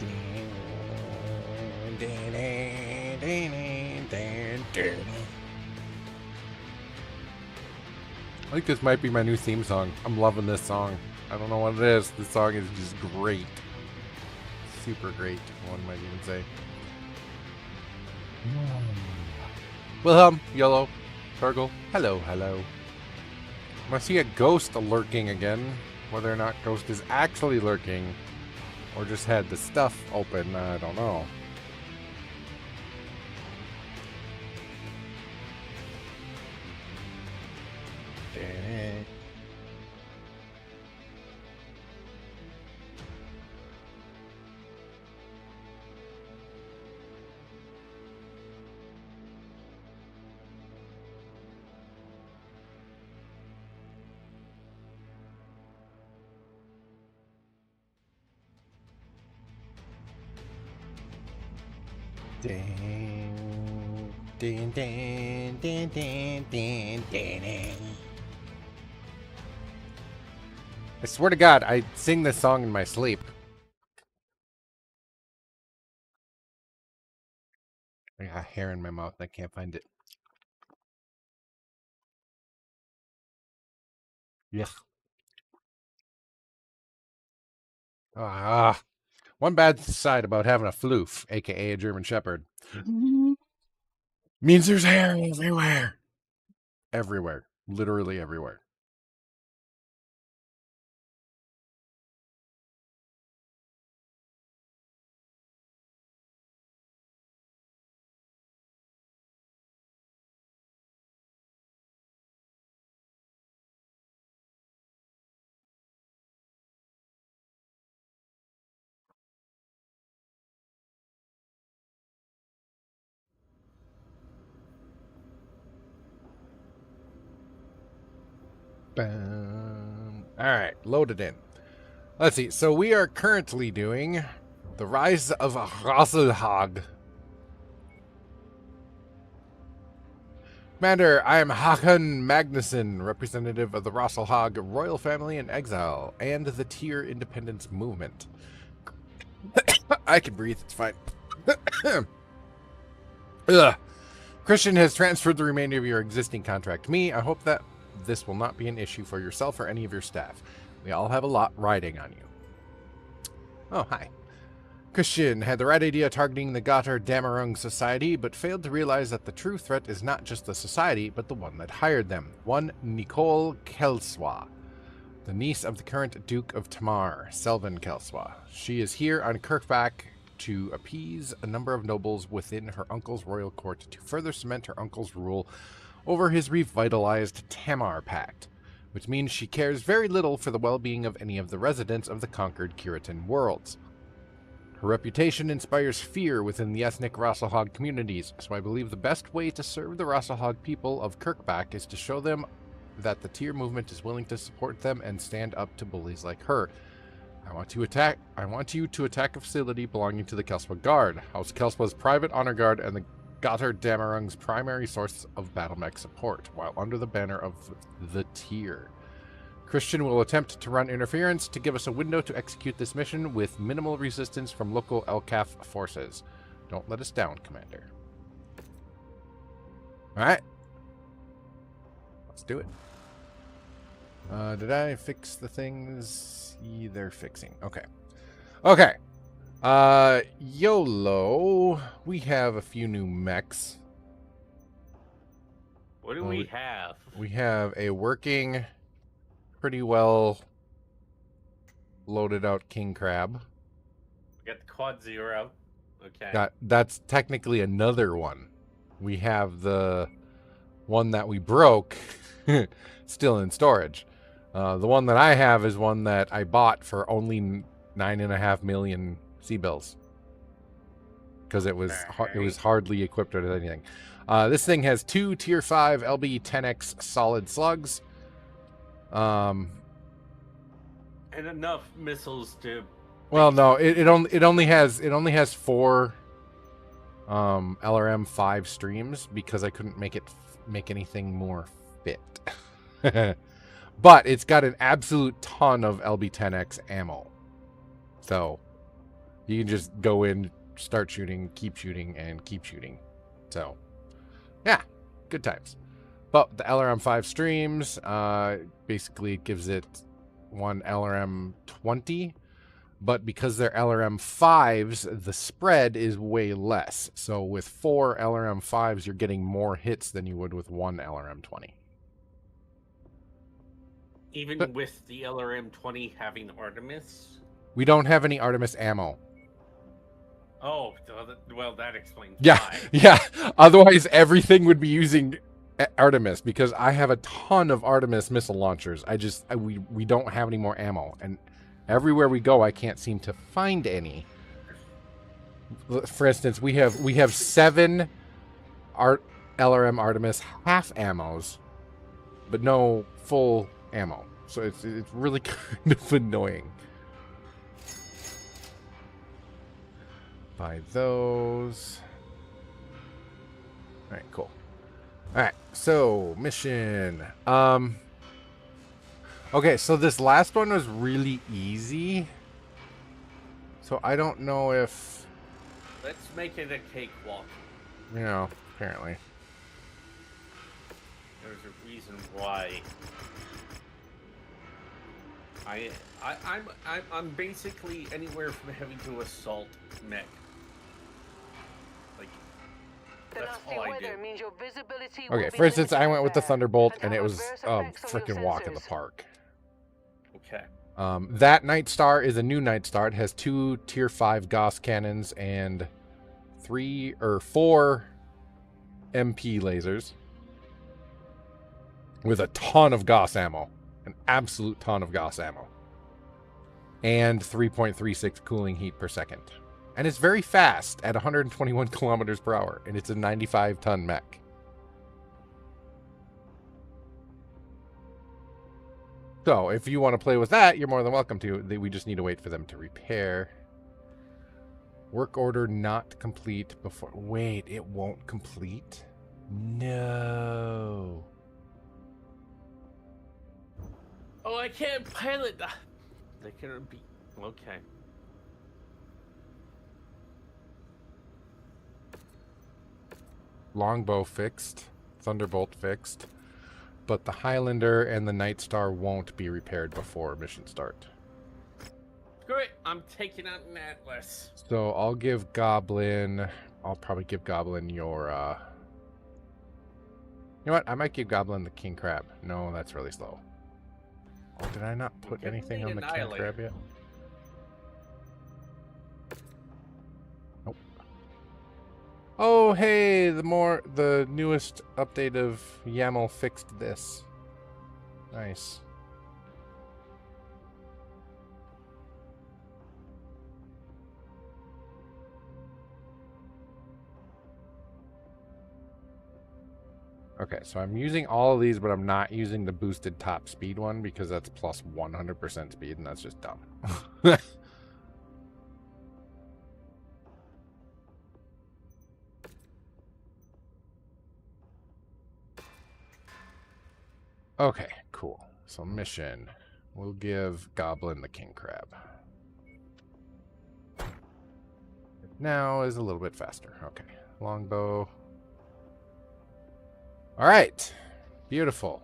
I think this might be my new theme song. I'm loving this song. I don't know what it is. This song is just great. Super great, one might even say. Wilhelm, Yellow, Turgle, hello, hello. I see a ghost lurking again. Whether or not ghost is actually lurking or just had the stuff open, I don't know. Ding, ding, ding, ding, ding, ding, ding. I swear to God, I sing this song in my sleep. I got hair in my mouth. I can't find it. Yeah. Ah. One bad side about having a floof, aka a German Shepherd, means there's hair everywhere. Everywhere. Literally everywhere. Alright, loaded in. Let's see. So we are currently doing the Rise of Rasalhague. Commander, I am Håkon Magnusson, representative of the Rasalhague royal family in exile and the Tier Independence Movement. I can breathe, it's fine. Ugh. Christian has transferred the remainder of your existing contract to me. I hope that this will not be an issue for yourself or any of your staff. We all have a lot riding on you. Oh, hi. Christian had the right idea targeting the Gotthard Damerung Society, but failed to realize that the true threat is not just the society, but the one that hired them. One Nicole Kelswa, the niece of the current Duke of Tamar, Selvin Kelswa. She is here on Kirkback to appease a number of nobles within her uncle's royal court to further cement her uncle's rule over his revitalized Tamar Pact, which means she cares very little for the well-being of any of the residents of the conquered Kiritan worlds. Her reputation inspires fear within the ethnic Rasalhague communities, so I believe the best way to serve the Rasalhague people of Kirkback is to show them that the Tier movement is willing to support them and stand up to bullies like her. I want you to attack a facility belonging to the Kelswa Guard, House Kelswa's private honor guard, and the Gotthard Damerung's primary source of battle mech support, while under the banner of the Tier. Christian will attempt to run interference to give us a window to execute this mission with minimal resistance from local LCAF forces. Don't let us down, Commander. Alright. Let's do it. Did I fix the things? Yeah, they're fixing. Okay. Okay. YOLO. We have a few new mechs. What do we have? We have a working, pretty well loaded out king crab. We got the Quad Zero. Okay. That's technically another one. We have the one that we broke still in storage. The one that I have is one that I bought for only 9.5 million C-bills because it was hardly equipped with anything. This thing has 2 Tier 5 LB-10X solid slugs. And enough missiles to. Well, no, it only has 4 LRM-5 streams because I couldn't make anything more fit. But it's got an absolute ton of LB-10X ammo. So You can just go in, start shooting, and keep shooting. So, yeah, good times. But the LRM5 streams, basically it gives it one LRM20, but because they're LRM5s, the spread is way less. So with 4 LRM5s, you're getting more hits than you would with one LRM20. Even with the LRM-20 having Artemis? We don't have any Artemis ammo. Oh, well, that explains Yeah, why. yeah. Otherwise, everything would be using Artemis, because I have a ton of Artemis missile launchers. We don't have any more ammo, and everywhere we go, I can't seem to find any. For instance, we have 7 LRM Artemis half ammos, but no full ammo. So it's really kind of annoying. Buy those. All right, cool. All right, so mission. Okay, so this last one was really easy. So I don't know if... Let's make it a cakewalk. You know, apparently. There's a reason why. I'm basically anywhere from heavy to assault mech. Like, that's all I do. Okay, for instance, I went with the Thunderbolt, and it was a freaking walk in the park. Okay. That Night Star is a new Night Star. It has 2 Tier 5 Gauss cannons and 3 or 4 MP lasers with a ton of Gauss ammo. An absolute ton of Gauss ammo. And 3.36 cooling heat per second. And it's very fast at 121 kilometers per hour. And it's a 95-ton mech. So, if you want to play with that, you're more than welcome to. We just need to wait for them to repair. Work order not complete before... Wait, it won't complete? No. Oh, I can't pilot that. They can't be... Okay. Longbow fixed. Thunderbolt fixed. But the Highlander and the Night Star won't be repaired before mission start. Great, I'm taking out an Atlas. So I'll give Goblin... I'll probably give Goblin your... You know what? I might give Goblin the King Crab. No, that's really slow. Oh, did I not put anything on the King Crab yet? Nope. Oh, hey, the newest update of YAML fixed this. Nice. Okay, so I'm using all of these, but I'm not using the boosted top speed one because that's plus 100% speed, and that's just dumb. Okay, cool. So mission. We'll give Goblin the King Crab. Now is a little bit faster. Okay, longbow. All right, beautiful.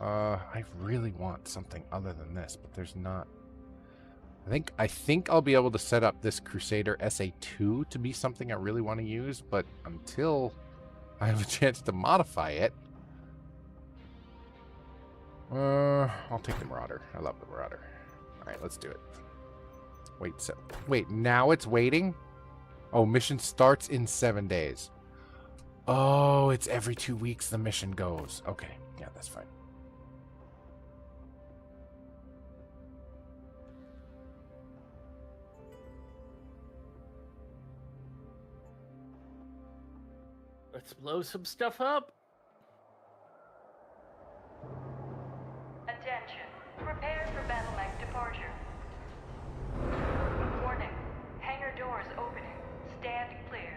I really want something other than this, but there's not. I think I'll be able to set up this Crusader SA2 to be something I really want to use, but until I have a chance to modify it, I'll take the Marauder. I love the Marauder. All right, let's do it. Wait, now it's waiting? Oh, mission starts in 7 days. Oh, it's every 2 weeks the mission goes. Okay, yeah, that's fine. Let's blow some stuff up. Attention. Prepare for battle mech departure. Warning. Hangar doors opening. Stand clear.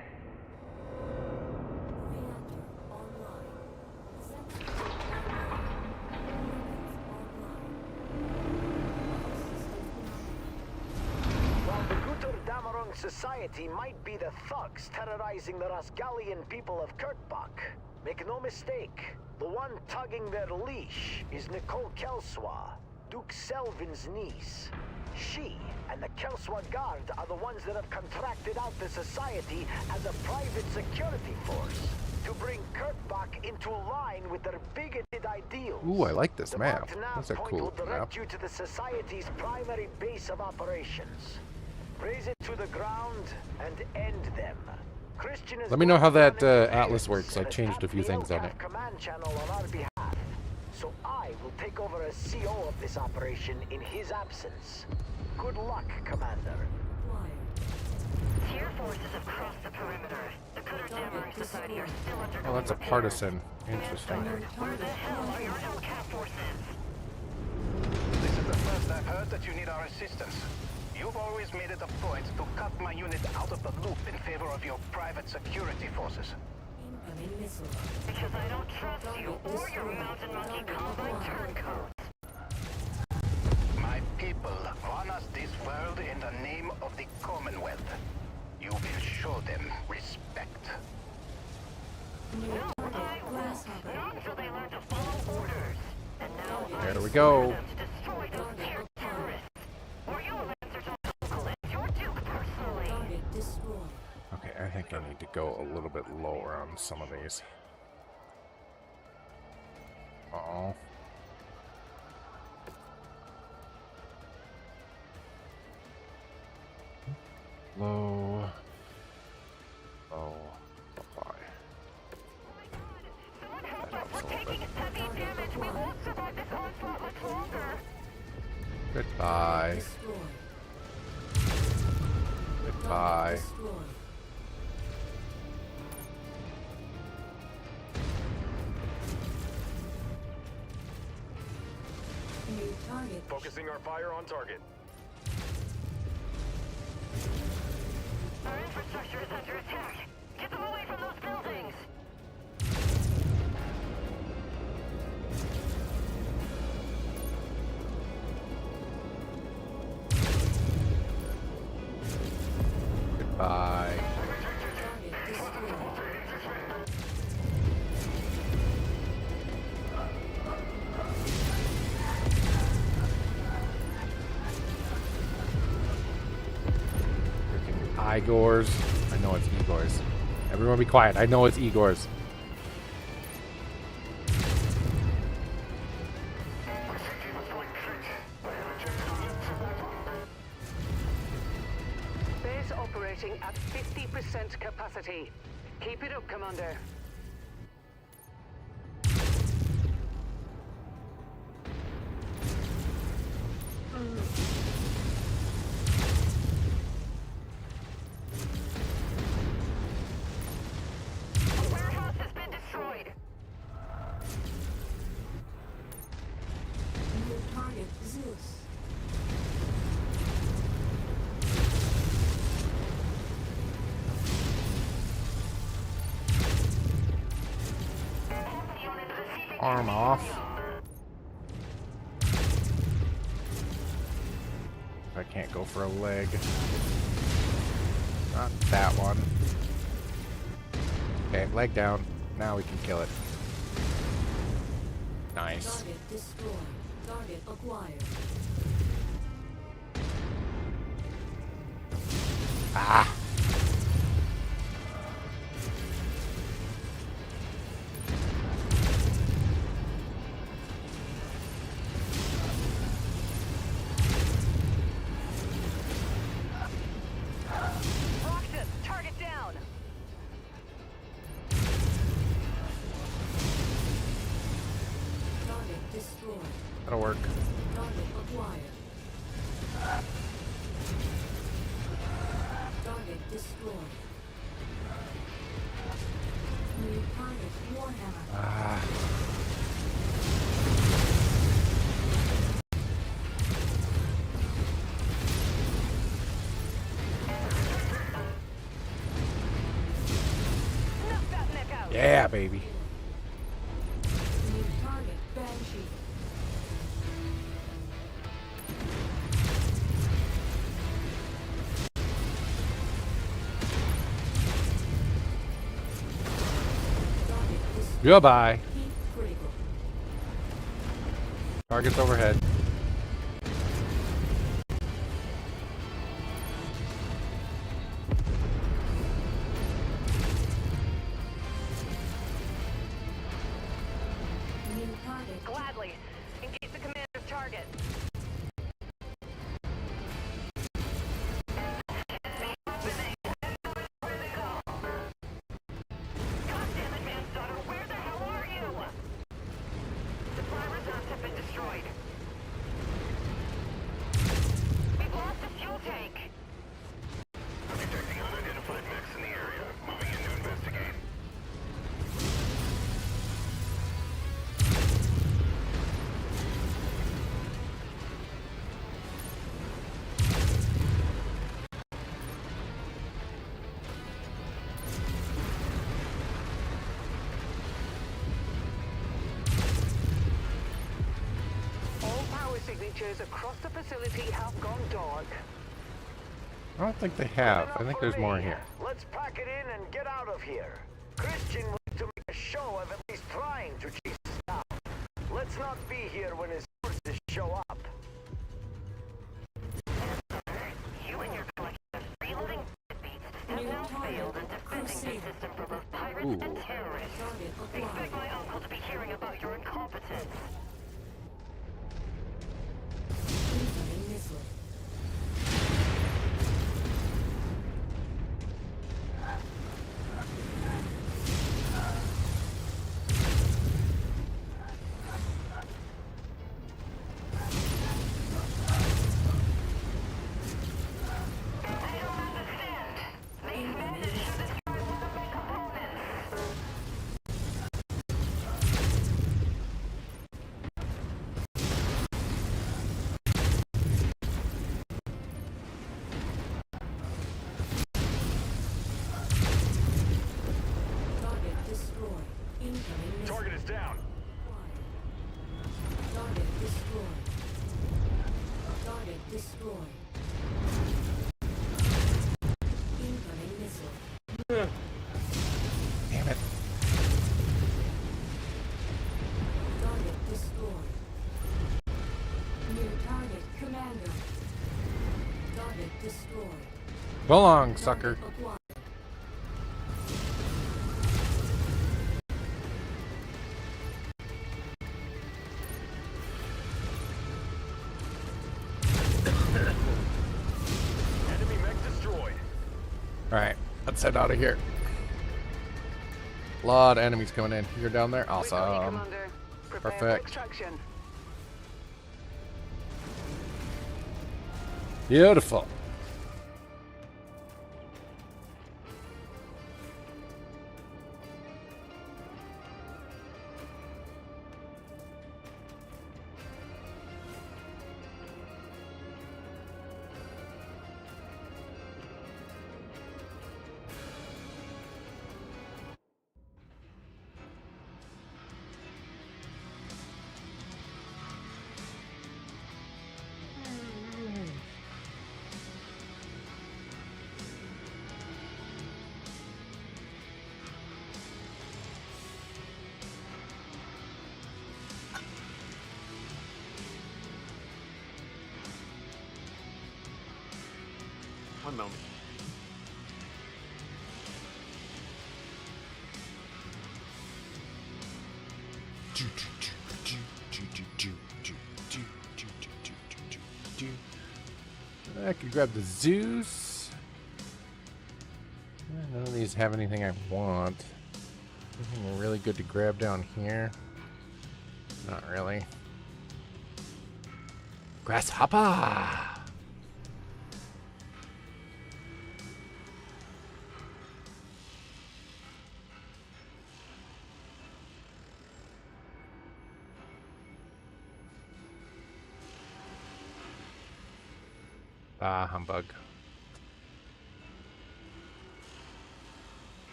in society might be the thugs terrorizing the Rasgallian people of Kirkbach. Make no mistake, the one tugging their leash is Nicole Kelswa, Duke Selvin's niece. She and the Kelswa Guard are the ones that have contracted out the society as a private security force to bring Kirkbach into line with their bigoted ideals. Ooh, I like this The map. marked nav That's a point cool will direct map. you to the society's primary base of operations. Raise it to the ground and end them. Christian is Let me know how that going to atlas interference works. I and has changed a tapped few the things on LCAF it. command channel on our behalf. So I will take over as CO of this operation in his absence. Good luck, Commander. Tier forces have crossed the perimeter. The Cutter Jammer Society are still under Oh, that's a partisan. Interesting. Where the hell are your LCAF forces? This is the first I've heard that you need our assistance. You've always made it a point to cut my unit out of the loop in favor of your private security forces. Because I don't trust you or your mountain monkey combine turncoats. My people won us this world in the name of the Commonwealth. You will show them respect. Not until they learn to follow orders. And now There we go. to destroy those tier terrorists. Or you will answer to Uncle and your Duke personally. Okay, I think I need to go a little bit lower on some of these. Uh-oh. Low. Low. Apply. Someone help us. We're taking heavy damage. We won't survive this onslaught much longer. Goodbye. Goodbye. Focusing our fire on target. Our infrastructure is under attack. Get them away from those buildings. Goodbye. Freaking Igors. I know it's Igors. Everyone be quiet. I know it's Igors. Base operating at 50% capacity. Keep it up, Commander. The warehouse has been destroyed. Target Zeus. Arm off. I can't go for a leg. Not that one. Okay, leg down. Now we can kill it. Nice. Target destroyed. Target acquired. Ah! Roxas, target down. Target destroyed. That'll work. Target acquired. Target destroyed. New target Warhammer. Ah. Knock that neck out. Yeah, baby. New target Banshee. Goodbye. Heat critical. Targets overhead. New target. Gladly. Engage the commander's target. Goddammit, Manslaughter, where the hell are you? Supply reserves have been destroyed. We've lost the fuel tank. I'm detecting unidentified mechs in the area. Moving in to investigate. All power signatures across the facility have gone dark. I don't think they have. I think there's more here. Let's pack it in and get out of here. Christian wants to make a show of at least trying to chase us down. Let's not be here when his forces show up. You and your collection of reloading beats have New now target. failed in defending the Crusader. system from both pirates Ooh. and terrorists. Target Expect acquired. my uncle to be hearing about your incompetence. Incoming missile. Incoming missile. Target destroyed. Incoming missile. Target is down. Target destroyed. Target destroyed. Incoming missile. Damn it. Target destroyed. New target commander. Target destroyed. So long, sucker. Target acquired. Enemy mech destroyed. Alright, let's head out of here. A lot of enemies coming in. You're down there? We've got you, Awesome. Commander. Prepare for Perfect. extraction. Beautiful. One moment. I could grab the Zeus. None of these have anything I want. Anything really good to grab down here? Not really. Grasshopper! Ah, humbug.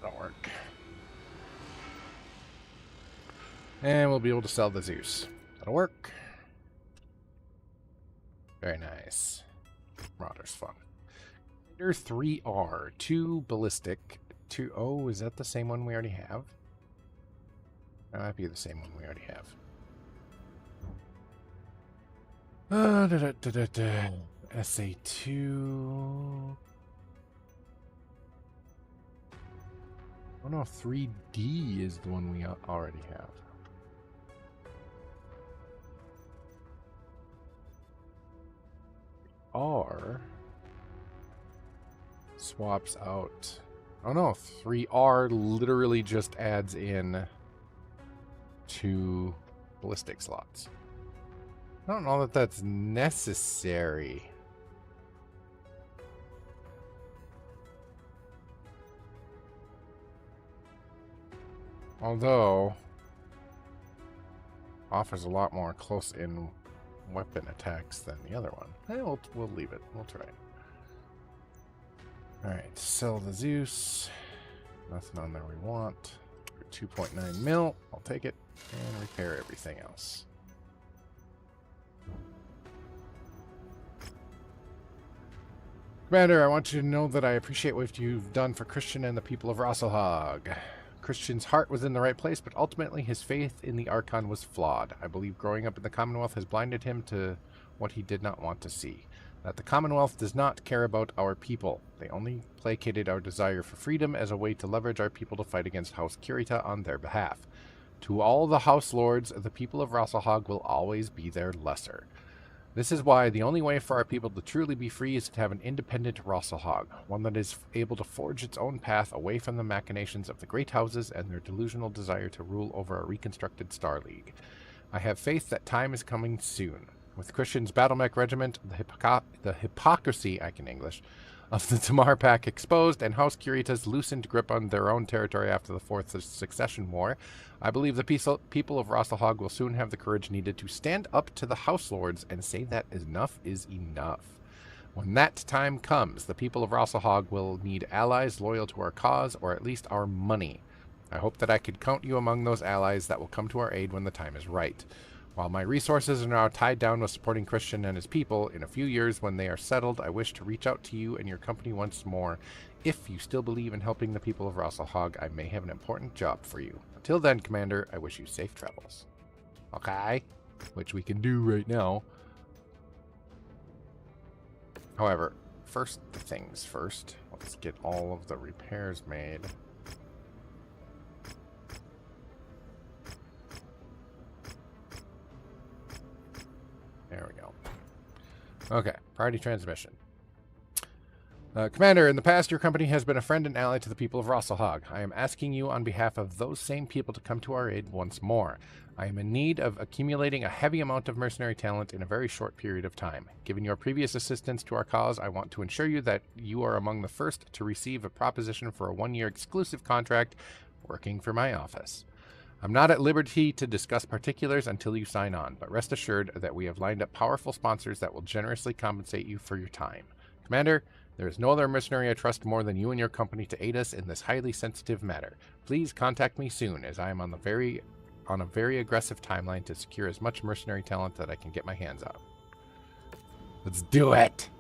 That'll work. And we'll be able to sell the Zeus. That'll work. Very nice. Marauder's fun. Commander 3R. 2 ballistic. 2... Oh, is that the same one we already have? That might be the same one we already have. SA2. Oh no, 3D is the one we already have. R swaps out. Oh no, 3R literally just adds in 2 ballistic slots. I don't know that that's necessary. Although, offers a lot more close-in weapon attacks than the other one. We'll leave it. We'll try it. Alright, sell the Zeus. Nothing on there we want. 2.9 mil. I'll take it. And repair everything else. Commander, I want you to know that I appreciate what you've done for Christian and the people of Rasalhague. Christian's heart was in the right place, but ultimately his faith in the Archon was flawed. I believe growing up in the Commonwealth has blinded him to what he did not want to see. That the Commonwealth does not care about our people. They only placated our desire for freedom as a way to leverage our people to fight against House Kirita on their behalf. To all the House Lords, the people of Rasalhague will always be their lesser. This is why the only way for our people to truly be free is to have an independent Rasalhague, one that is able to forge its own path away from the machinations of the great houses and their delusional desire to rule over a reconstructed Star League. I have faith that time is coming soon. With Christian's battlemech regiment, the hypocrisy, I can English, of the Tamar Pack exposed, and House Kirita's loosened grip on their own territory after the Fourth Succession War, I believe the people of Rasalhague will soon have the courage needed to stand up to the House Lords and say that enough is enough. When that time comes, the people of Rasalhague will need allies loyal to our cause, or at least our money. I hope that I could count you among those allies that will come to our aid when the time is right. While my resources are now tied down with supporting Christian and his people, in a few years when they are settled, I wish to reach out to you and your company once more. If you still believe in helping the people of Rasalhague, I may have an important job for you. Until then, Commander, I wish you safe travels. Okay? Which we can do right now. However, first things first. Let's get all of the repairs made. There we go. Okay, priority transmission. Commander, in the past, your company has been a friend and ally to the people of Rasalhague. I am asking you on behalf of those same people to come to our aid once more. I am in need of accumulating a heavy amount of mercenary talent in a very short period of time. Given your previous assistance to our cause, I want to ensure you that you are among the first to receive a proposition for a 1-year exclusive contract working for my office. I'm not at liberty to discuss particulars until you sign on, but rest assured that we have lined up powerful sponsors that will generously compensate you for your time. Commander, there is no other mercenary I trust more than you and your company to aid us in this highly sensitive matter. Please contact me soon, as I am on a very aggressive timeline to secure as much mercenary talent that I can get my hands on. Let's do it!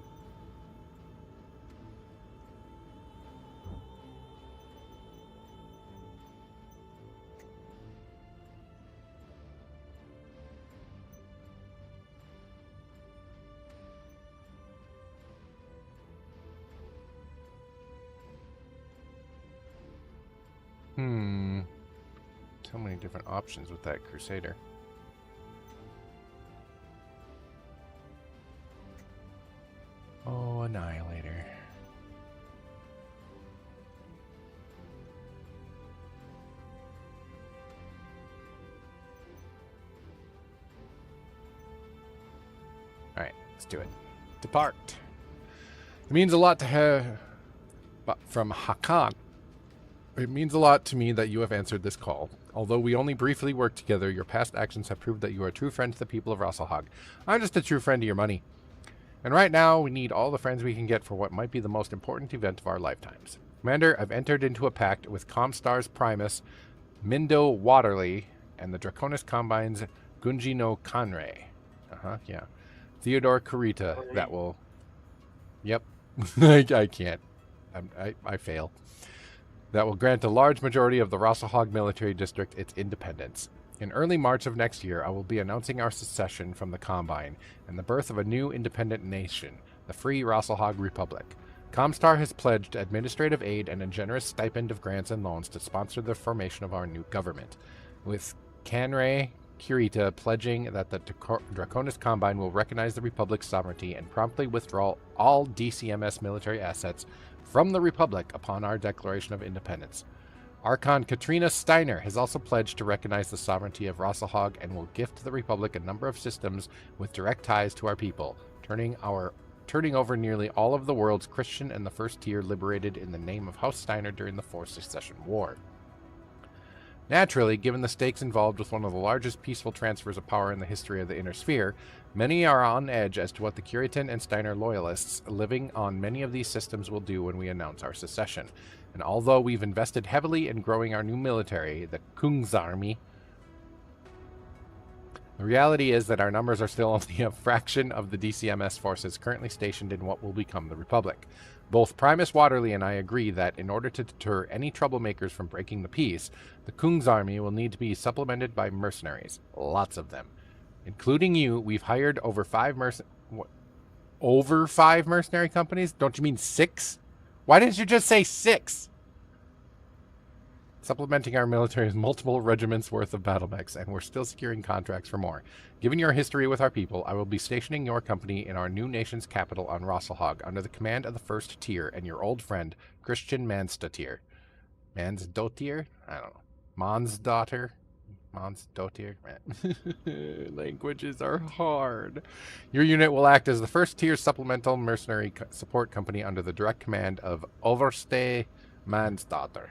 So many different options with that Crusader. Oh, Annihilator. Alright, let's do it. Depart. It means a lot to have from Hakan. It means a lot to me that you have answered this call. Although we only briefly worked together, your past actions have proved that you are a true friend to the people of Rasalhague. I'm just a true friend to your money. And right now, we need all the friends we can get for what might be the most important event of our lifetimes. Commander, I've entered into a pact with Comstars Primus, Mindo Waterly, and the Draconis Combines Gunji no Kanrei. Yeah. Theodore Kurita, that will... Yep. I can't. I fail. that will grant a large majority of the Rasalhague military district its independence. In early March of next year, I will be announcing our secession from the Combine and the birth of a new independent nation, the Free Rasalhague Republic. Comstar has pledged administrative aid and a generous stipend of grants and loans to sponsor the formation of our new government, with Canray Curita pledging that the Draconis Combine will recognize the Republic's sovereignty and promptly withdraw all DCMS military assets from the Republic upon our declaration of independence. Archon Katrina Steiner has also pledged to recognize the sovereignty of Rasalhague and will gift the Republic a number of systems with direct ties to our people, turning over nearly all of the world's Christian and the First Tier liberated in the name of House Steiner during the Fourth Secession War. Naturally, given the stakes involved with one of the largest peaceful transfers of power in the history of the Inner Sphere, many are on edge as to what the Curitan and Steiner loyalists living on many of these systems will do when we announce our secession. And although we've invested heavily in growing our new military, the Kungsarmy, the reality is that our numbers are still only a fraction of the DCMS forces currently stationed in what will become the Republic. Both Primus Waterly and I agree that in order to deter any troublemakers from breaking the peace, the Kungsarmy will need to be supplemented by mercenaries. Lots of them. Including you, we've hired over five mercenary companies? Don't you mean 6? Why didn't you just say 6? Supplementing our military with multiple regiments worth of battle mechs, and we're still securing contracts for more. Given your history with our people, I will be stationing your company in our new nation's capital on Rasalhague under the command of the First Tier and your old friend, Christian Mansdotir. Mansdotir? I don't know. Mansdotir? Mansdotir? Languages are hard. Your unit will act as the First Tier supplemental mercenary support company under the direct command of Overstay Mansdotter.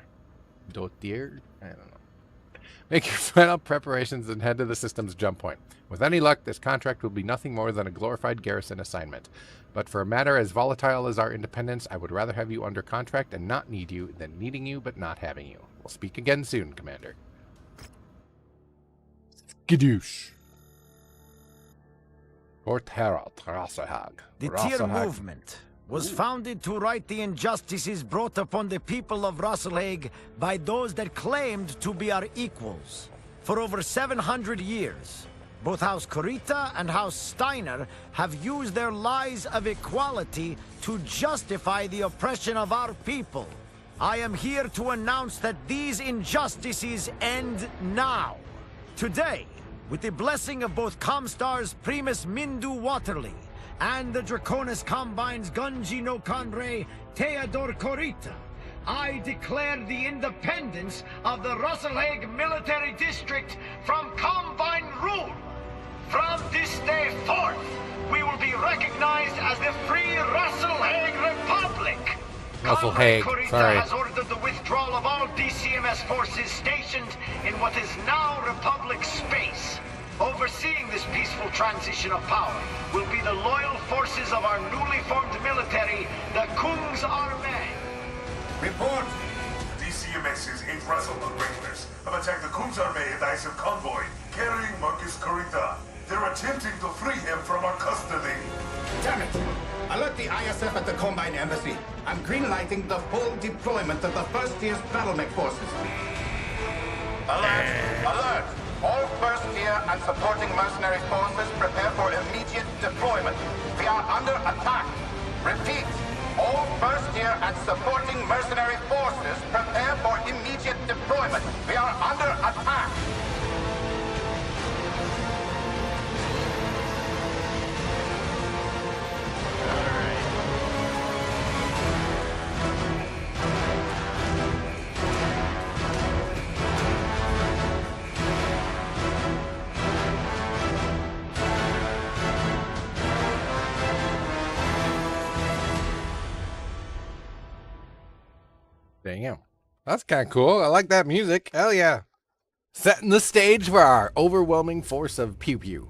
Dotir? I don't know. Make your final preparations and head to the system's jump point. With any luck, this contract will be nothing more than a glorified garrison assignment. But for a matter as volatile as our independence, I would rather have you under contract and not need you than needing you but not having you. We'll speak again soon, Commander. Skadoosh. Fort Herald, Rasalhague. The Tier movement was founded to right the injustices brought upon the people of Rasalhague by those that claimed to be our equals. For over 700 years, both House Kurita and House Steiner have used their lies of equality to justify the oppression of our people. I am here to announce that these injustices end now. Today, with the blessing of both Comstar's Primus Mindu Waterly and the Draconis Combine's Gunji no Kanre Theodor Korita, I declare the independence of the Rasalhague Military District from Combine rule. From this day forth, we will be recognized as the Free Rasalhague Republic. Rasalhague, sorry. Has ordered the withdrawal of all DCMS forces stationed in what is now Republic space. Overseeing this peaceful transition of power will be the loyal forces of our newly formed military, the Kungsarmé. Report! The DCMS's 8 Rasalhague regulars have attacked the Kungsarmé and ISIF convoy, carrying Marcus Kurita. They're attempting to free him from our custody. Damn it! Alert the ISF at the Combine Embassy. I'm greenlighting the full deployment of the First Tier's battle mech forces. Alert! Alert! All First Tier and supporting mercenary forces prepare for immediate deployment. We are under attack. Repeat, all First Tier and supporting mercenary forces prepare for immediate deployment. We are under attack. Damn. That's kind of cool. I like that music. Hell yeah. Setting the stage for our overwhelming force of pew pew.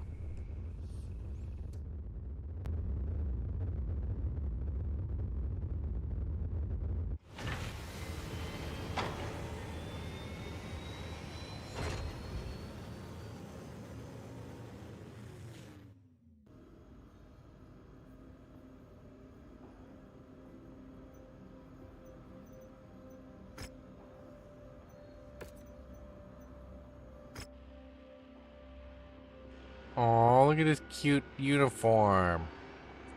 Oh, look at his cute uniform.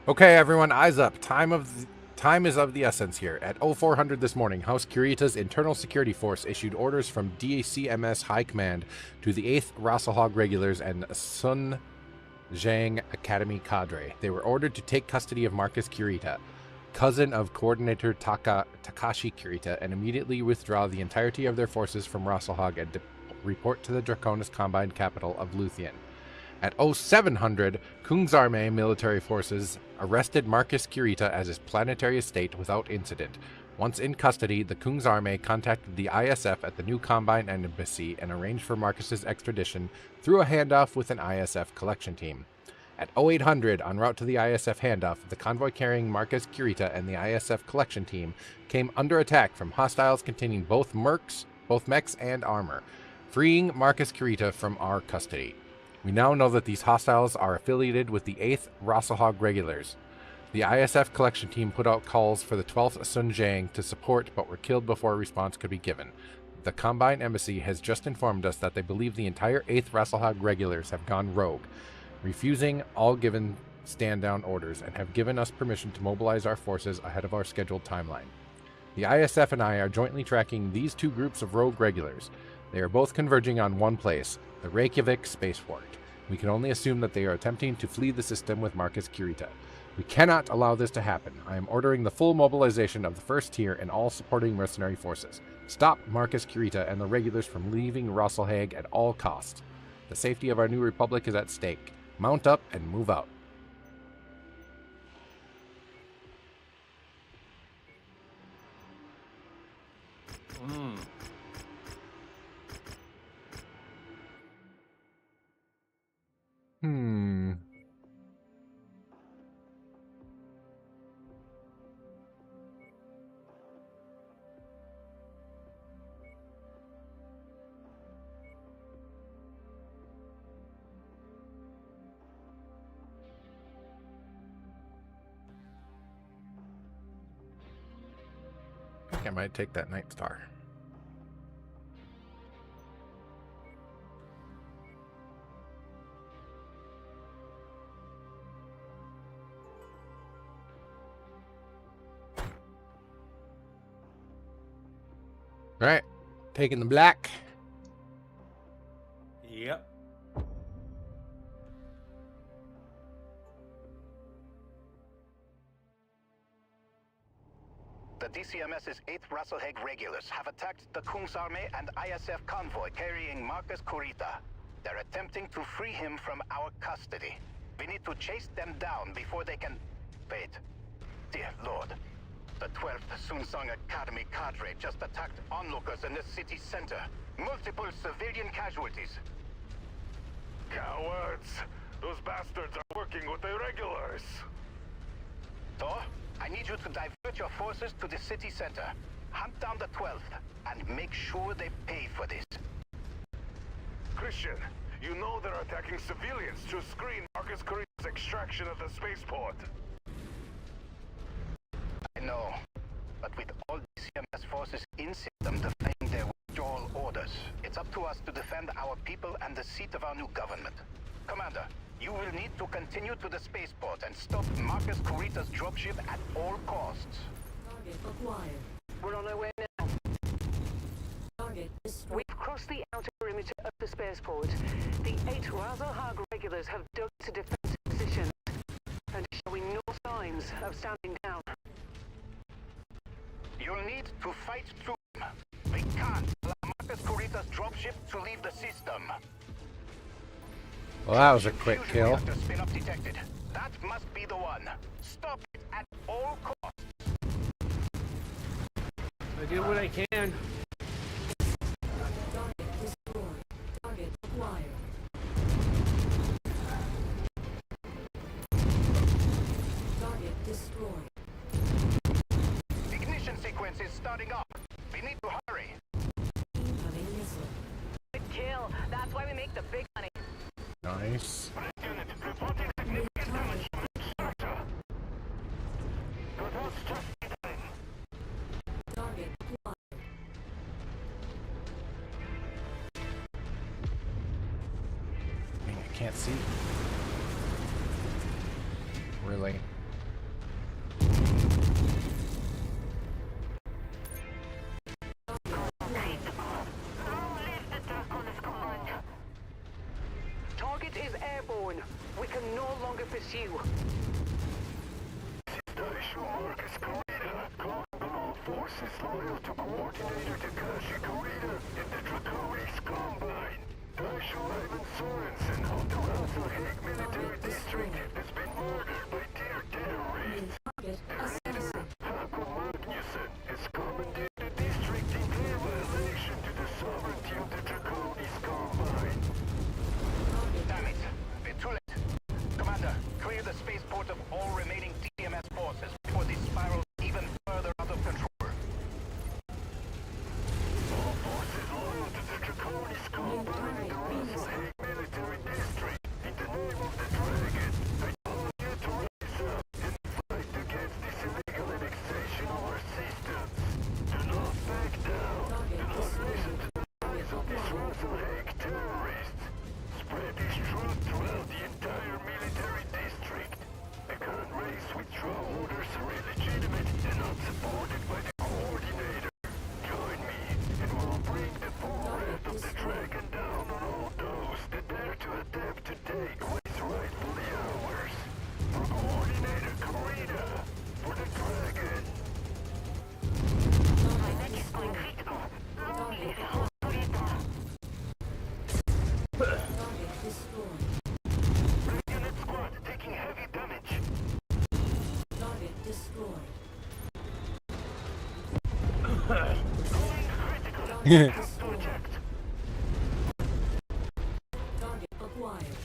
Okay, everyone, eyes up. Time is of the essence here. At 0400 this morning, House Kurita's Internal Security Force issued orders from DCMS High Command to the 8th Rasalhague Regulars and Sun Zhang Academy cadre. They were ordered to take custody of Marcus Kurita, cousin of Coordinator Takashi Kurita, and immediately withdraw the entirety of their forces from Rasalhague and report to the Draconis Combined capital of Luthien. At 0700, Kungsarmé military forces arrested Marcus Kurita as his planetary estate without incident. Once in custody, the Kungsarmé contacted the ISF at the new Combine embassy and arranged for Marcus's extradition through a handoff with an ISF collection team. At 0800, en route to the ISF handoff, the convoy carrying Marcus Kurita and the ISF collection team came under attack from hostiles containing both mechs and armor, freeing Marcus Kurita from our custody. We now know that these hostiles are affiliated with the 8th Rasalhague Regulars. The ISF collection team put out calls for the 12th Sun Zhang to support, but were killed before a response could be given. The Combine Embassy has just informed us that they believe the entire 8th Rasalhague Regulars have gone rogue, refusing all given stand-down orders, and have given us permission to mobilize our forces ahead of our scheduled timeline. The ISF and I are jointly tracking these two groups of rogue regulars. They are both converging on one place, the Reykjavik spaceport. We can only assume that they are attempting to flee the system with Marcus Kurita. We cannot allow this to happen. I am ordering the full mobilization of the first tier and all supporting mercenary forces. Stop Marcus Kurita and the regulars from leaving Rasalhague at all costs. The safety of our new republic is at stake. Mount up and move out. I think I might take that Night Star. All right, taking the black. Yep. The DCMS's 8th Rasalhague Regulars have attacked the Kungsarmé and ISF convoy carrying Marcus Kurita. They're attempting to free him from our custody. We need to chase them down before they can... Wait. Dear Lord. The 12th Sunsong Academy cadre just attacked onlookers in the city center. Multiple civilian casualties. Cowards! Those bastards are working with the regulars! Thor, I need you to divert your forces to the city center. Hunt down the 12th, and make sure they pay for this. Christian, you know they're attacking civilians to screen Marcus Kurita's extraction of the spaceport. I know, but with all DCMS forces in system defying their withdrawal orders, it's up to us to defend our people and the seat of our new government. Commander, you will need to continue to the spaceport and stop Marcus Kurita's dropship at all costs. Target acquired. We're on our way now. Target destroyed. We've crossed the outer perimeter of the spaceport. The 8 Rasalhague regulars have dug to defensive positions and are showing no signs of standing down. You'll need to fight through them. We can't allow Marcus Kurita's dropship to leave the system. Well, that was a quick kill. Fusion reactor spin-up detected. That must be the one. Stop it at all costs. I do what I can. Target destroyed. Target acquired. Target destroyed. Ignition sequence is starting up. We need to hurry. Incoming missile. Good kill. That's why we make the big money. Nice. Unit, reporting significant damage to the structure. Reports just in time. Target acquired. I can't see. really. Target is airborne. We can no longer pursue. Forces loyal to Coordinator Takashi Kurita in the Draconis Combine. Daisho Ivan Sorensen of the Rasalhague Military District has been murdered by dear terrorists. Target assassin. Hakko Magnuson has commandeered the district in clear violation to the sovereignty of the Draconis Combine. Damn it. We're too late. Commander, clear the spaceport of all remaining DMS forces before this spirals even further out of control. All forces loyal to the Draconis Combine in the Rasalhague Military District, in the name of the Dragon, I call you to rise up and fight against this illegal annexation of our systems. Do not back down. Do not listen to the lies of these Rasalhague terrorists. Spread this truth throughout the entire military district. The gun race withdrawal orders are illegitimate and not supported by the Coordinator. Join me, and we'll bring the full wrath of the Dragon down on all those that dare to attempt to take what is rightfully ours. For Coordinator Kurita, for the Dragon. Target destroyed. Unit squad taking heavy damage. Target destroyed. Yeah. Project. Target acquired.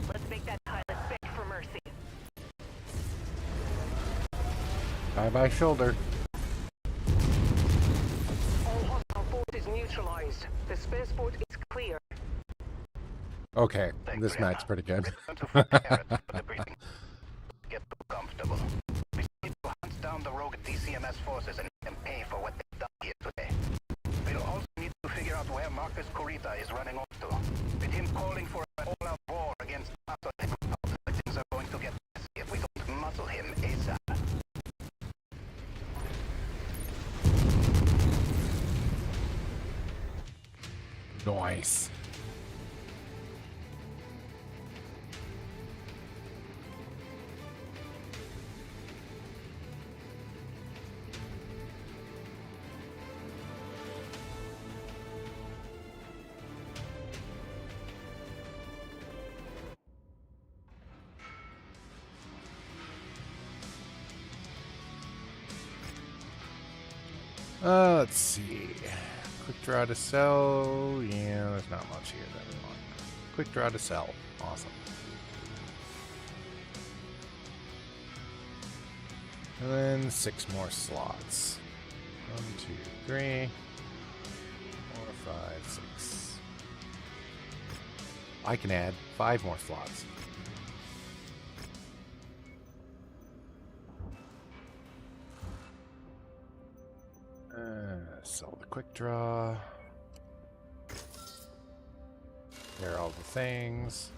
Let's make that pilot beg for mercy. Bye-bye, shoulder. All hostile forces neutralized. The spaceport is clear. Okay, this map's pretty good. To prepare for the briefing. Get too comfortable. We need to hunt down the rogue DCMS forces and pay for what they've done here today. We'll also need to figure out where Marcus Kurita is running off to. With him calling for an all-out war against Rasalhague, things are going to get messy if we don't muzzle him ASAP. Nice. Let's see. Quick draw to sell. Yeah, there's not much here that we want. Quick draw to sell. Awesome. And then 6 more slots. 1, 2, 3, 4, 5, 6. I can add 5 more slots. Sell the quick draw. There are all the things.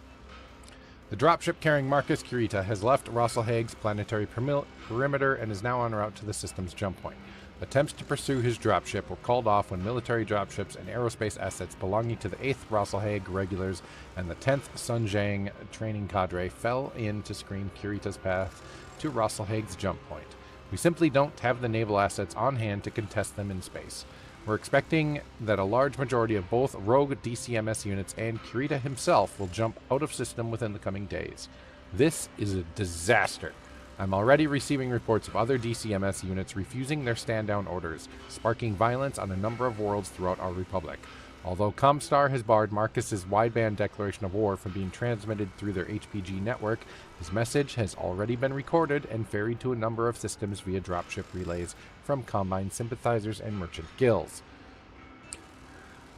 The dropship carrying Marcus Kurita has left Rasalhague's planetary perimeter and is now en route to the system's jump point. Attempts to pursue his dropship were called off when military dropships and aerospace assets belonging to the 8th Rasalhague regulars and the 10th Sunjang training cadre fell in to screen Kurita's path to Rasalhague's jump point. We simply don't have the naval assets on hand to contest them in space. We're expecting that a large majority of both rogue DCMS units and Kurita himself will jump out of system within the coming days. This is a disaster. I'm already receiving reports of other DCMS units refusing their stand-down orders, sparking violence on a number of worlds throughout our republic. Although Comstar has barred Marcus's wideband declaration of war from being transmitted through their HPG network, his message has already been recorded and ferried to a number of systems via dropship relays from Combine sympathizers and merchant guilds.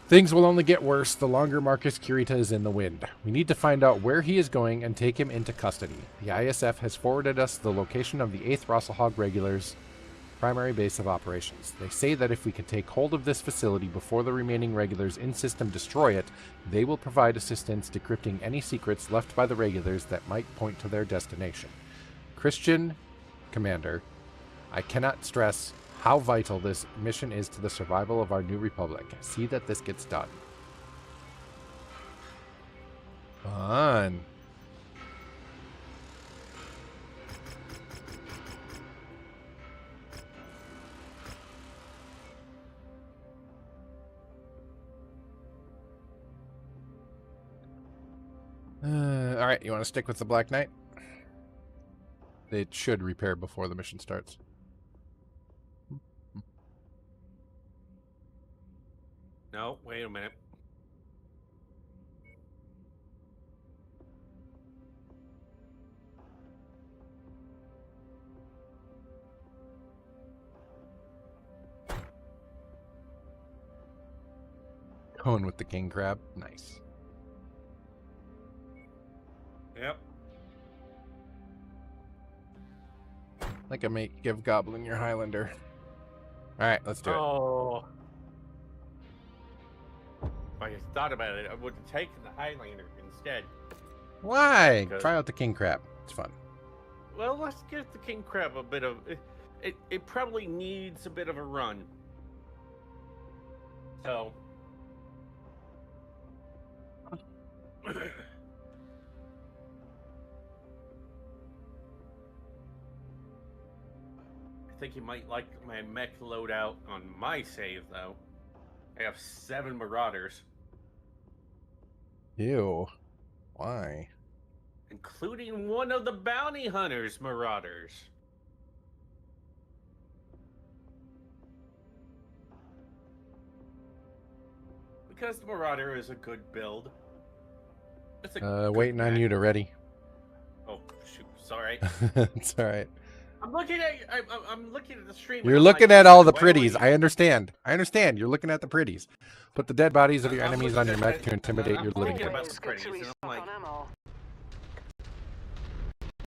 Things will only get worse the longer Marcus Kurita is in the wind. We need to find out where he is going and take him into custody. The ISF has forwarded us the location of the 8th Rasalhague regulars primary base of operations. They say that if we can take hold of this facility before the remaining regulars in system destroy it, they will provide assistance decrypting any secrets left by the regulars that might point to their destination. Christian, Commander, I cannot stress how vital this mission is to the survival of our new republic. See that this gets done. Fun. Alright, you want to stick with the Black Knight? It should repair before the mission starts. No, wait a minute. Going with the king crab. Nice. Yep. Like a mate, give Goblin your Highlander. Alright, let's do it. Oh. If I had thought about it, I would have taken the Highlander instead. Why? Because- Try out the king crab. It's fun. Well, let's give the king crab a bit of... It probably needs a bit of a run. So... I think you might like my mech loadout on my save, though. I have 7 Marauders, Ew. Why? including one of the Bounty Hunters Marauders. Because the Marauder is a good build. It's a good Waiting on mech. you to ready. Oh, shoot. Sorry. It's alright. I'm looking at the stream. and You're I'm looking like, at all the why pretties. don't I understand. I understand. You're looking at the pretties. Put the dead bodies of your I'm enemies looking on your at mech that- to intimidate I'm your living thinking about enemies. the pretties, and I'm like, on ammo.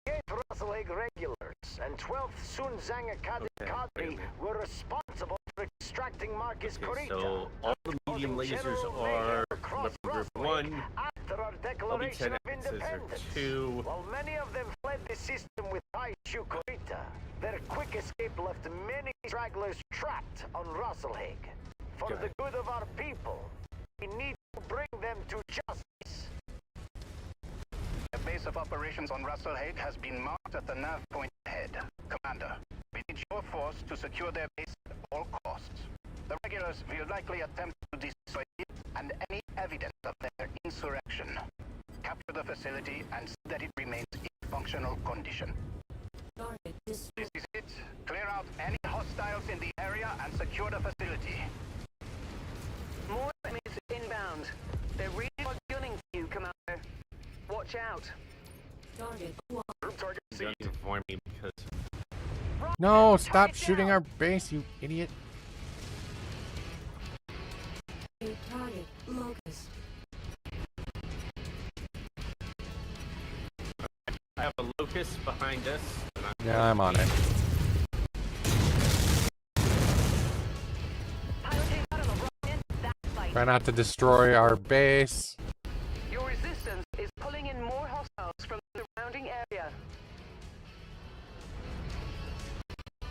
8 Rasalhague regulars and 12th Sunzang Academy Okay, wait a cadre minute. were responsible for extracting Marcus okay, Corita. so all the medium lasers are across Group Rasalhague 1, after our declaration of LB-10Xs are independence. 2. While many of them fled the system with Taishu Corita, their quick escape left many stragglers trapped on Rasalhague. For Got the it. good of our people, we need to bring them to justice. The base of operations on Rasalhague has been marked at the nav point ahead. Commander, we need your force to secure their base at all costs. The regulars will likely attempt to destroy it and any evidence of their insurrection. Capture the facility and see that it remains in functional condition. Target destroyed. This is it. Clear out any hostiles in the area and secure the facility. More enemies inbound. They're really not gunning for you, Commander. Watch out. Target acquired. Gunning for me because No, stop shooting our base, you idiot. A target locust. I have a locust behind us. And Yeah, I'm on it. Piloting out of the rocket, that's like Try not to destroy our base. Your resistance is pulling in more hostiles from the surrounding area.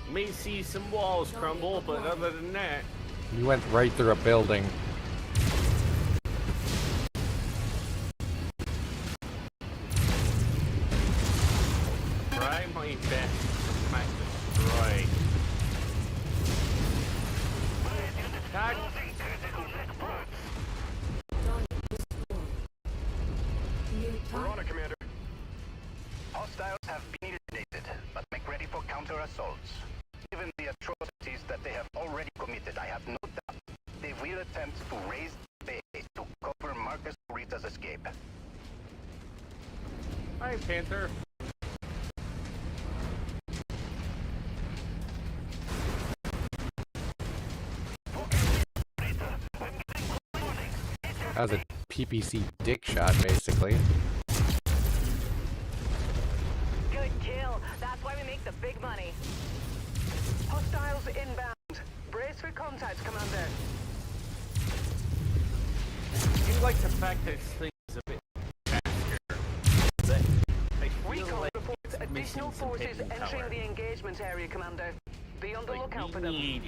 You may see some walls crumble, but other than that, You went right through a building. try my best to smack destroy. God, Target destroyed. New target. Commander. Hostiles have been eliminated, but make ready for counter-assaults. Given the atrocities that they have already committed, I have no doubt they will attempt to raise the base to cover Marcus Corita's escape. hi Panther. That was a PPC dick shot, basically. good kill. That's why we make the big money. Hostiles inbound. Brace for contact, Commander. I do like the fact that this thing is a bit faster. But I feel Recon like reports it's additional missing some forces hidden entering power. the engagement area, Commander. Be on the Like, lookout for we them. need...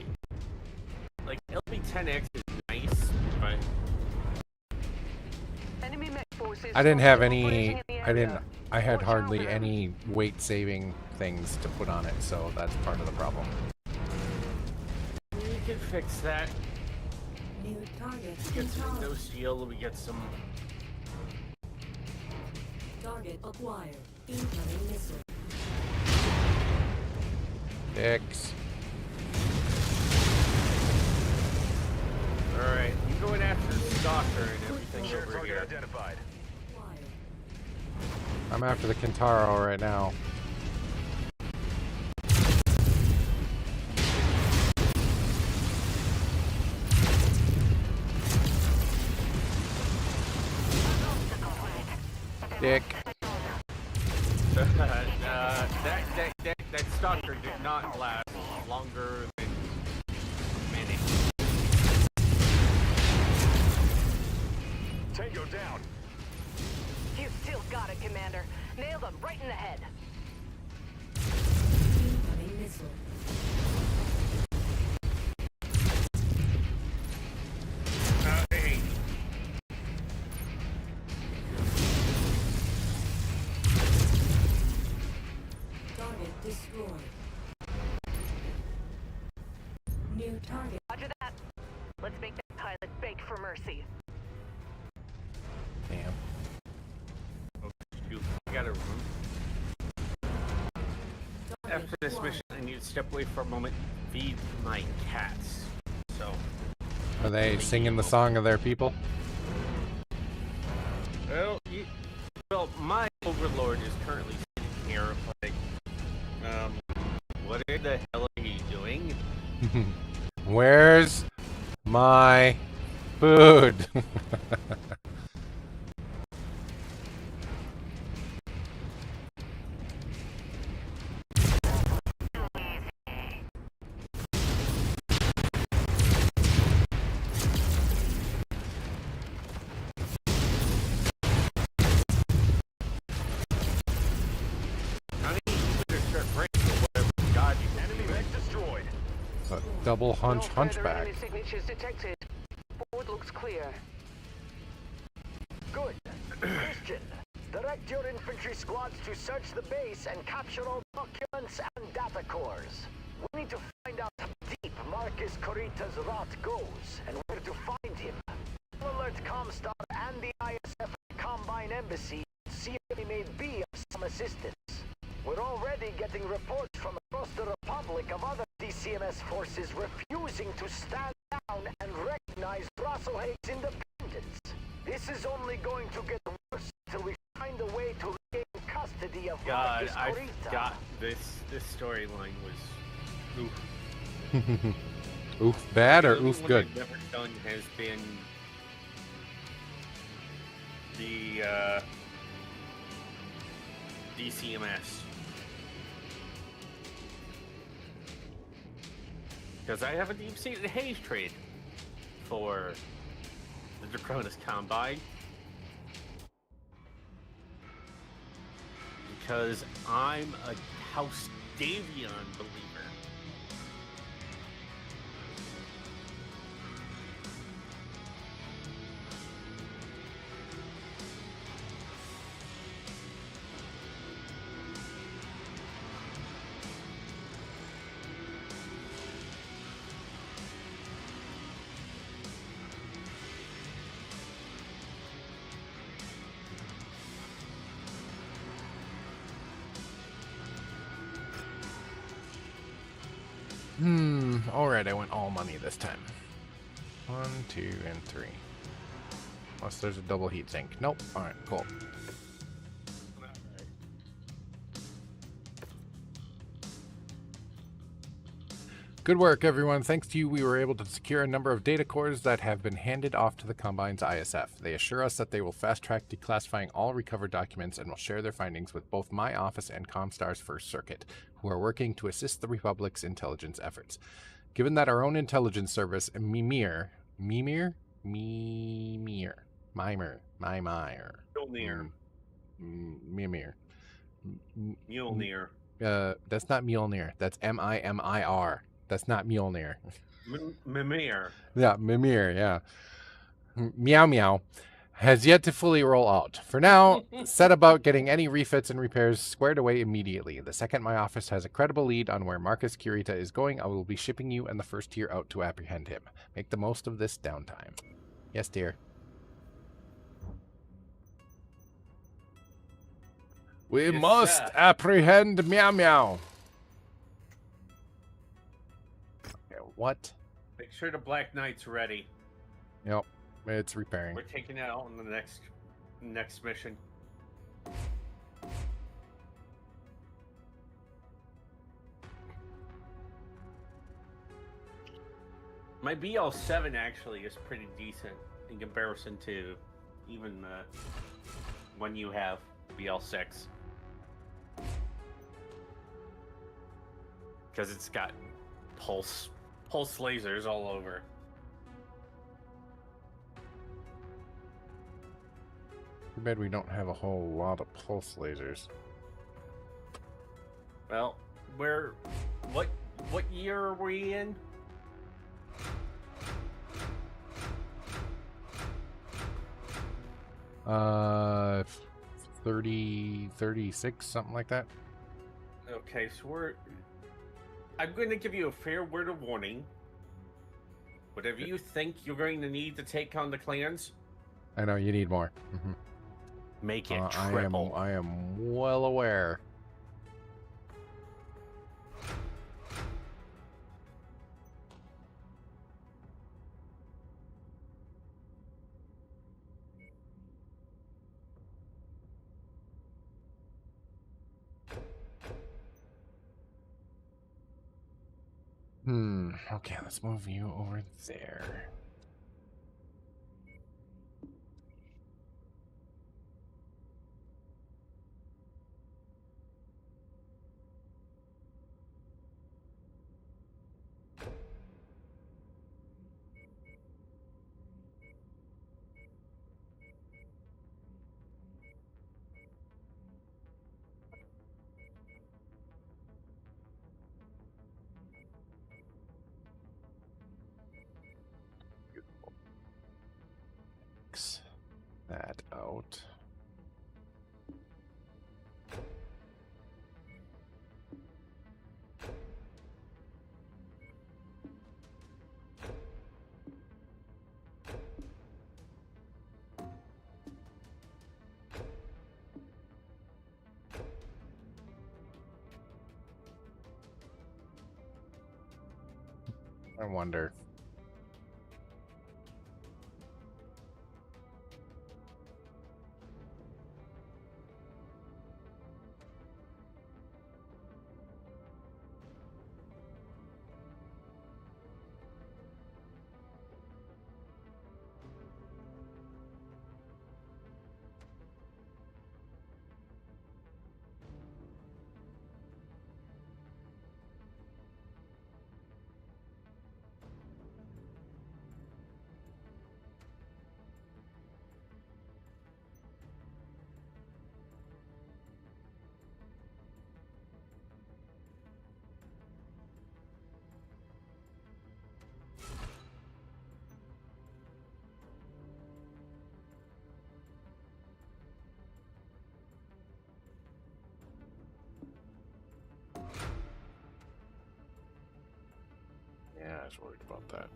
Like, LB-10X is nice, but... Enemy mech forces I didn't have operating any. in the I didn't. area. I had Watch out hardly for them. any weight saving things to put on it, so that's part of the problem. we can fix that. New target We get some encountered. no steel, we get some... Target acquired. Incoming missile. Dicks. Alright, I'm going after Stalker and everything Share over target here. identified. Acquired. I'm after the Kintaro right now. Dick. That Stalker did not last longer than a minute. Tango down. You still got it, Commander. Nailed him right in the head. Incoming missile. Hey. Target destroyed. New target. Roger that. Let's make that pilot beg for mercy. Damn. Shoot, I got a room. Target After this acquired. mission, I need to step away for a moment, feed my cats. So, Are they singing the song of their people? well, my overlord is currently sitting here, like, what the hell are you doing? Where's my food? Honey, you better start breaking whatever god you Enemy mech destroyed. It's a double hunch No further hunchback. enemy signatures detected. Board looks clear. Good. Christian, direct your infantry squads to search the base and capture all documents and data cores. We need to find out how deep Marcus Corita's rot goes and where to find him. Alert Comstar and the ISF Combine Embassy to see if they may be of some assistance. We're already getting reports from across the Republic of other DCMS forces refusing to stand down and recognize Rasalhague's independence. This is only going to get worse until we find a way to regain custody of God, Marcus I Corita. forgot this storyline was... Oof. Oof bad or The only oof one good? I've never done has been the DCMS. Because I have a deep-seated haze trade for the Draconis Combine. Because I'm a House Davion believer. Alright, I went all money this time. 1, 2, and 3. Unless there's a double heat sink. Nope. Alright, cool. Good work, everyone. Thanks to you, we were able to secure a number of data cores that have been handed off to the Combine's ISF. They assure us that they will fast-track declassifying all recovered documents and will share their findings with both my office and Comstar's First Circuit, who are working to assist the Republic's intelligence efforts. Given that our own intelligence service, Mimir, Mjolnir. Mjolnir. That's not Mjolnir. That's Mimir. That's not Mjolnir. Mimir. Yeah, Mimir, yeah. Meow Meow has yet to fully roll out. For now, set about getting any refits and repairs squared away immediately. The second my office has a credible lead on where Marcus Kurita is going, I will be shipping you and the first tier out to apprehend him. Make the most of this downtime. Yes, dear. We Yes, must sir. apprehend Meow Meow. Okay, what? Make sure the Black Knight's ready. Yep, it's repairing. We're taking it out on the next mission. My BL7 actually is pretty decent in comparison to even the one you have, BL6. Because it's got pulse lasers all over. Too bad we don't have a whole lot of pulse lasers. Well, what year are we in? Uh, 36, something like that. Okay, so I'm going to give you a fair word of warning. Whatever you think you're going to need to take on the clans, I know you need more. make it triple. I am well aware. Okay, let's move you over there. X that out. I wonder. Yeah, I was worried about that.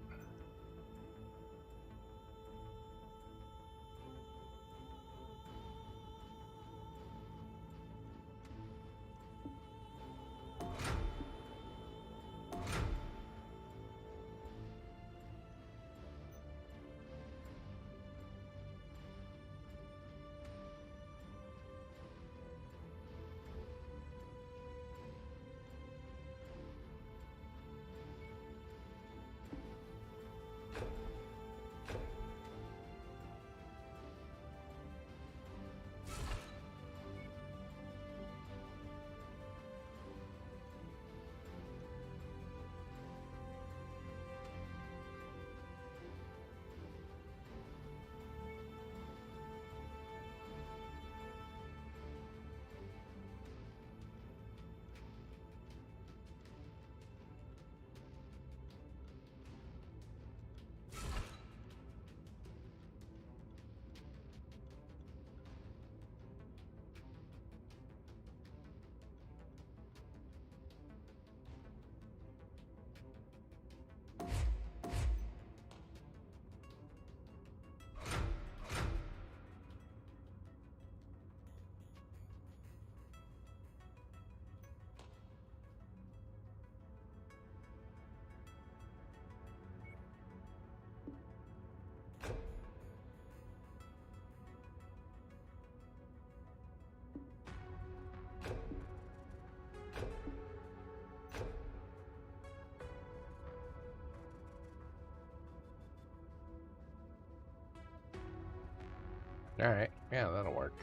Alright. Yeah, that'll work.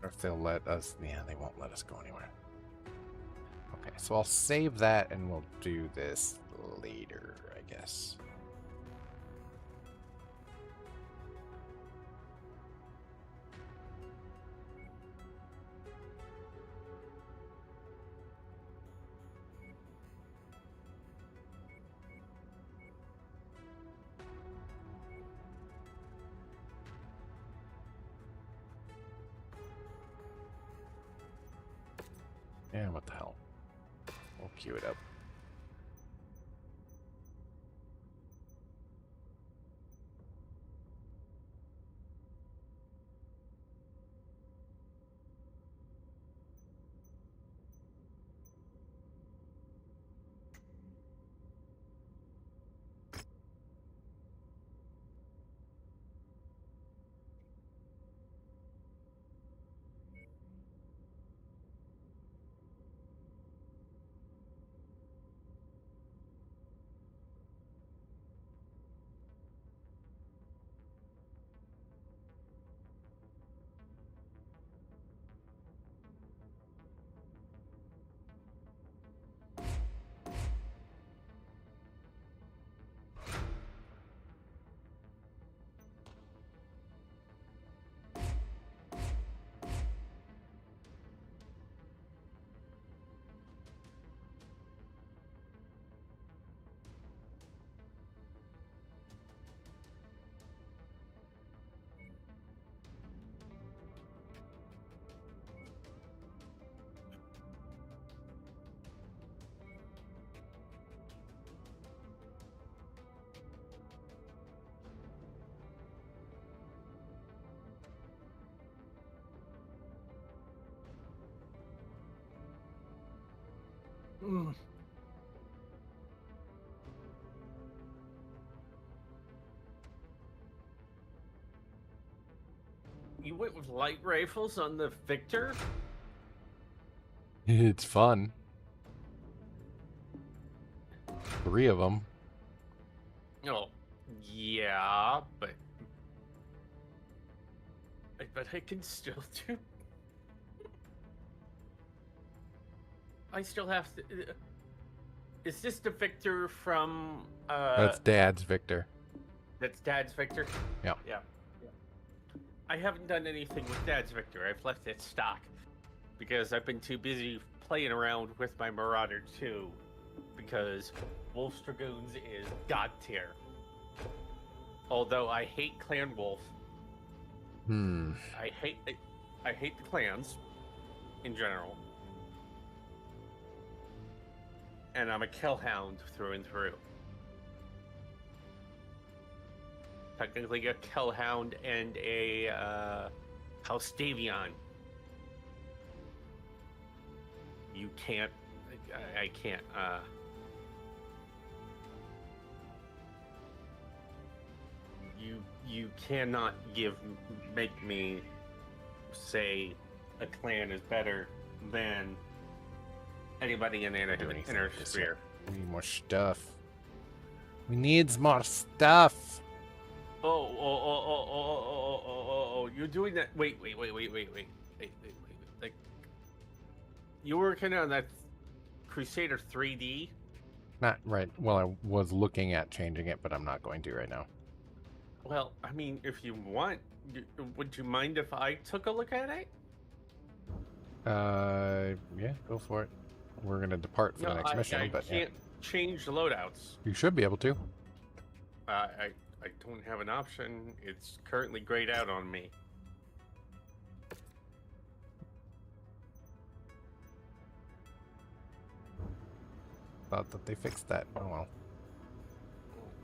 Or if they'll let us... Yeah, they won't let us go anywhere. Okay, so I'll save that and we'll do this later, I guess. Yeah, what the hell? We'll queue it up. You went with light rifles on the Victor? It's fun. 3 of them. Oh, yeah, but I can still do. I still have to. Is this the Victor from? That's Dad's Victor. That's Dad's Victor. Yeah. Yeah. I haven't done anything with Dad's Victor. I've left it stock because I've been too busy playing around with my Marauder 2 because Wolf's Dragoons is god tier. Although I hate Clan Wolf. I hate the clans in general. And I'm a Kellhound through and through. Technically a Kellhound and a House Davion. You can't. I can't. You cannot make me say a clan is better than anybody in inner sphere. We need more stuff. We need more stuff. Oh, you're doing that. Wait. Like, you're working on that Crusader 3D? Not right. Well, I was looking at changing it, but I'm not going to right now. Well, I mean, if you want, would you mind if I took a look at it? Yeah, go for it. We're gonna depart for the next mission, but I can't change the loadouts. You should be able to. I don't have an option. It's currently grayed out on me. Thought that they fixed that. Oh well.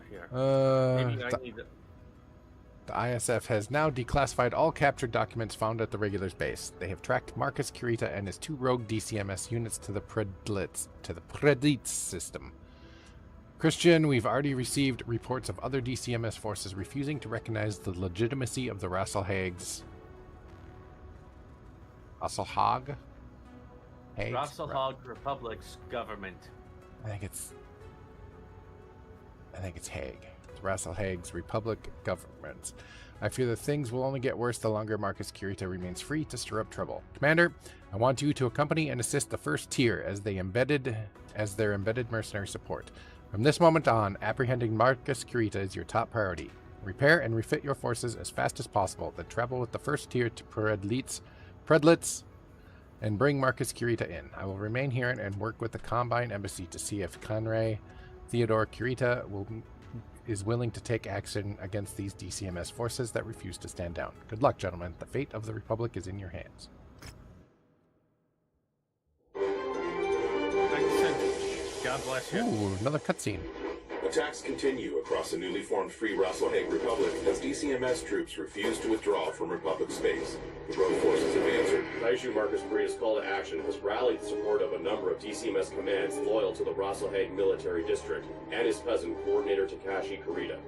Here. Maybe I need to... The ISF has now declassified all captured documents found at the regulars base. They have tracked Marcus Kurita and his 2 rogue DCMS units to the Predlitz system. Christian, we've already received reports of other DCMS forces refusing to recognize the legitimacy of the Rasalhague's... Rasalhague? Rasalhague Republic's government. I think it's Hague. It's Rasalhague's Republic government. I fear that things will only get worse the longer Marcus Curita remains free to stir up trouble. Commander, I want you to accompany and assist the first tier as their embedded mercenary support. From this moment on, apprehending Marcus Curita is your top priority. Repair and refit your forces as fast as possible, then travel with the first tier to Predlitz, and bring Marcus Curita in. I will remain here and work with the Combine Embassy to see if Conrad Theodore Curita is willing to take action against these DCMS forces that refuse to stand down. Good luck, gentlemen. The fate of the Republic is in your hands. God bless you. Ooh, another cutscene. Attacks continue across the newly formed Free Rasalhague Republic as DCMS troops refuse to withdraw from Republic space. The rogue forces advancing. Taishu Marcus Curita's call to action has rallied the support of a number of DCMS commands loyal to the Rasalhague military district and his cousin, Coordinator Takashi Kurita.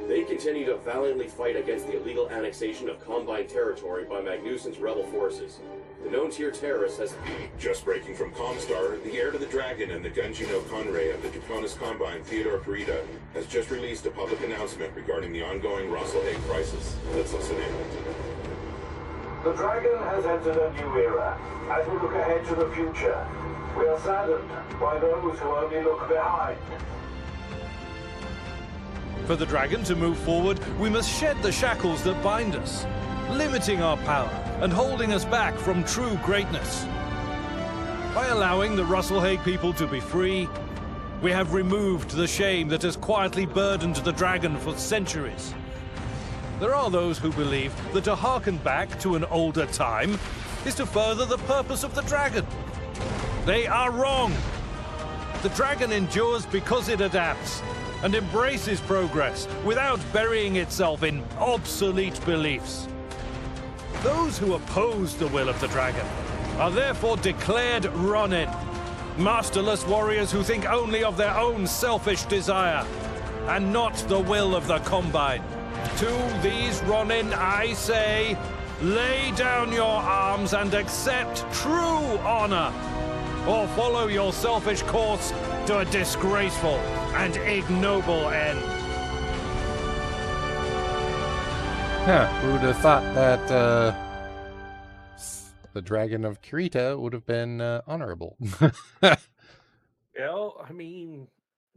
They continue to valiantly fight against the illegal annexation of Combine territory by Magnuson's rebel forces. The known tier terrorist has... Just breaking from Comstar, the heir to the Dragon and the Gunji no Conrei of the Draconis Combine, Theodore Kurita, has just released a public announcement regarding the ongoing Rasalhague crisis. Let's listen in. The Dragon has entered a new era. As we look ahead to the future, we are saddened by those who only look behind. For the Dragon to move forward, we must shed the shackles that bind us, limiting our power and holding us back from true greatness. By allowing the Rasalhague people to be free, we have removed the shame that has quietly burdened the Dragon for centuries. There are those who believe that to harken back to an older time is to further the purpose of the Dragon. They are wrong. The Dragon endures because it adapts and embraces progress without burying itself in obsolete beliefs. Those who oppose the will of the Dragon are therefore declared Ronin, masterless warriors who think only of their own selfish desire and not the will of the Combine. To these Ronin I say, lay down your arms and accept true honor, or follow your selfish course to a disgraceful and ignoble end. Huh, who would have thought that the Dragon of Kurita would have been honorable? Well, I mean,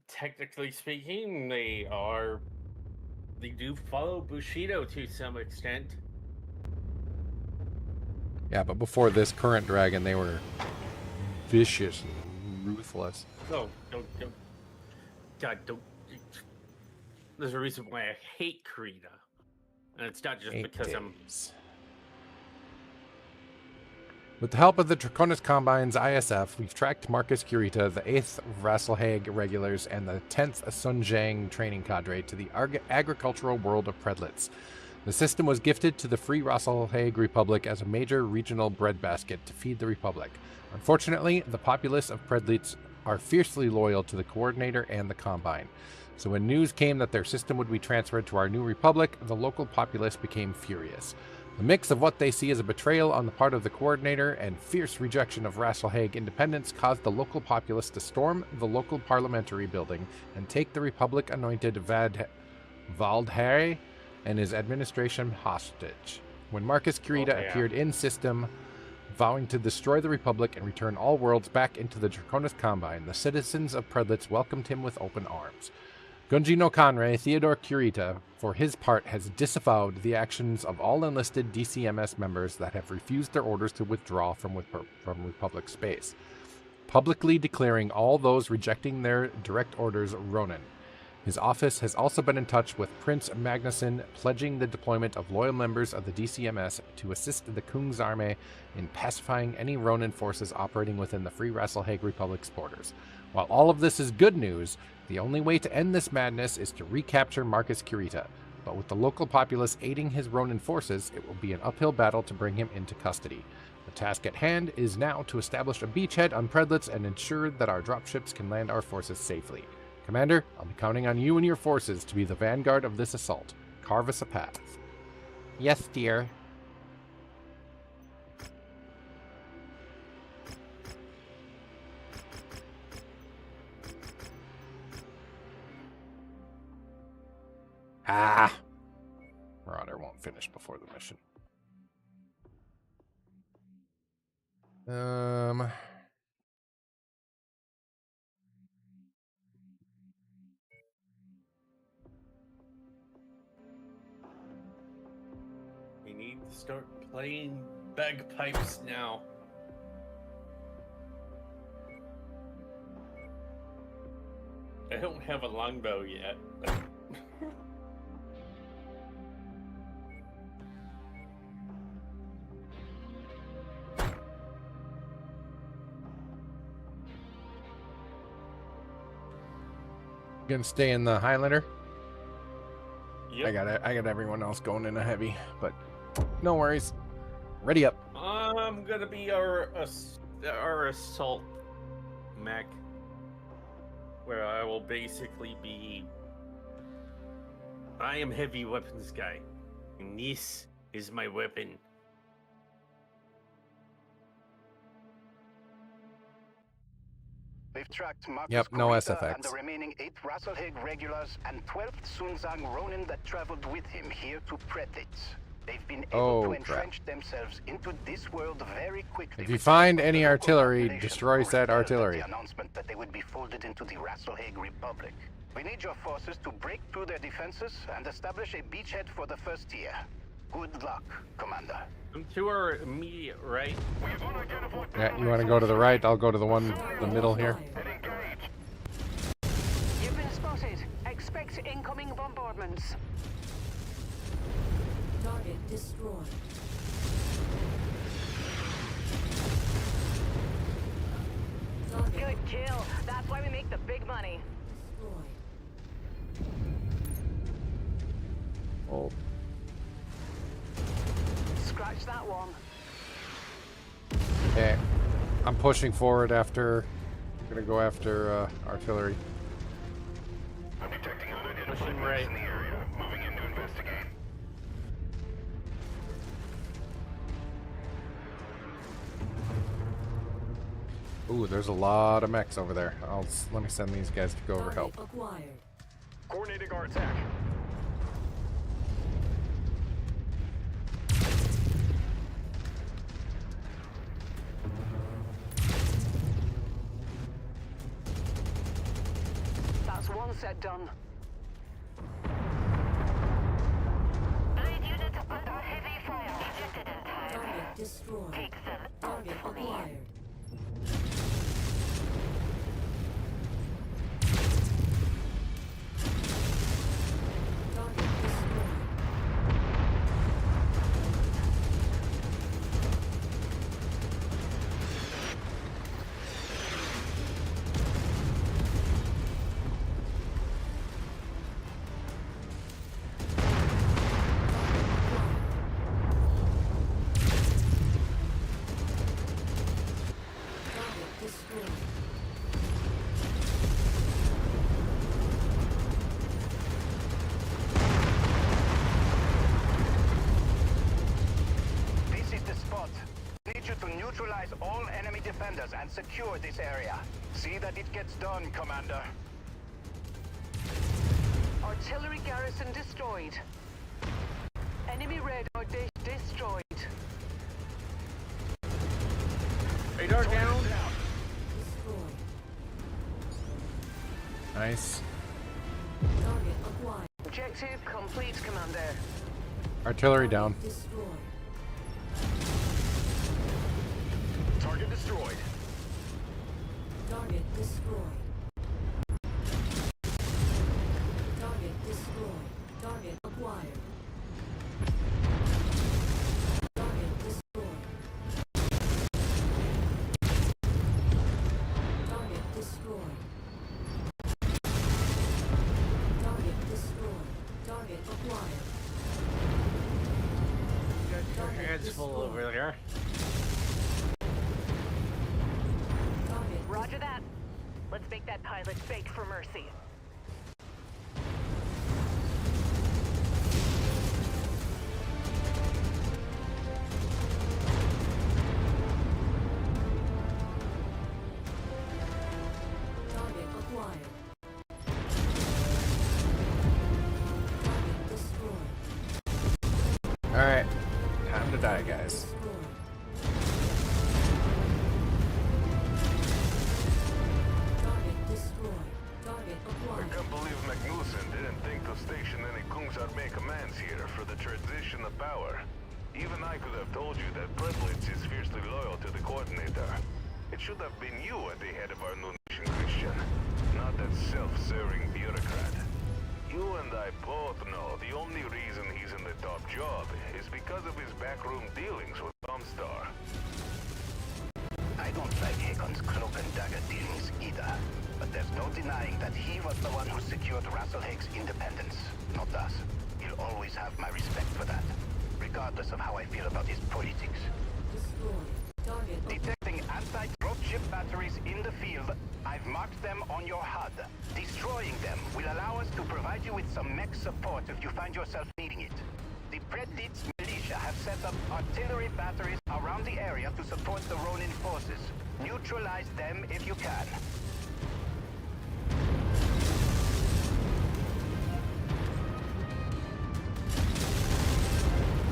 technically speaking, they do follow Bushido to some extent. Yeah, but before this current dragon, they were vicious and ruthless. No, don't. God, don't. There's a reason why I hate Kurita. And it's not just because I'm... With the help of the Draconis Combine's ISF, we've tracked Marcus Curita, the 8th Rasalhague Regulars, and the 10th Sunjang training cadre to the agricultural world of Predlitz. The system was gifted to the Free Rasalhague Republic as a major regional breadbasket to feed the Republic. Unfortunately, the populace of Predlitz are fiercely loyal to the Coordinator and the Combine. So when news came that their system would be transferred to our new Republic, the local populace became furious. The mix of what they see as a betrayal on the part of the Coordinator and fierce rejection of Rasalhague independence caused the local populace to storm the local parliamentary building and take the Republic-anointed Valdhare and his administration hostage. When Marcus Curita appeared in system, vowing to destroy the Republic and return all worlds back into the Draconis Combine, the citizens of Predlitz welcomed him with open arms. Gunji no Conrei, Theodore Kurita, for his part, has disavowed the actions of all enlisted DCMS members that have refused their orders to withdraw from Republic space, publicly declaring all those rejecting their direct orders Ronin. His office has also been in touch with Prince Magnuson, pledging the deployment of loyal members of the DCMS to assist the Kungsarmé in pacifying any Ronin forces operating within the Free Rasalhague Republic's borders. While all of this is good news, the only way to end this madness is to recapture Marcus Curita. But with the local populace aiding his Ronin forces, it will be an uphill battle to bring him into custody. The task at hand is now to establish a beachhead on Predlitz and ensure that our dropships can land our forces safely. Commander, I'll be counting on you and your forces to be the vanguard of this assault. Carve us a path. Yes, dear. Ah! Marauder won't finish before the mission. We need to start playing bagpipes now. I don't have a longbow yet. Gonna stay in the Highlander. Yep. I got everyone else going in a heavy, but no worries. Ready up. I'm gonna be our assault mech, where I will basically be. I am heavy weapons guy, and this is my weapon. We've tracked Marcus Yep, no Kurita SFX. and the remaining 8 Rasalhague regulars and 12th Sunzang Ronin that traveled with him here to Pretit. They've been able to entrench themselves into this world very quickly. If you find any artillery, destroy said artillery. The announcement that they would be folded into the Rasalhague Republic. We need your forces to break through their defenses and establish a beachhead for the first tier. Good luck, Commander. To our immediate right. Yeah, you want to go to the right? I'll go to the one in the middle here. You've been spotted. Expect incoming bombardments. Target destroyed. Good kill. That's why we make the big money. Oh. Scratch that one. Okay. I'm pushing forward after. I'm gonna go after artillery. I'm detecting unidentified Pushing threats right. in the area. Moving in to investigate. Ooh, there's a lot of mechs over there. Let me send these guys to go over help. Acquired. Coordinating our attack. That's one set done. Blade unit under heavy fire. Ejected in time. Target destroyed. Take them out Target for me. acquired. Target destroyed. Target destroyed. This is the spot. Need you to neutralize all enemy defenders and secure this area. See that it gets done, Commander. Artillery garrison destroyed. Enemy radar destroyed. Radar down. Destroyed. Nice. Target acquired. Objective complete, Commander. Artillery down. Destroyed. Target destroyed. Target destroyed. Target destroyed. Target acquired. Target destroyed. Target destroyed. Target destroyed. Target acquired. Got your hands full over there. Target Roger that. Let's make that pilot beg for mercy. die, guys. I can't believe Magnussen didn't think to station any Kungsarmé commands here for the transition of power. Even I could have told you that Preblitz is fiercely loyal to the coordinator. It should have been you at the head of our new nation, Christian, not that self-serving bureaucrat. You and I both know the only reason he's in the top job is because of his backroom dealings with Comstar. I don't like Hakon's cloak and dagger dealings either, but there's no denying that he was the one who secured Rasalhague's independence, not us. He'll always have my respect for that, regardless of how I feel about his politics. Detecting anti-dropship batteries in the field, I've marked them on your HUD. Destroying them will allow us to provide you with some mech support if you find yourself needing it. The Preditz militia have set up artillery batteries around the area to support the Ronin forces. Neutralize them if you can.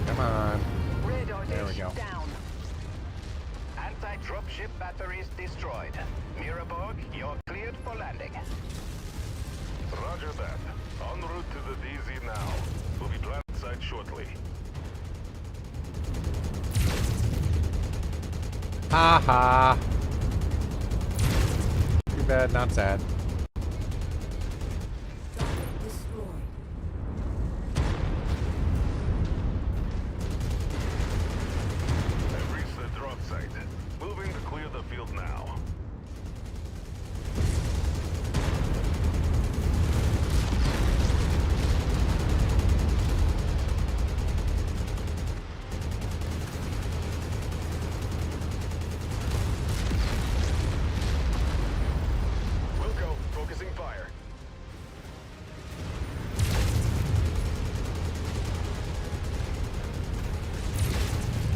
Come on. Radar There we dish go. down. Anti-dropship batteries destroyed. Miraborg, you're cleared for landing. Roger that. En route to the DZ now. We'll be landside shortly. Ha ha. Too bad, not sad. I've reached the drop site. Moving to clear the field now. Wilco, focusing fire.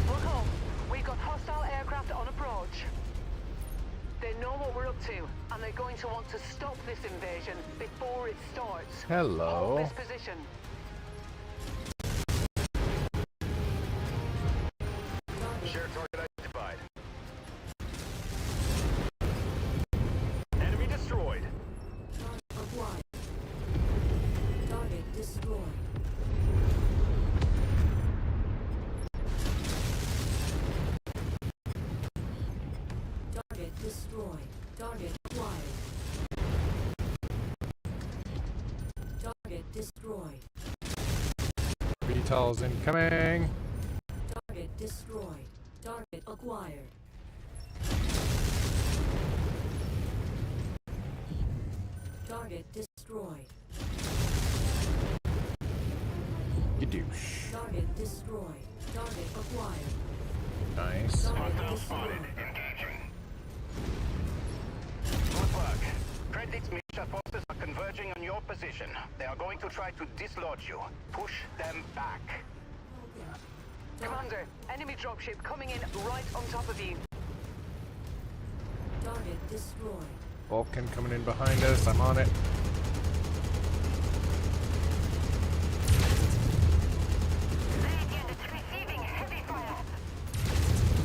Look home. We got hostile aircraft on approach. They know what we're up to, and they're going to want to stop this invasion before it starts. Hello. Hold this position. Shared target identified. Enemy destroyed. Target destroyed. Target destroyed. Target acquired. Target destroyed. VTOL's incoming. Target destroyed. Target acquired. Target destroyed. You douche. Target destroyed. Target acquired. Nice. Target destroyed. Engaging. Good work. Preditz militia forces are converging on your position. They are going to try to dislodge you. Push them back. Commander, enemy dropship coming in right on top of you. Target destroyed. Vulcan coming in behind us. I'm on it. Radiant is receiving heavy fire.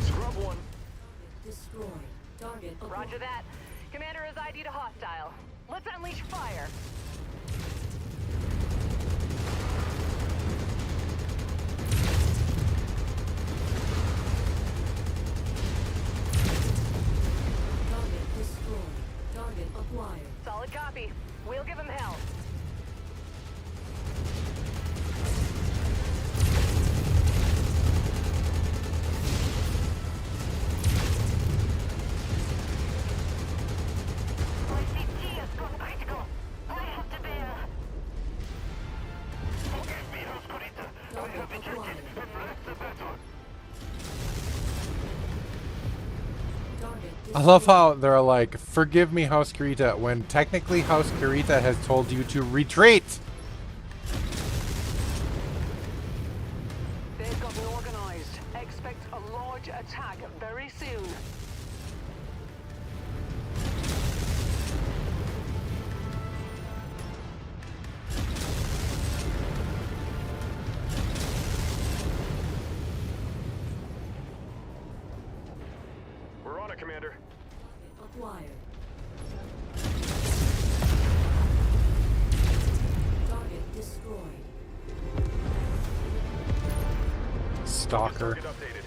Scrub one. Target destroyed. Target acquired. Roger that. Commander is ID'd a hostile. Let's unleash fire. Target destroyed. Target acquired. Solid copy. We'll give him hell. My CT has gone critical. I have to bear. Forgive me, House Kurita. I have ejected and left the battle. Target I love how they're like, forgive me, House Kurita, when technically House Kurita has told you to retreat. They've gotten organized. Expect a large attack very soon. stalker. Target updated.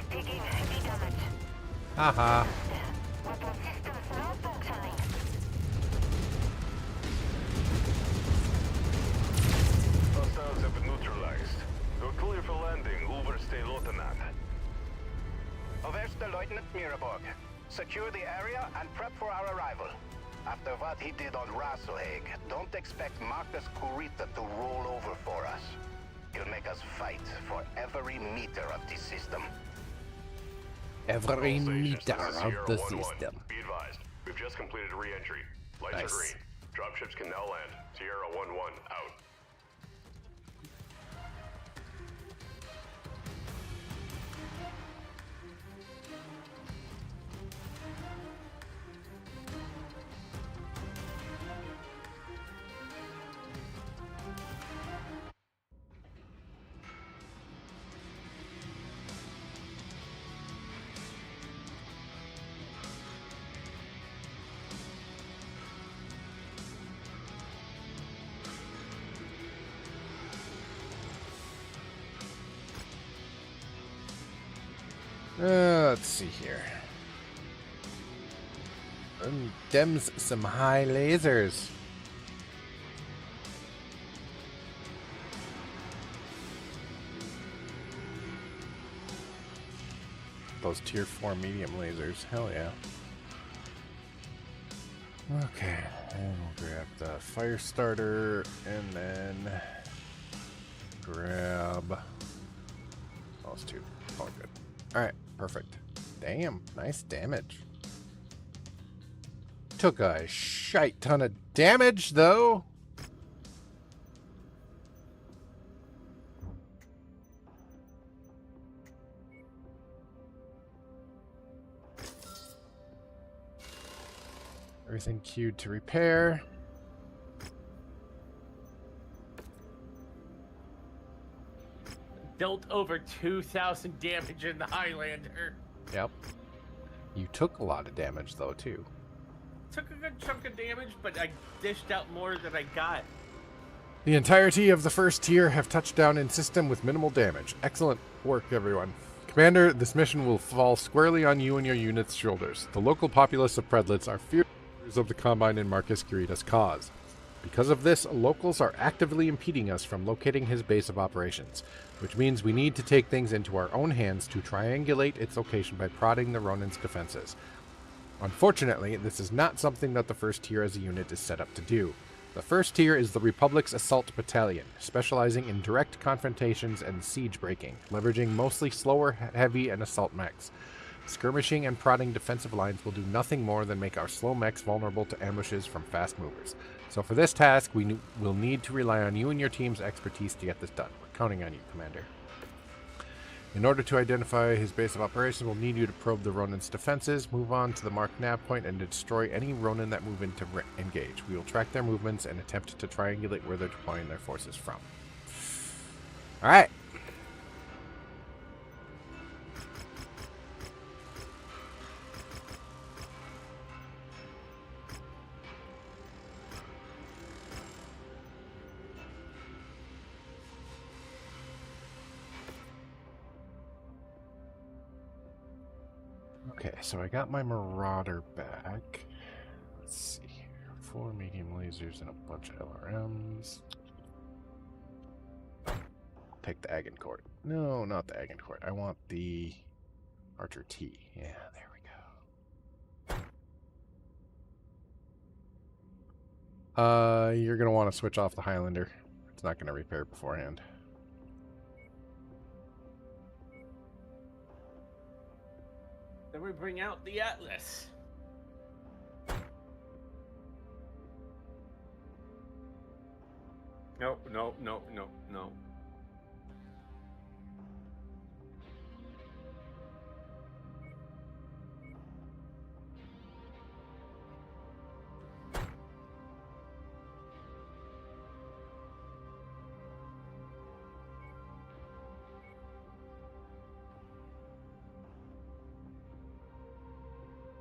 Taking heavy damage. Haha. Weapon systems malfunctioning. Hostiles have been neutralized. You're clear for landing, Overstay Lieutenant. Overste Lieutenant Miraborg. Secure the area and prep for our arrival. After what he did on Rasalhague, don't expect Marcus Kurita to roll over for us. He'll make us fight for every meter of the system. Every All stations, meter this is of Sierra the 1-1. system. Be advised, we've just completed re-entry. Lights Nice. are green. Dropships can now land. Sierra 1-1 out. Let's see here. Dems some high lasers. Those tier 4 medium lasers. Hell yeah. Okay, and we'll grab the fire starter and then grab those two. All good. Alright, perfect. Damn, nice damage. Took a shite ton of damage, though. Everything queued to repair. Dealt over 2,000 damage in the Highlander. Yep. You took a lot of damage, though, too. Took a good chunk of damage, but I dished out more than I got. The entirety of the first tier have touched down in system with minimal damage. Excellent work, everyone. Commander, this mission will fall squarely on you and your unit's shoulders. The local populace of Predlitz are feared of the Combine in Marcus Kurita's cause. Because of this, locals are actively impeding us from locating his base of operations, which means we need to take things into our own hands to triangulate its location by prodding the Ronin's defenses. Unfortunately, this is not something that the first tier as a unit is set up to do. The first tier is the Republic's Assault Battalion, specializing in direct confrontations and siege breaking, leveraging mostly slower, heavy, and assault mechs. Skirmishing and prodding defensive lines will do nothing more than make our slow mechs vulnerable to ambushes from fast movers. So for this task, we will need to rely on you and your team's expertise to get this done. We're counting on you, Commander. In order to identify his base of operations, we'll need you to probe the Ronin's defenses, move on to the marked nav point, and destroy any Ronin that move in to engage. We will track their movements and attempt to triangulate where they're deploying their forces from. Alright. Okay, so I got my Marauder back. Let's see here. 4 medium lasers and a bunch of LRMs. Take the Agincourt. No, not the Agincourt. I want the Archer T. Yeah, there we go. You're going to want to switch off the Highlander. It's not going to repair beforehand. Then we bring out the Atlas. No.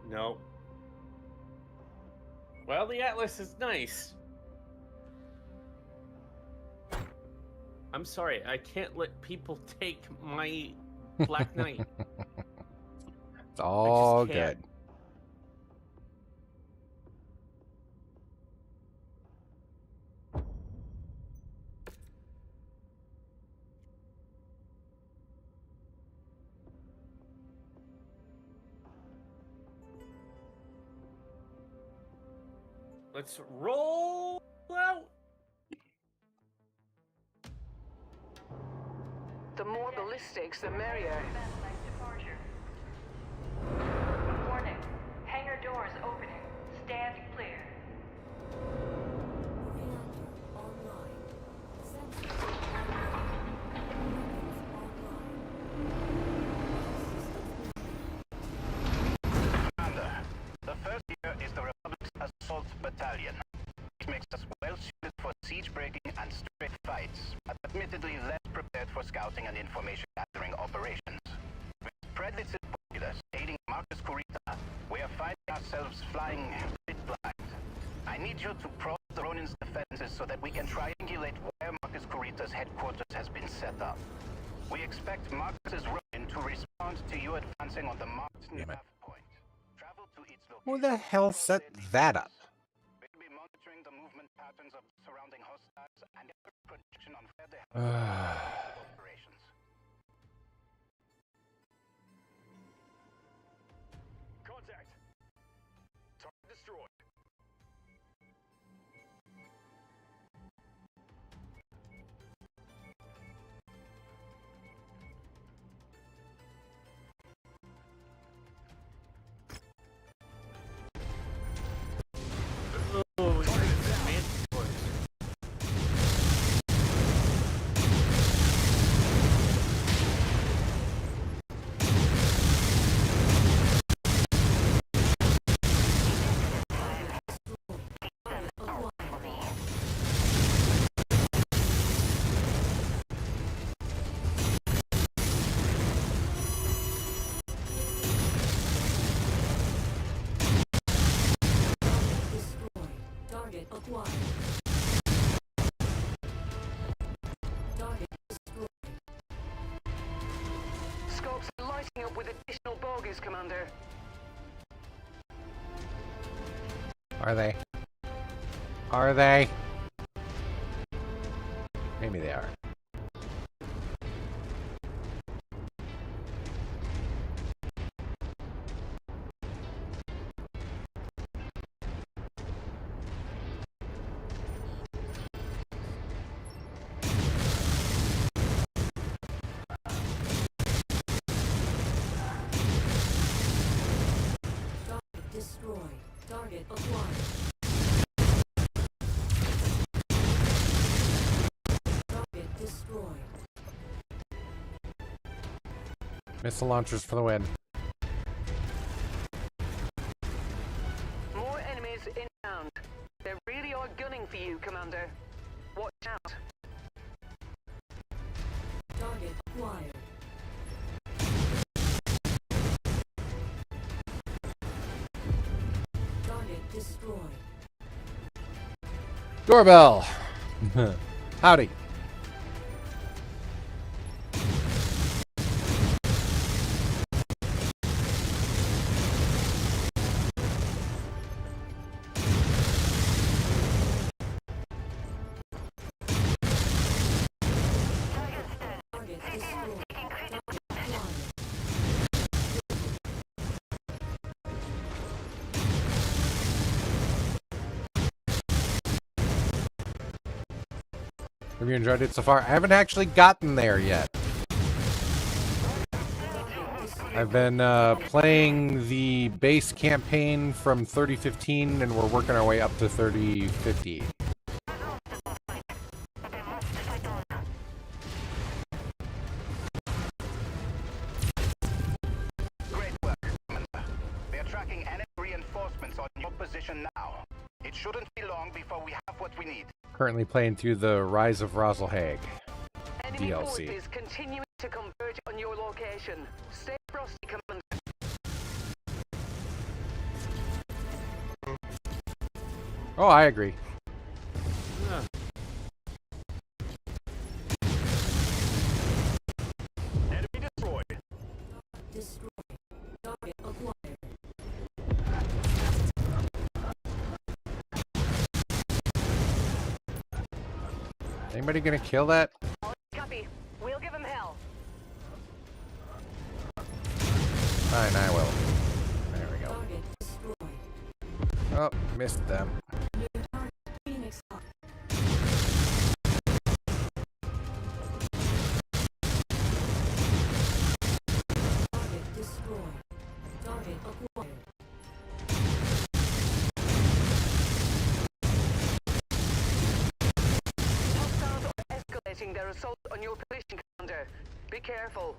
No. Well, the Atlas is nice. I'm sorry, I can't let people take my Black Knight. It's all can't. good. Let's roll out. The more ballistics, the merrier. Warning. Hangar doors opening. Stand clear. Reactor online. Sensors online. Commander, the first here is the Republic's Assault Battalion. It makes us well suited for siege breaking and straight fights, but admittedly less prepared for scouting and information gathering operations. With Predlitz's populace aiding Marcus Kurita, we are finding ourselves flying a bit blind. I need you to probe the Ronin's defenses so that we can triangulate where Marcus Kurita's headquarters has been set up. We expect Marcus's Ronin to respond to you advancing on the marked nav point. Travel to its location. Who the hell set that up? We'll be monitoring the movement patterns of surrounding hostiles and a projection on where they have operations. Contact. Target destroyed. Oh, man. Destroyed. Target acquired. Target destroyed. Scopes are lighting up with additional bogies, Commander. Are they? Are they? Maybe they are. Target destroyed. Target acquired. Target destroyed. Missile launchers for the win. More enemies inbound. They really are gunning for you, Commander. Watch out. Target acquired. Target destroyed. Doorbell. Howdy. Target destroyed. Target acquired. Have you enjoyed it so far? I haven't actually gotten there yet. I've been playing the base campaign from 3015, and we're working our way up to 3050. Great work, Commander. We are tracking enemy reinforcements on your position now. It shouldn't be long before we have what we need. Currently playing through the Rise of Rasalhague Enemy DLC. forces continuing to converge on your location. Stay frosty, Commander. Oh, I agree. Enemy destroyed. Destroy. Target acquired. Anybody gonna kill that? Copy. We'll give him hell. Fine, I will. There we go. Target destroyed. Oh, missed them. New target. Phoenix up. Target destroyed. Target acquired. Hostiles are escalating their assault on your position commander. Be careful.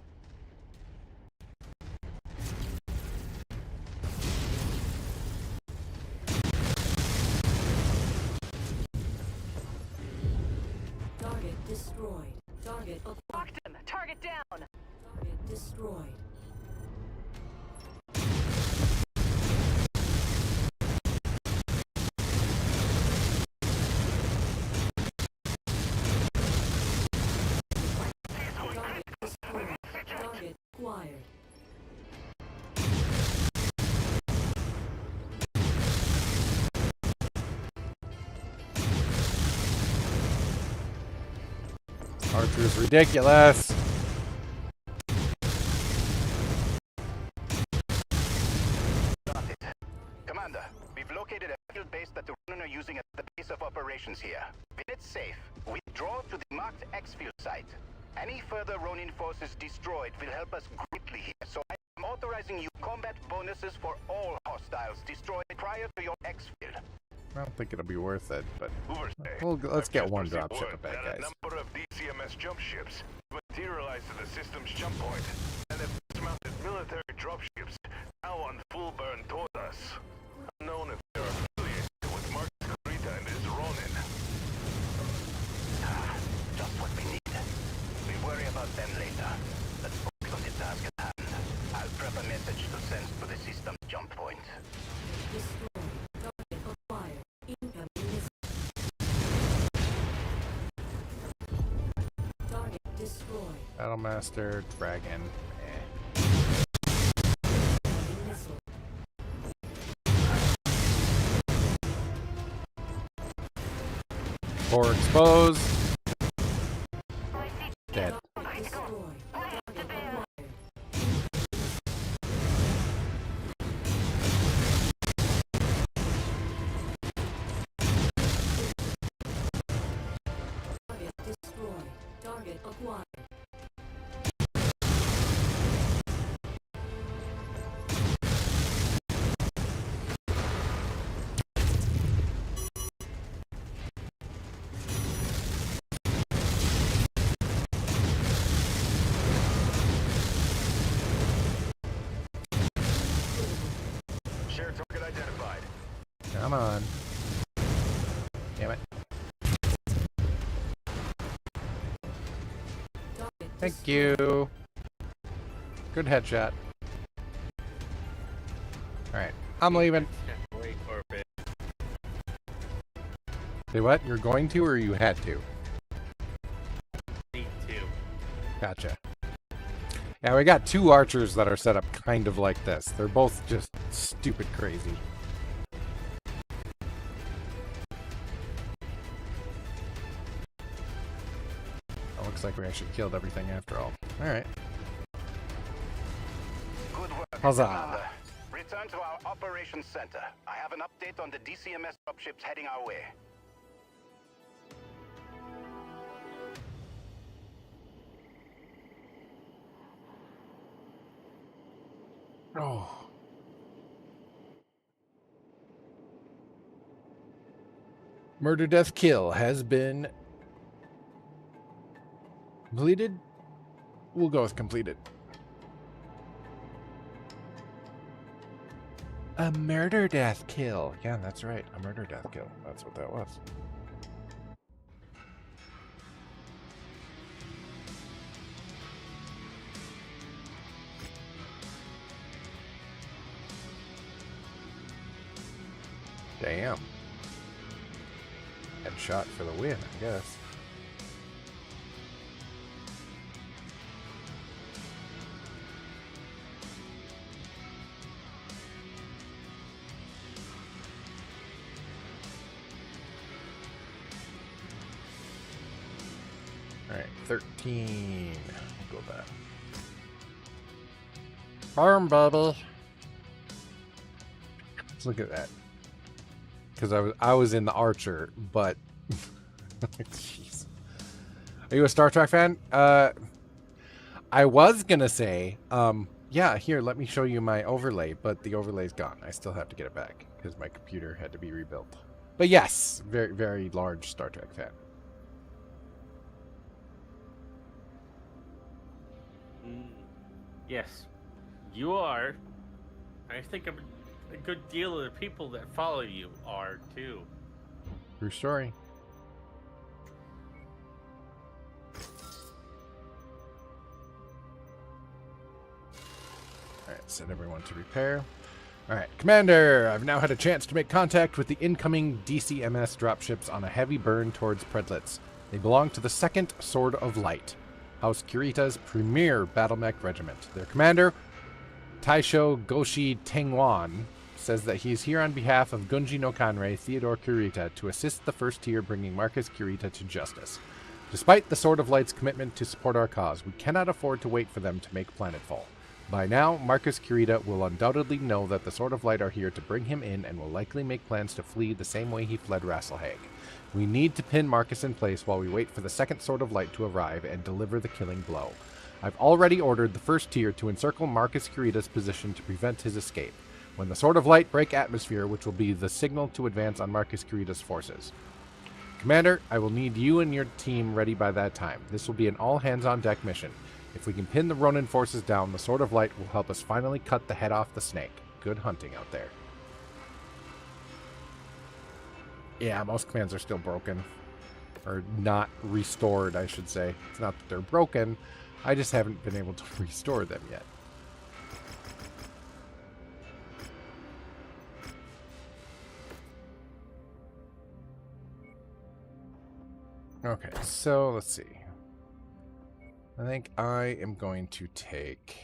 Target destroyed. Target acquired. Locked him. Target down. Target destroyed. Target destroyed. Target acquired. Archer's ridiculous. Got it. Commander, we've located a field base that the Ronin are using as the base of operations here. When it's safe, withdraw to the marked X-Field site. Any further Ronin forces destroyed will help us greatly here, so I am authorizing you combat bonuses for all hostiles destroyed prior to your X-Field. I don't think it'll be worth it, but Overstay. let's get one Received dropship word back, that guys. a number of DCMS jump ships materialized at the system's jump point, and have dismounted military dropships now on full burn toward us. Unknown if they're affiliated with Marcus Kurita and his Ronin. Just what we need. We worry about them later. Let's focus on the task at hand. I'll prep a message to send to the system's jump point. Destroyed. Target acquired. Incoming missile. Target destroyed. Battlemaster, Dragon. Incoming missile. Core exposed. Dead. Target destroyed. Target acquired. Target destroyed. Target acquired. Shared target identified. Come on. Damn it. Target Thank you. Good headshot. Alright, I'm leaving. Wait for a bit. Say what? You're going to or you had to? Need to. Gotcha. Yeah, we got two archers that are set up kind of like this. They're both just stupid crazy. It looks like we actually killed everything after all. Alright. Good work, Huzzah. Commander. Return to our operations center. I have an update on the DCMS dropships heading our way. Oh. Murder, death, kill has been completed. We'll go with completed. A murder, death, kill. Yeah, that's right. A murder, death, kill. That's what that was. Damn. shot for the win, I guess. All right, 13. We'll go back. Farm, baby. Look at that. Because I was in the Archer, but jeez. Are you a Star Trek fan? I was gonna say, yeah, here, let me show you my overlay, but the overlay's gone. I still have to get it back because my computer had to be rebuilt. But yes, very, very large Star Trek fan. Yes, you are. I think a good deal of the people that follow you are too. True story. Alright, set everyone to repair. Alright, Commander, I've now had a chance to make contact with the incoming DCMS dropships on a heavy burn towards Predlitz. They belong to the 2nd Sword of Light, House Kurita's premier battle mech regiment. Their commander, Taisho Goshi Tengwan, says that he is here on behalf of Gunji no Kanrei Theodore Kurita to assist the First Tier bringing Marcus Kurita to justice. Despite the Sword of Light's commitment to support our cause, we cannot afford to wait for them to make planetfall. By now, Marcus Kurita will undoubtedly know that the Sword of Light are here to bring him in and will likely make plans to flee the same way he fled Rasalhague. We need to pin Marcus in place while we wait for the 2nd Sword of Light to arrive and deliver the killing blow. I've already ordered the First Tier to encircle Marcus Kurita's position to prevent his escape. When the Sword of Light break atmosphere, which will be the signal to advance on Marcus Kurita's forces. Commander, I will need you and your team ready by that time. This will be an all-hands-on-deck mission. If we can pin the Ronin forces down, the Sword of Light will help us finally cut the head off the snake. Good hunting out there. Yeah, most commands are still broken. Or not restored, I should say. It's not that they're broken. I just haven't been able to restore them yet. Okay, so let's see. I think I am going to take...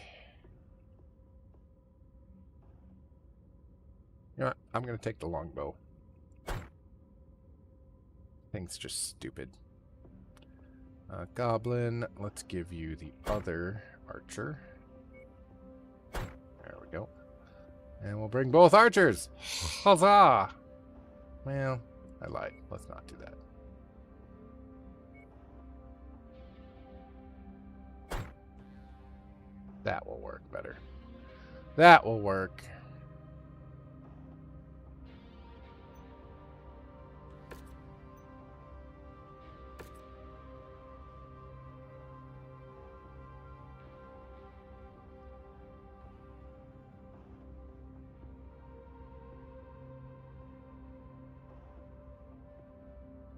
You know what? I'm going to take the longbow. Thing's just stupid. Goblin, let's give you the other archer. There we go. And we'll bring both archers! Huzzah! Well, I lied. Let's not do that. That will work better. That will work.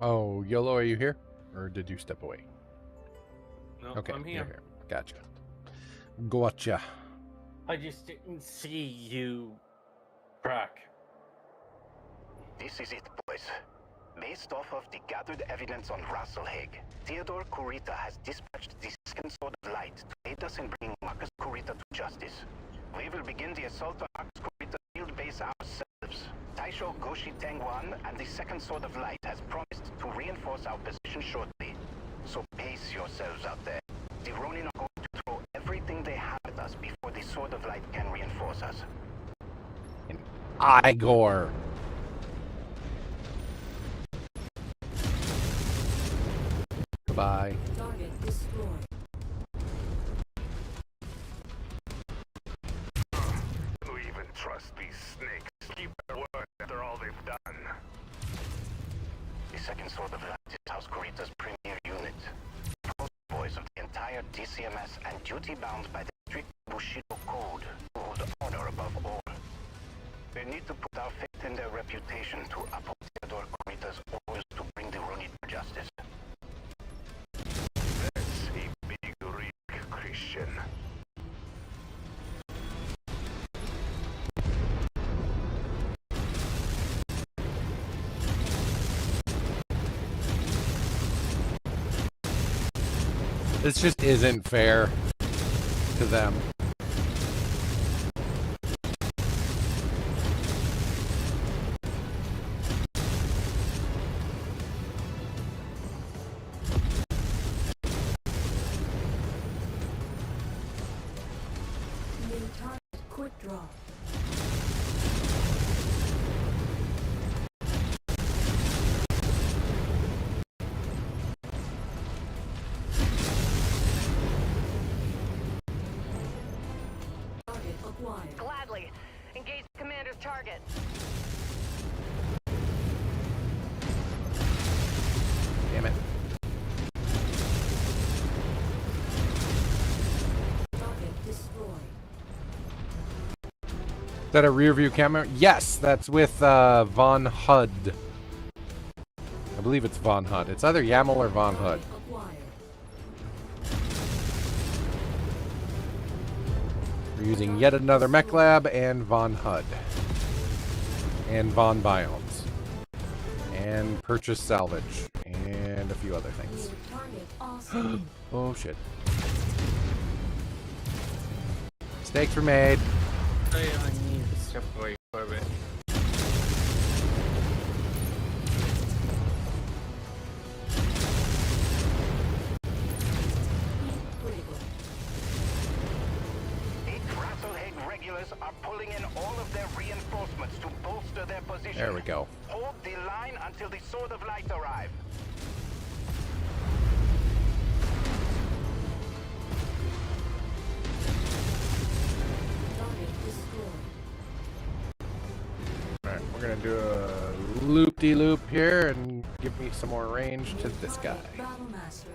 Oh, YOLO, are you here? Or did you step away? No, okay, I'm here. You're here. Gotcha. Gotcha. I just didn't see you crack. This is it, boys. Based off of the gathered evidence on Rasalhague, Theodore Kurita has dispatched the 2nd Sword of Light to aid us in bringing Marcus Kurita to justice. We will begin the assault on Marcus Kurita's field base ourselves. Taisho Goshi Tengwan and the 2nd Sword of Light has promised to reinforce our position shortly. So pace yourselves out there. The Ronin are going to throw everything they have at us before the Sword of Light can reinforce us. Igor. Goodbye. Target destroyed. Who even trust these snakes? Keep their word after all they've done. The 2nd Sword of Light is House Kurita's premier unit. Post boys of the entire DCMS and duty-bound by the strict Bushido Code, who hold honor above all. We need to put our faith in their reputation to uphold Theodore Kurita's orders to bring the Ronin to justice. That's a big Greek Christian. This just isn't fair to them. New target. Quick draw. Target acquired. Gladly. Engage the commander's target. Damn it. Target destroyed. Is that a rear view camera? Yes, that's with Von Hud. I believe it's Von Hud. It's either YAML or Von Hud. Acquired. We're using yet another mech lab and Von Hud. And Von Biomes. And purchase salvage. And a few other things. New target awesome. Oh shit. Mistakes were made. I need to step away for a bit. Critical. 8 Rasalhague regulars are pulling in all of their reinforcements to bolster their position. There we go. Hold the line until the Sword of Light arrive. Target destroyed. Alright, we're gonna do a loop-de-loop here and give me some more range to this guy. Battlemaster.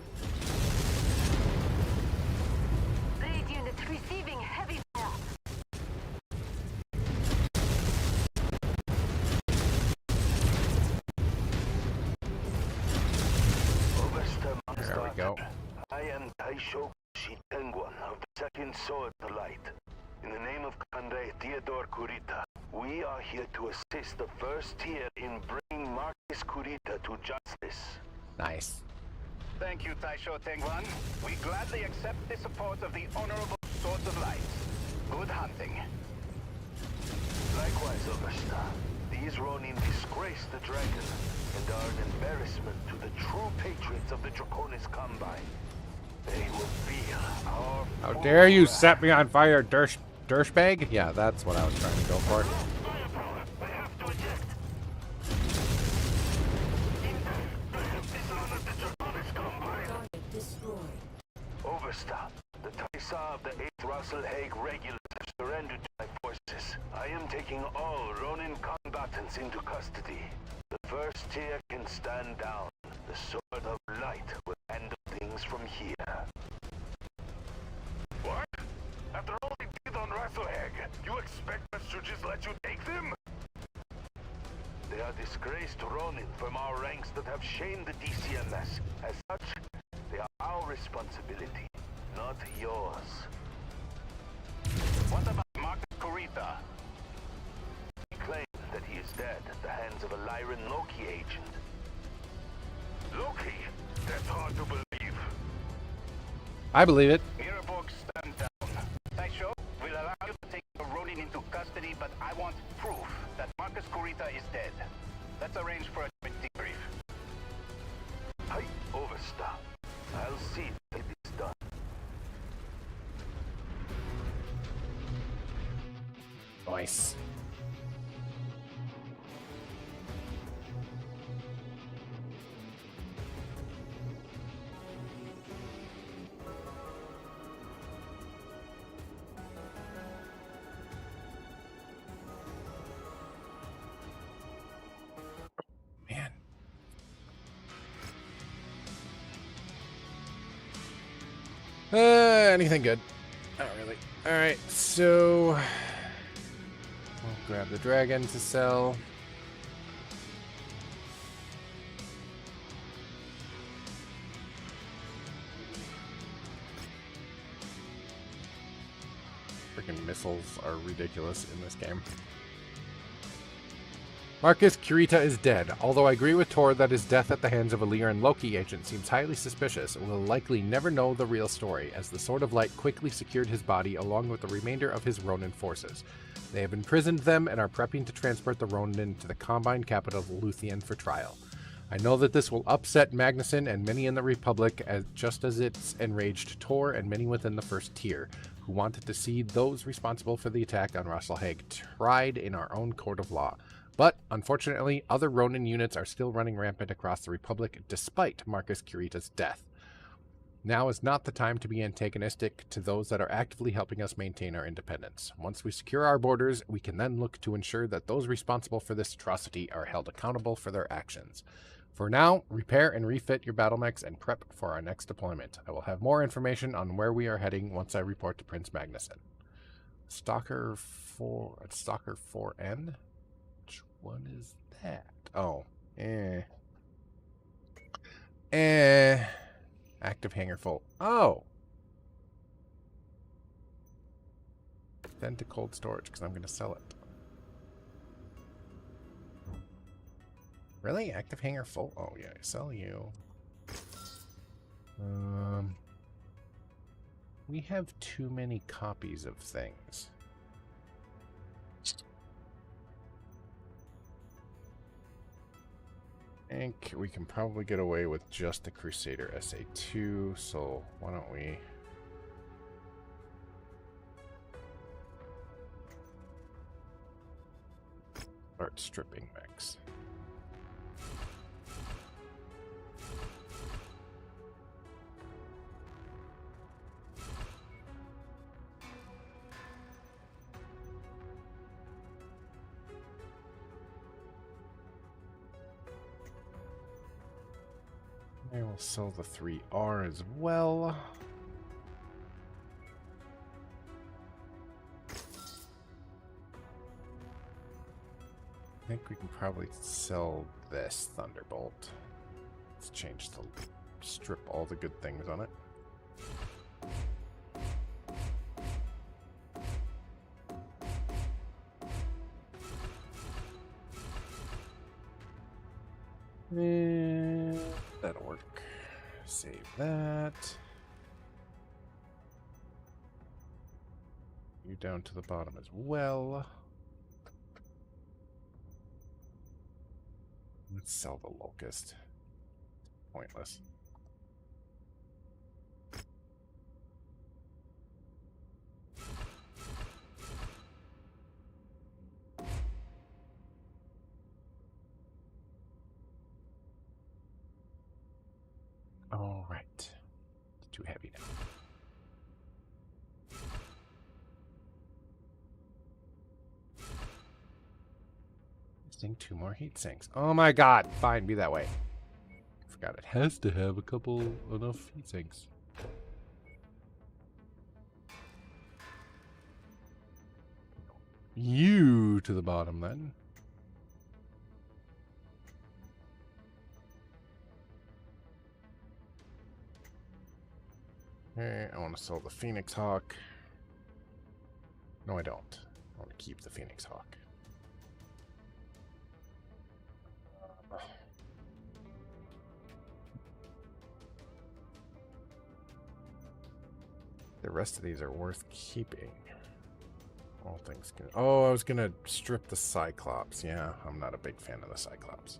Raid units receiving heavy fire. There we go. I am Taisho Shitenguan of the Second Sword of Light. In the name of Commander Theodore Kurita, we are here to assist the first tier in bringing Marcus Kurita to justice. Nice. Thank you, Taisho Tengwan. We gladly accept the support of the Honorable Swords of Light. Good hunting. Likewise, Oversta. These Ronin disgrace the dragon and are an embarrassment to the true patriots of the Draconis Combine. They will feel our How dare you set me on fire, dirtbag? Yeah, that's what I was trying to go for. Target destroyed. Oversta, the Taisa of the 8th Rasalhague regulars have surrendered to my forces. I am taking all Ronin combatants into custody. The first tier can stand down. The Sword of Light will handle things from here. What? After all we did on Rasalhague, you expect us to just let you take them? They are disgraced Ronin from our ranks that have shamed the DCMS. As such, they are our responsibility, not yours. What about Marcus Kurita? He claims that he is dead at the hands of a Lyran Loki agent. Loki? That's hard to believe. I believe it. Miraborg, stand down. Taisho, we'll allow you to take the Ronin into custody, but I want proof that Marcus Kurita is dead. Let's arrange for a joint debrief. Hi, Oversta. I'll see if it is done. Nice. Man. Anything good? Not really. Alright, so we'll grab the dragon to sell. Freaking missiles are ridiculous in this game. Marcus Kurita is dead. Although I agree with Tor that his death at the hands of a Lyran Loki agent seems highly suspicious, we'll likely never know the real story, as the Sword of Light quickly secured his body along with the remainder of his Ronin forces. They have imprisoned them and are prepping to transport the Ronin to the Combine capital of Luthien for trial. I know that this will upset Magnuson and many in the Republic, just as it's enraged Tor and many within the First Tier, who wanted to see those responsible for the attack on Rasalhague tried in our own court of law. But, unfortunately, other Ronin units are still running rampant across the Republic despite Marcus Kurita's death. Now is not the time to be antagonistic to those that are actively helping us maintain our independence. Once we secure our borders, we can then look to ensure that those responsible for this atrocity are held accountable for their actions. For now, repair and refit your battle mechs and prep for our next deployment. I will have more information on where we are heading once I report to Prince Magnuson. Stalker 4N? Which one is that? Oh, active hangar full. Oh! Then to cold storage, because I'm going to sell it. Really? Active hangar full? Oh, yeah, sell you. We have too many copies of things. I think we can probably get away with just the Crusader SA2, so why don't we... start stripping mechs. I will sell the 3R as well. I think we can probably sell this Thunderbolt. Let's change the strip all the good things on it. That'll work. Save that. You down to the bottom as well. Let's sell the Locust. Pointless. All right. It's too heavy now. Missing 2 more heat sinks. Oh my god. Fine, be that way. Forgot it has to have a couple enough heat sinks. You to the bottom then. Okay, I want to sell the Phoenix Hawk. No, I don't. I want to keep the Phoenix Hawk. The rest of these are worth keeping. All things good. Oh, I was going to strip the Cyclops. Yeah, I'm not a big fan of the Cyclops.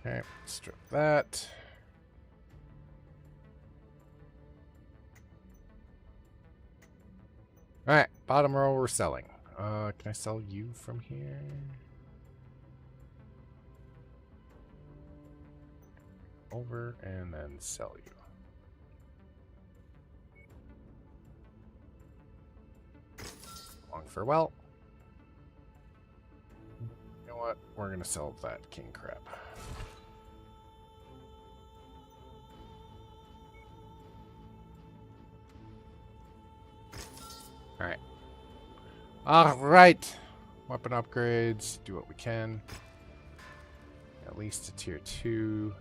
Okay, strip that. Alright, bottom row we're selling. Can I sell you from here? Over and then sell you. Long farewell. You know what? We're gonna sell that king crab. Alright. Weapon upgrades. Do what we can. At least to tier 2.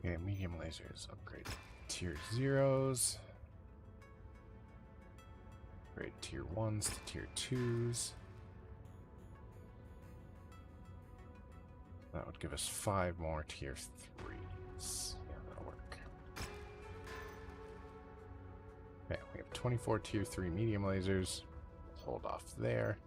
Okay, medium lasers. Upgrade tier 0s. Upgrade tier 1s to tier 2s. That would give us 5 more tier 3s. Yeah, that'll work. Okay, we have 24 tier 3 medium lasers. Hold off there.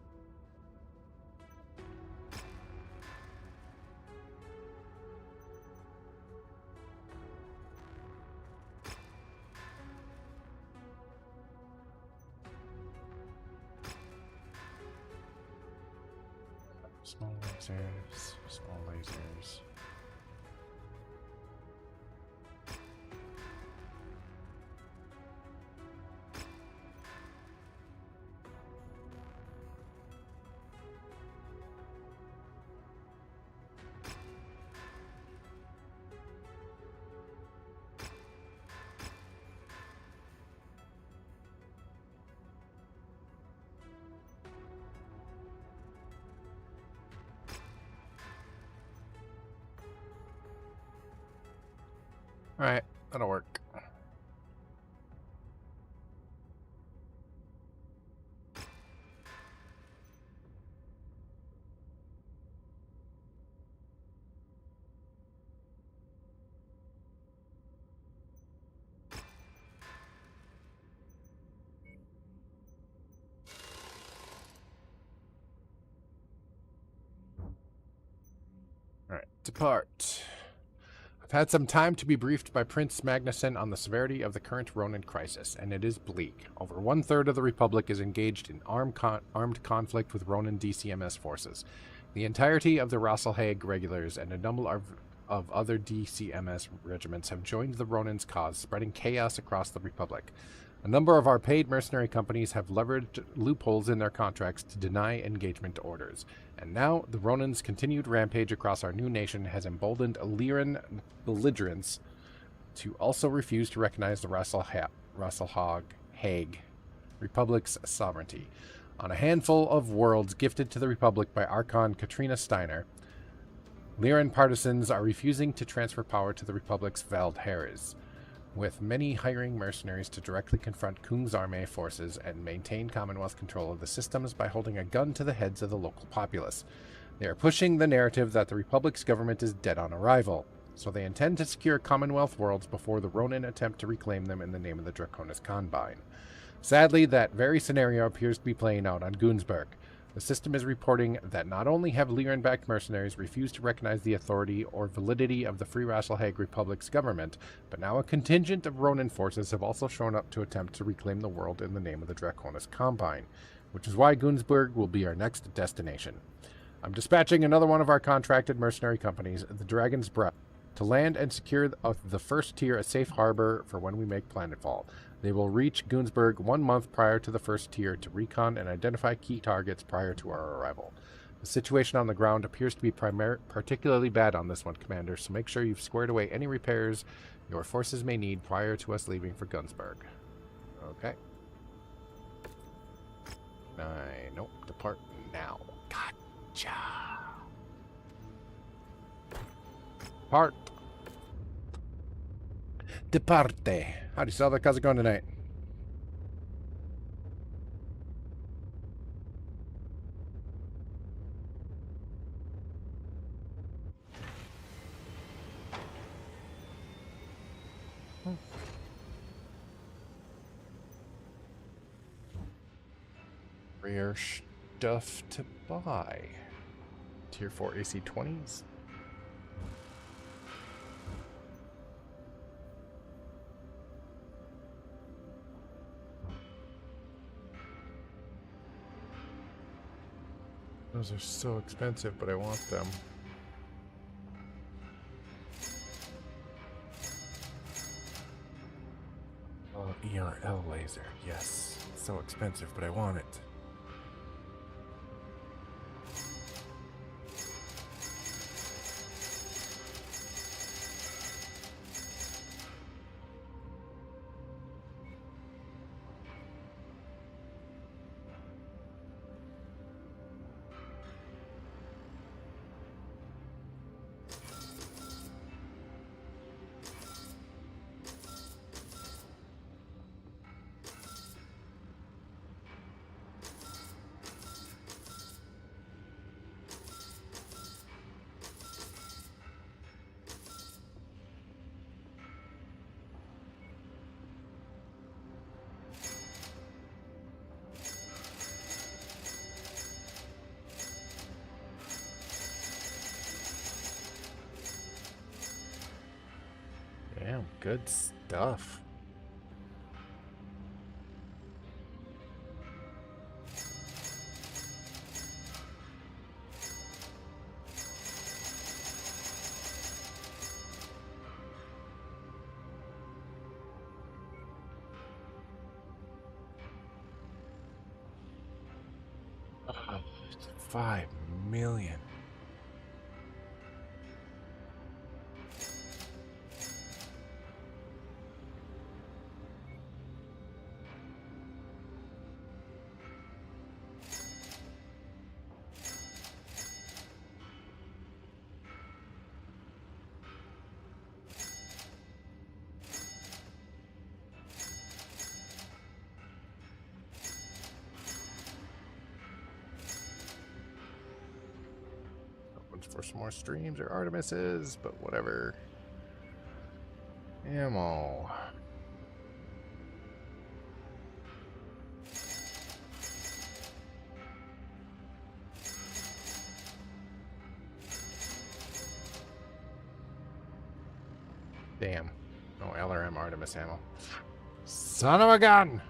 Small lasers, small lasers. Alright, that'll work. Alright, depart. I've had some time to be briefed by Prince Magnuson on the severity of the current Ronin crisis, and it is bleak. Over 1/3 of the Republic is engaged in armed conflict with Ronin DCMS forces. The entirety of the Rasalhague regulars and a number of other DCMS regiments have joined the Ronin's cause, spreading chaos across the Republic. A number of our paid mercenary companies have leveraged loopholes in their contracts to deny engagement orders. And now, the Ronin's continued rampage across our new nation has emboldened Illyrian belligerents to also refuse to recognize the Rasalhague Republic's sovereignty. On a handful of worlds gifted to the Republic by Archon Katrina Steiner, Illyrian partisans are refusing to transfer power to the Republic's Valdheres, with many hiring mercenaries to directly confront Kung's army forces and maintain Commonwealth control of the systems by holding a gun to the heads of the local populace. They are pushing the narrative that the Republic's government is dead on arrival, so they intend to secure Commonwealth worlds before the Ronin attempt to reclaim them in the name of the Draconis Combine. Sadly, that very scenario appears to be playing out on Gunsberg. The system is reporting that not only have Lyran-backed mercenaries refused to recognize the authority or validity of the Free Rasalhague Republic's government, but now a contingent of Ronin forces have also shown up to attempt to reclaim the world in the name of the Draconis Combine, which is why Gunsberg will be our next destination. I'm dispatching another one of our contracted mercenary companies, the Dragon's Breath, to land and secure the first tier a safe harbor for when we make planetfall. They will reach Gunsberg 1 month prior to the first tier to recon and identify key targets prior to our arrival. The situation on the ground appears to be particularly bad on this one, Commander, so make sure you've squared away any repairs your forces may need prior to us leaving for Gunsberg. Okay. Nope, depart now. Gotcha. Departe. Howdy, Salva. How's it going tonight? Rare stuff to buy. Tier 4 AC-20s. Those are so expensive, but I want them. Oh, ERL laser. Yes. So expensive, but I want it. Damn, good stuff. Oh, 5 million. For some more streams or Artemises, but whatever. Ammo. Damn. No LRM Artemis ammo. Son of a gun!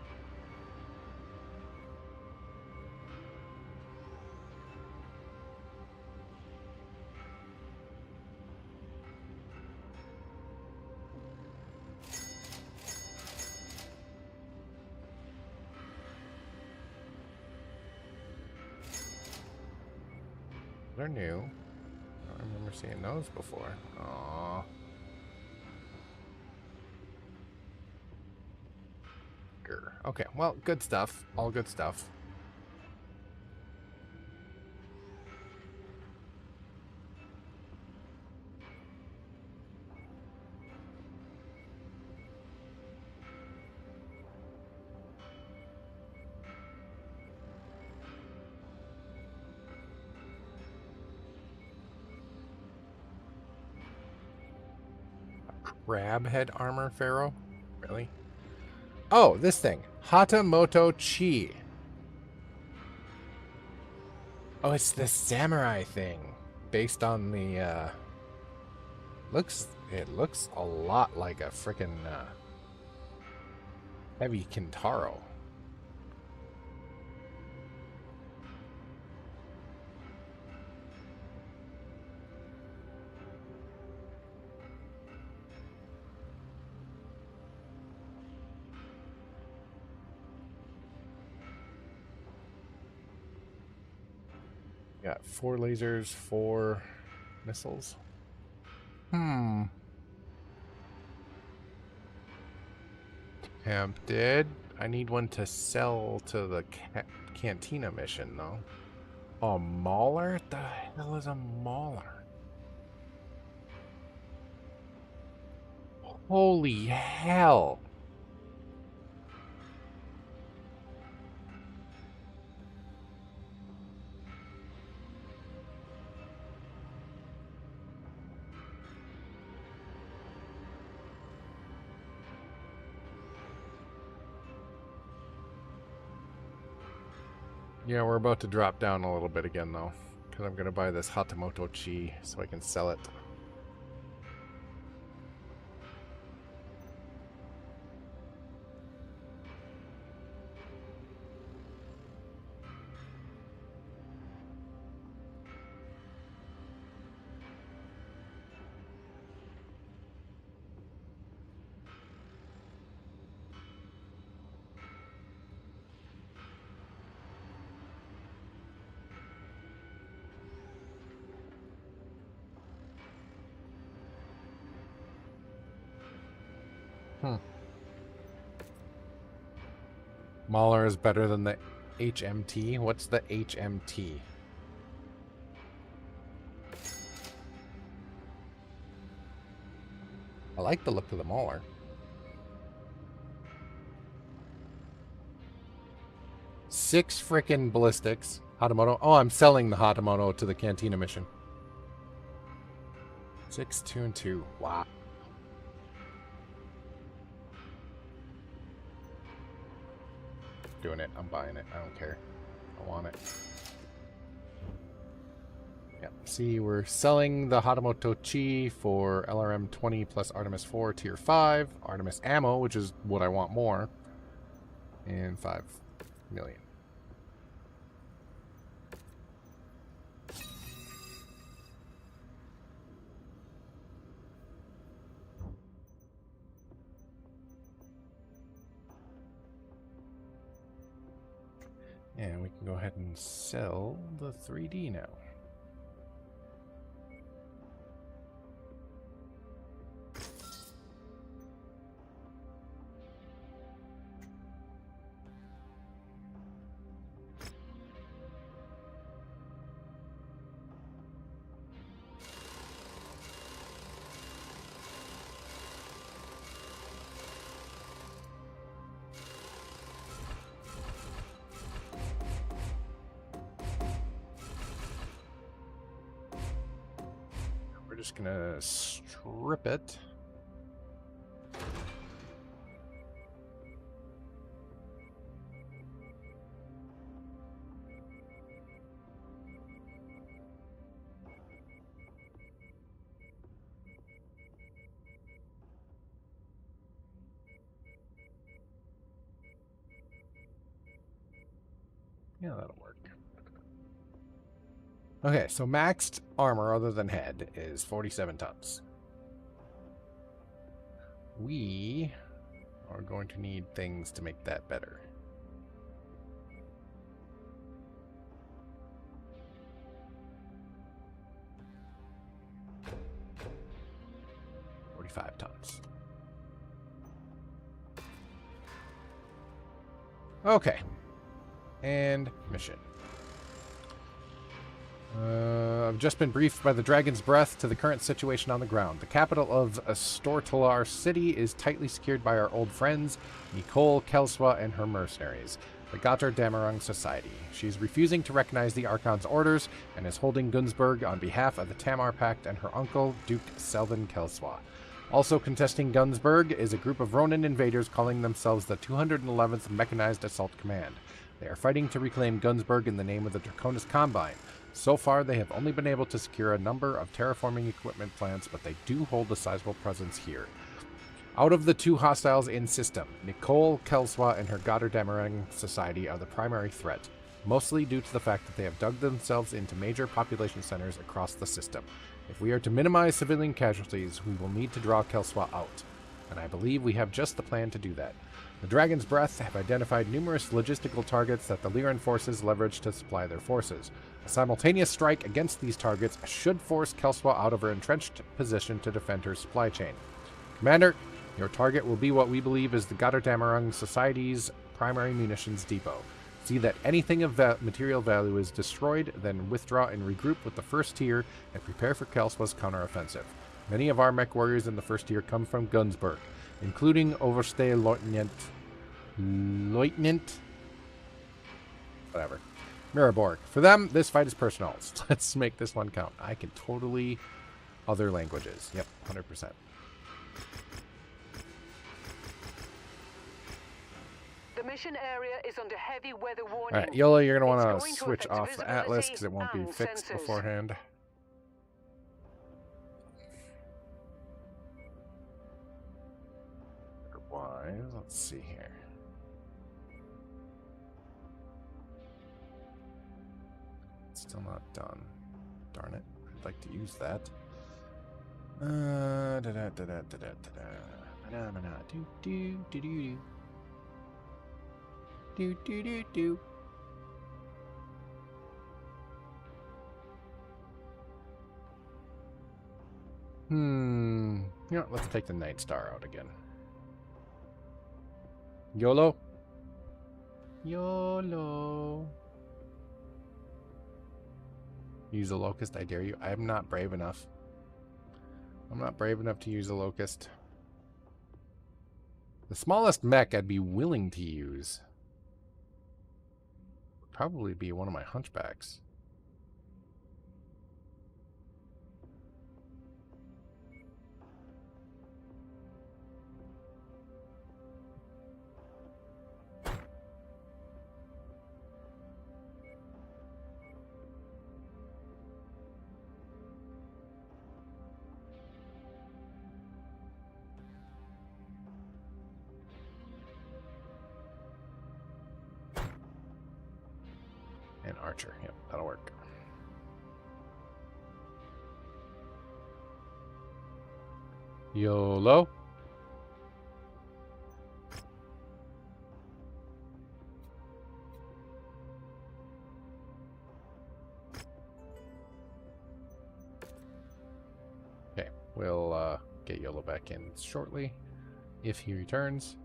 They're new. I don't remember seeing those before. Aww. Okay, well, good stuff. All good stuff. Crab head armor, Pharaoh? Really? Oh, this thing. Hatamoto Chi. Oh, it's the samurai thing. Based on the, it looks a lot like a frickin', heavy Kintaro. Got 4 lasers, 4 missiles. Tempted. I need one to sell to the Cantina mission, though. A Mauler? What the hell is a Mauler? Holy hell! Yeah, we're about to drop down a little bit again, though. Because I'm going to buy this Hatamoto Chi so I can sell it. Mauler is better than the HMT. What's the HMT? I like the look of the Mauler. 6 frickin' ballistics. Hatamoto. Oh, I'm selling the Hatamoto to the Cantina mission. 6, 2, and 2. Wow. Doing it. I'm buying it. I don't care. I want it. Yep. See, we're selling the Hatamoto Chi for LRM 20 plus Artemis 4 tier 5. Artemis ammo, which is what I want more. And 5 million. And we can go ahead and sell the 3D now. Just gonna strip it. Yeah, that'll work. Okay, so maxed armor other than head is 47 tons. We are going to need things to make that better. $45 tons. Okay. And mission. I've just been briefed by the Dragon's Breath to the current situation on the ground. The capital of Stortalar City is tightly secured by our old friends, Nicole Kelswa and her mercenaries, the Gatar Damarung Society. She's refusing to recognize the Archon's orders and is holding Gunsberg on behalf of the Tamar Pact and her uncle, Duke Selvin Kelswa. Also contesting Gunsberg is a group of Ronin invaders calling themselves the 211th Mechanized Assault Command. They are fighting to reclaim Gunsberg in the name of the Draconis Combine. So far, they have only been able to secure a number of terraforming equipment plants, but they do hold a sizable presence here. Out of the 2 hostiles in system, Nicole Kelswa and her Goddard Damarang Society are the primary threat, mostly due to the fact that they have dug themselves into major population centers across the system. If we are to minimize civilian casualties, we will need to draw Kelswa out, and I believe we have just the plan to do that. The Dragon's Breath have identified numerous logistical targets that the Lyran forces leverage to supply their forces. A simultaneous strike against these targets should force Kelswa out of her entrenched position to defend her supply chain. Commander, your target will be what we believe is the Goddard Damarung Society's primary munitions depot. See that anything of material value is destroyed, then withdraw and regroup with the first tier and prepare for Kelswa's counteroffensive. Many of our mech warriors in the first tier come from Gunsberg, including Overstay Lieutenant whatever. Miraborg. For them, this fight is personal. So let's make this one count. I can totally other languages. Yep, 100%. The mission area is under heavy weather warning. Alright, YOLO, you're going to It's want going to to switch affect off the Atlas because it won't be visibility fixed and sensors. beforehand. Otherwise, let's see here. It's still not done. Darn it. I'd like to use that. Do. You know, let's take the Night Star out again. YOLO. YOLO. Use a Locust, I dare you. I'm not brave enough. I'm not brave enough to use a Locust. The smallest mech I'd be willing to use would probably be one of my Hunchbacks. And Archer. Yep, that'll work. YOLO. Okay, we'll get YOLO back in shortly if he returns.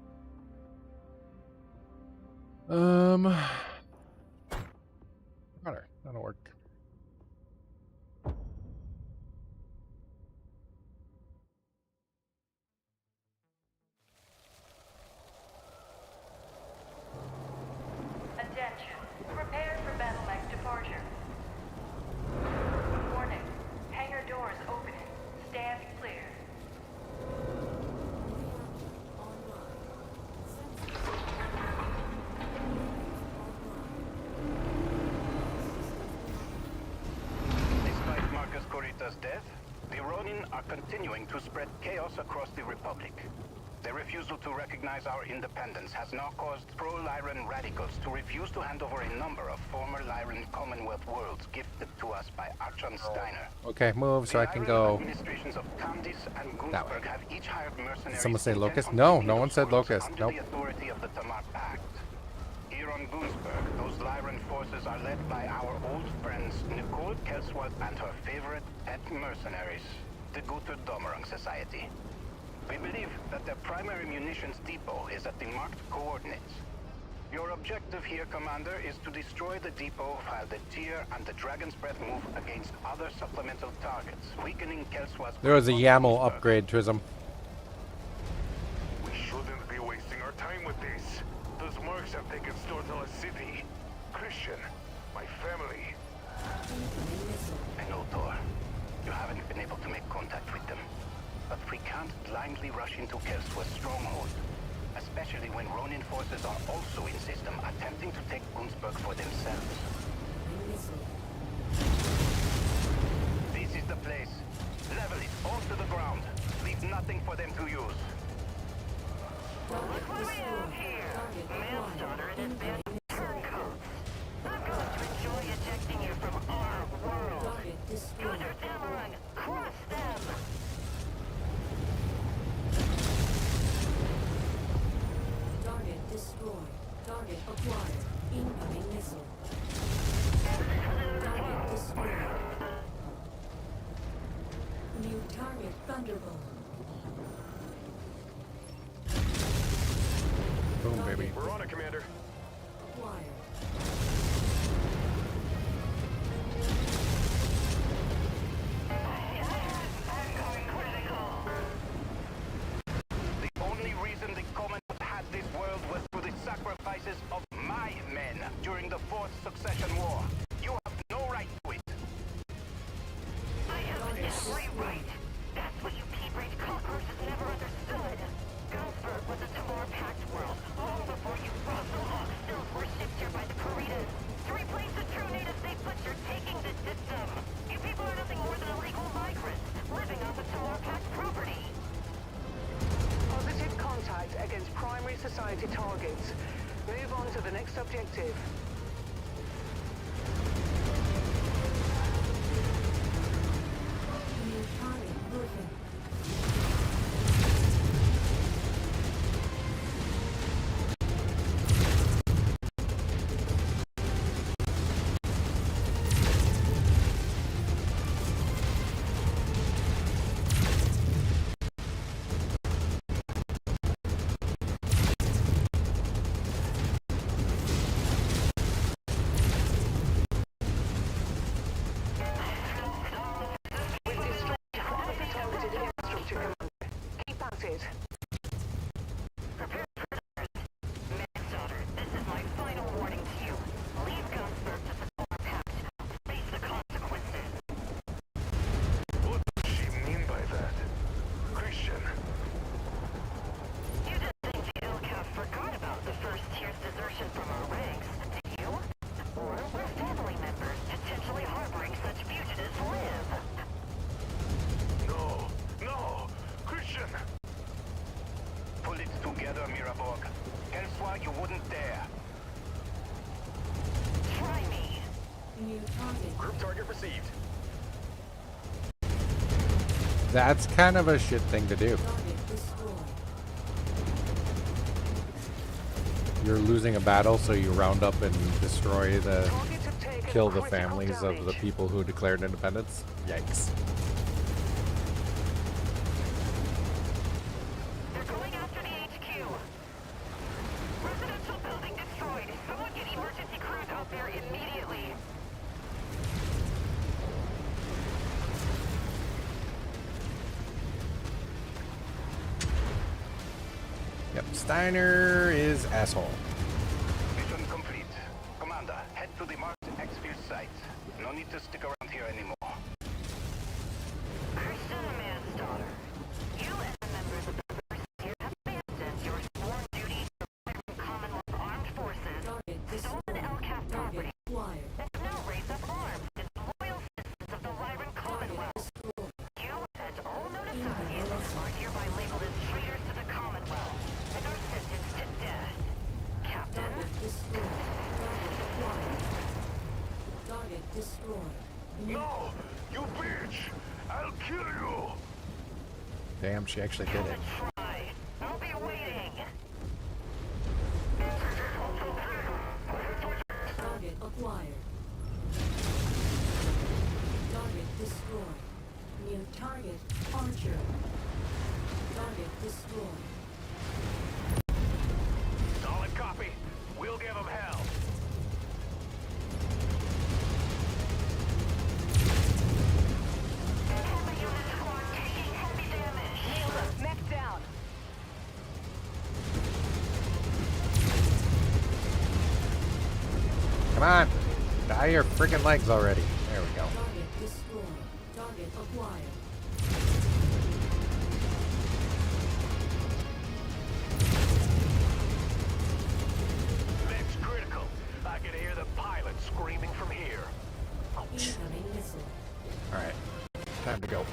That'll work. Attention. Prepare for battle mech departure. Warning. Hangar doors opening. Stand clear. Despite Marcus Kurita's death, the Ronin are continuing to spread chaos across the Republic. Their refusal to recognize our independence has now caused pro-Lyran radicals to refuse to hand over a number of former Lyran Commonwealth worlds gifted to us by Archon Steiner. Okay, move so I can The go. administrations of Candice and That way. Gunzburg have each hired mercenaries. Someone say intent Locust? on No, taking no one those said worlds Locust. under Nope. the authority of the Tamar Pact. Here on Gunzburg, those Lyran forces are led by our old friends Nicole Kelsworth and her favorite pet mercenaries, the Guter Dommerung Society. We believe that their primary munitions depot is at the marked coordinates. Your objective here, Commander, is to destroy the depot while the Tyr and the Dragon's Breath move against other supplemental targets, weakening Kelsworth's... There was a YAML upgrade, Trism. We shouldn't be wasting our time with this. Those mercs have taken Stortala City. Christian, my family. I know, Thor. You haven't been able to make contact with them. But we can't blindly rush into Kelsworth's stronghold. Especially when Ronin forces are also in system, attempting to take Gunzburg for themselves. This is the place. Level it all to the ground. Leave nothing for them to use. Look what we have here. Manslaughter and advanced turncoats. I'm going to enjoy ejecting you from our world. Guter Tamurung, crush them! Target destroyed. Target acquired. Incoming missile. Target destroyed. New target Thunderbolt. Boom, baby. We're on it, Commander. Acquired. The only reason the Commonwealth had this world was through the sacrifices of my men during the Fourth Succession War. You have no right to it. I have every right. That's what you P-Braid cockroaches never understood. Gunzburg was a Tamar Pact world, long before you the next objective. New target moving. We've destroyed one of the targeted infrastructure, Commander. Keep at it. Prepare for Manslaughter, this is my final warning to you. Leave Gunsberg to the core pact. Face the consequences. What does she mean by that? Christian, You didn't think the LCAF forgot about the first tier's desertion from our ranks, did you? Or where family members potentially harboring such fugitives live? no, no! Christian! Pull it together, Miraborg. Elsewhere you wouldn't dare. Try me. New target. Group target received. That's kind of a shit thing to do. Target destroyed. You're losing a battle, so you round up and destroy the, Targets have taken kill the critical families of the damage. people who declared independence. Yikes. They're going after the HQ. Residential building destroyed. Someone get emergency crews out there immediately. Yep, Steiner is asshole. Mission complete. Commander, head to the marked exfil site. No need to stick around here anymore. Christian Manslaughter, you and the members of the first tier have abandoned your sworn duty to Lyran Commonwealth Armed Forces, Target stolen destroyed. LCAF property, Target acquired. and have now raised up arms as loyal citizens of the Lyran Target Commonwealth. destroyed. You and all known associates are hereby labeled as traitors to the Commonwealth and are sentenced to death. Captain, Target destroyed. Target acquired. Target destroyed. New No! You bitch! I'll kill you! Damn, she actually did it. try. I'll be waiting. target acquired. Target destroyed. New target Archer. Target destroyed. Solid copy. We'll give them hell. Mech down. Come on! Die your freaking legs already. There we go. Target destroyed. Target acquired. Mech's critical. I can hear the pilot screaming from here. Incoming missile. Alright. Time to go.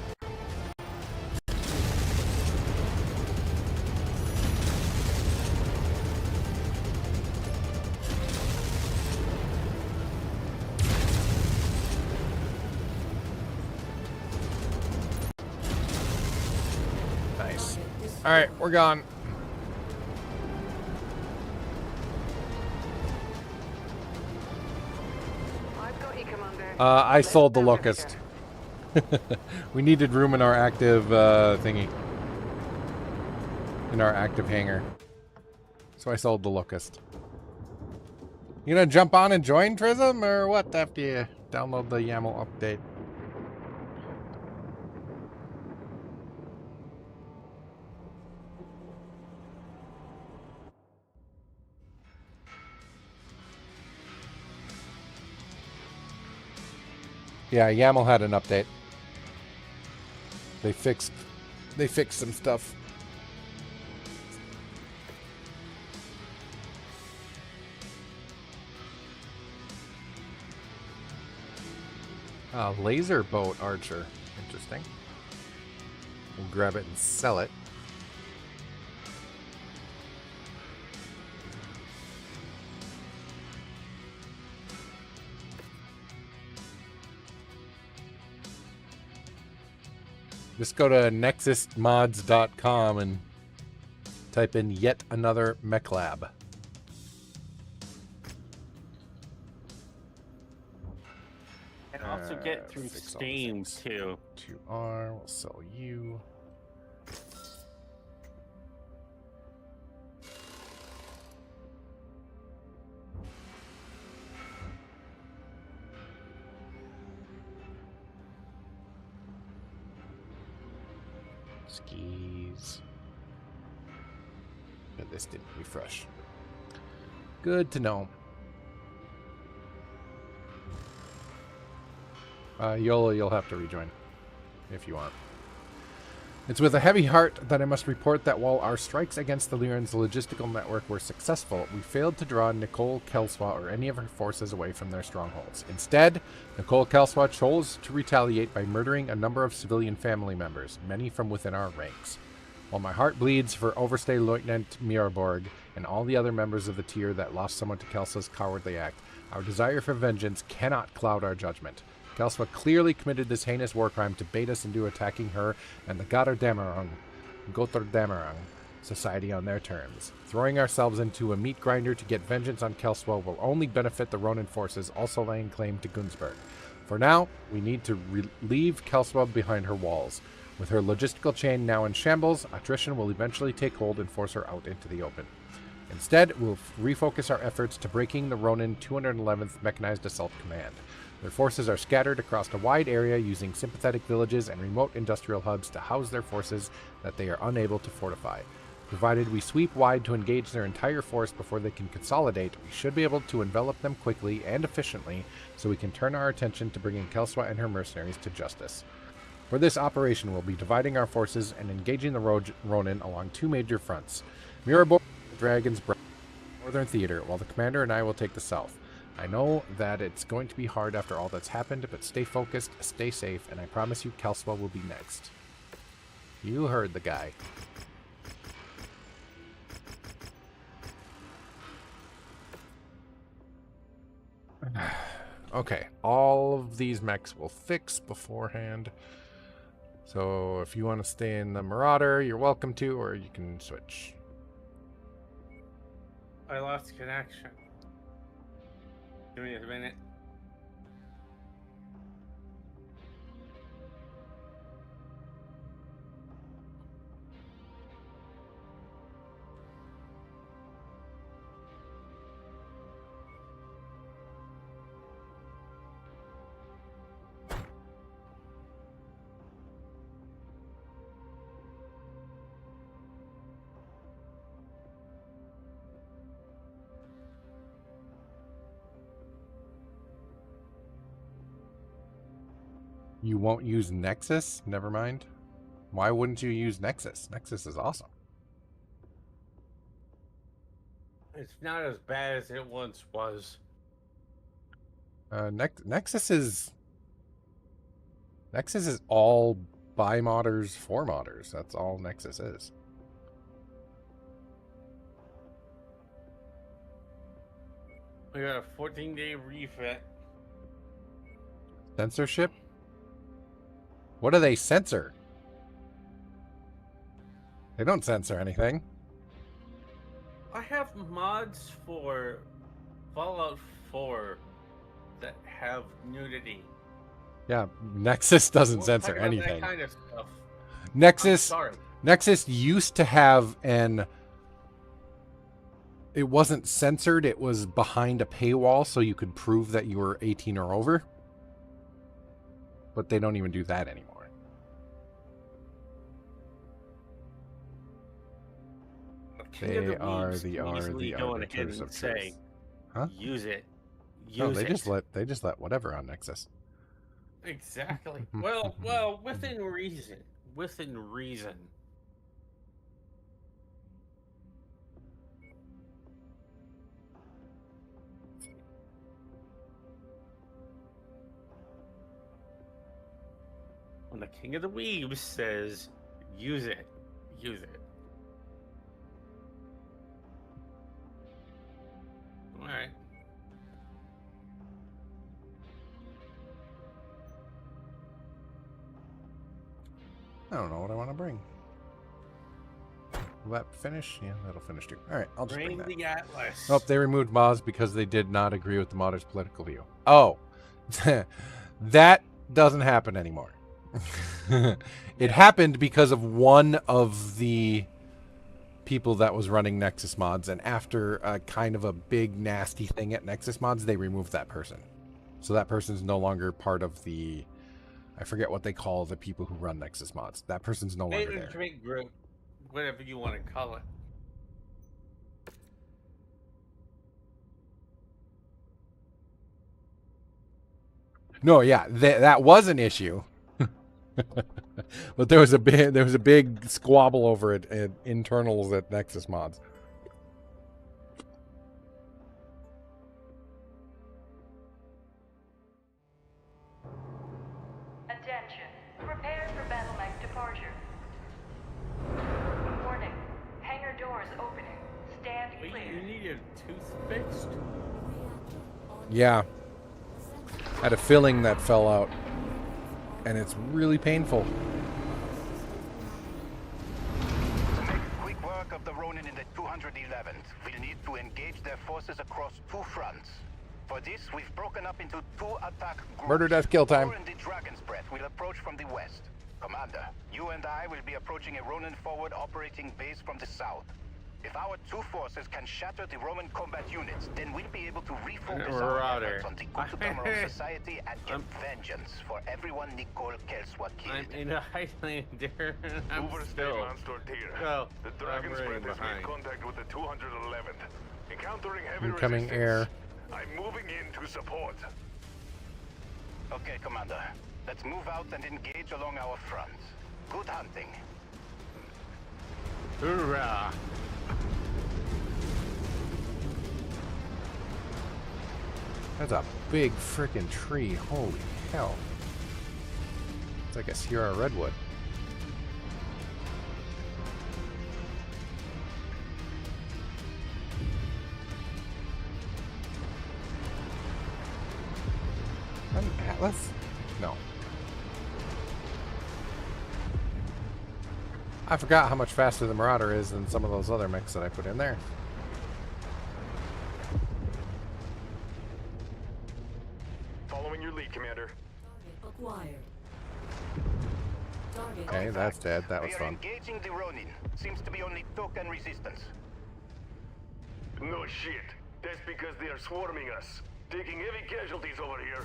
Nice. Alright, we're gone. I've got you, Commander. I Let's sold the down locust. We needed room in our active thingy. In our active hangar. So I sold the locust. You gonna jump on and join Trism or what after you download the YAML update? Yeah, YAML had an update. They fixed some stuff. Laser boat archer. Interesting. We'll grab it and sell it. Just go to nexusmods.com and type in yet another mech lab. And also get through fix all Steam this. too. 2R, we'll sell you. Skis. But this didn't refresh. Good to know. You'll have to rejoin if you want. It's with a heavy heart that I must report that while our strikes against the Lyran's logistical network were successful, we failed to draw Nicole Kelswa or any of her forces away from their strongholds. Instead, Nicole Kelswa chose to retaliate by murdering a number of civilian family members, many from within our ranks. While my heart bleeds for Overstay Lieutenant Miraborg and all the other members of the tier that lost someone to Kelswa's cowardly act, our desire for vengeance cannot cloud our judgment. Kelswa clearly committed this heinous war crime to bait us into attacking her and the Gotterdammerung society on their terms. Throwing ourselves into a meat grinder to get vengeance on Kelswa will only benefit the Ronin forces also laying claim to Gunzburg. For now, we need to leave Kelswa behind her walls. With her logistical chain now in shambles, attrition will eventually take hold and force her out into the open. Instead, we'll refocus our efforts to breaking the Ronin 211th Mechanized Assault Command. Their forces are scattered across a wide area using sympathetic villages and remote industrial hubs to house their forces that they are unable to fortify. Provided we sweep wide to engage their entire force before they can consolidate, we should be able to envelop them quickly and efficiently so we can turn our attention to bringing Kelswa and her mercenaries to justice. For this operation, we'll be dividing our forces and engaging the Ronin along two major fronts. Miraborg, the Dragon's Breath, Northern Theater, while the commander and I will take the south. I know that it's going to be hard after all that's happened, but stay focused, stay safe, and I promise you Kelswa will be next. You heard the guy. Okay, all of these mechs will fix beforehand. So if you want to stay in the Marauder, you're welcome to, or you can switch. I lost connection. Give me a minute. You won't use Nexus? Never mind. Why wouldn't you use Nexus? Nexus is awesome. It's not as bad as it once was. Nexus is all buy modders for modders. That's all Nexus is. We got a 14-day refit. Censorship? What do they censor? They don't censor anything. I have mods for Fallout 4 that have nudity. Yeah, Nexus doesn't We'll censor talk about anything. that kind of stuff. Nexus used to have an... It wasn't censored, it was behind a paywall so you could prove that you were 18 or over. But they don't even do that anymore. They are the arbiters of truth. Huh? Use it. No, they just let whatever on Nexus. Exactly. well, within reason. Within reason. When the King of the Weebs says, use it, use it. Alright. I don't know what I want to bring. Will that finish? Yeah, that'll finish too. All right, I'll just bring that. the Atlas. Oh, they removed mods because they did not agree with the modders' political view. Oh, that doesn't happen anymore. It happened because of one of the people that was running Nexus mods, and after a kind of a big nasty thing at Nexus mods, they removed that person. So that person's no longer part of the, I forget what they call the people who run Nexus mods. That person's no longer there. Management group, whatever you want to call it. No, yeah, that was an issue. But there was a big squabble over it at internals at Nexus mods. Attention. Prepare for battle mech departure. Warning. Hangar doors opening. Stand Wait, clear. you need your tooth fixed? Yeah. Had a filling that fell out. And it's really painful. To make quick work of the Ronin in the 211th, we'll need to engage their forces across two fronts. For this, we've broken up into two attack groups. Murder, death, kill time. Thor and the Dragon's Breath will approach from the west. Commander, you and I will be approaching a Ronin forward operating base from the south. If our two forces can shatter the Roman combat units, then we'll be able to refocus our efforts on the Gutadamaran Society and get vengeance for everyone Nicole Kelswa killed. I'm in a Highlander. I'm still. Oh, The Dragon's I'm Breath has behind. made contact with the 211th. Encountering heavy Incoming resistance. air. I'm moving in to support. Okay, Commander. Let's move out and engage along our fronts. Good hunting. Hoorah! That's a big freaking tree. Holy hell. It's like a Sierra Redwood. An Atlas? No. I forgot how much faster the Marauder is than some of those other mechs that I put in there. Following your lead, Commander. Acquired. Target Okay, that's dead. That was We are fun. engaging the Ronin. Seems to be only token resistance. No shit. That's because they are swarming us. Taking heavy casualties over here.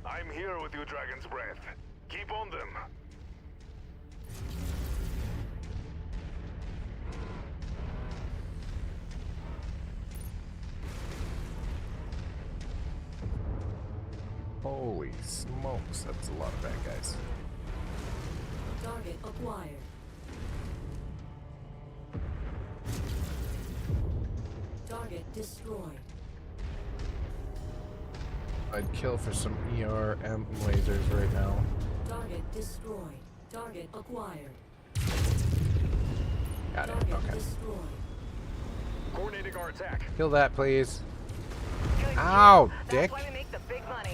I'm here with you, Dragon's Breath. Keep on them. Holy smokes, that's a lot of bad guys. Target acquired. Target destroyed. I'd kill for some ERM lasers right now. Target destroyed. Target acquired. Got it, Target okay. destroyed. Coordinating our attack. Kill that, please. Good Ow, deal. dick. That's why we make the big money.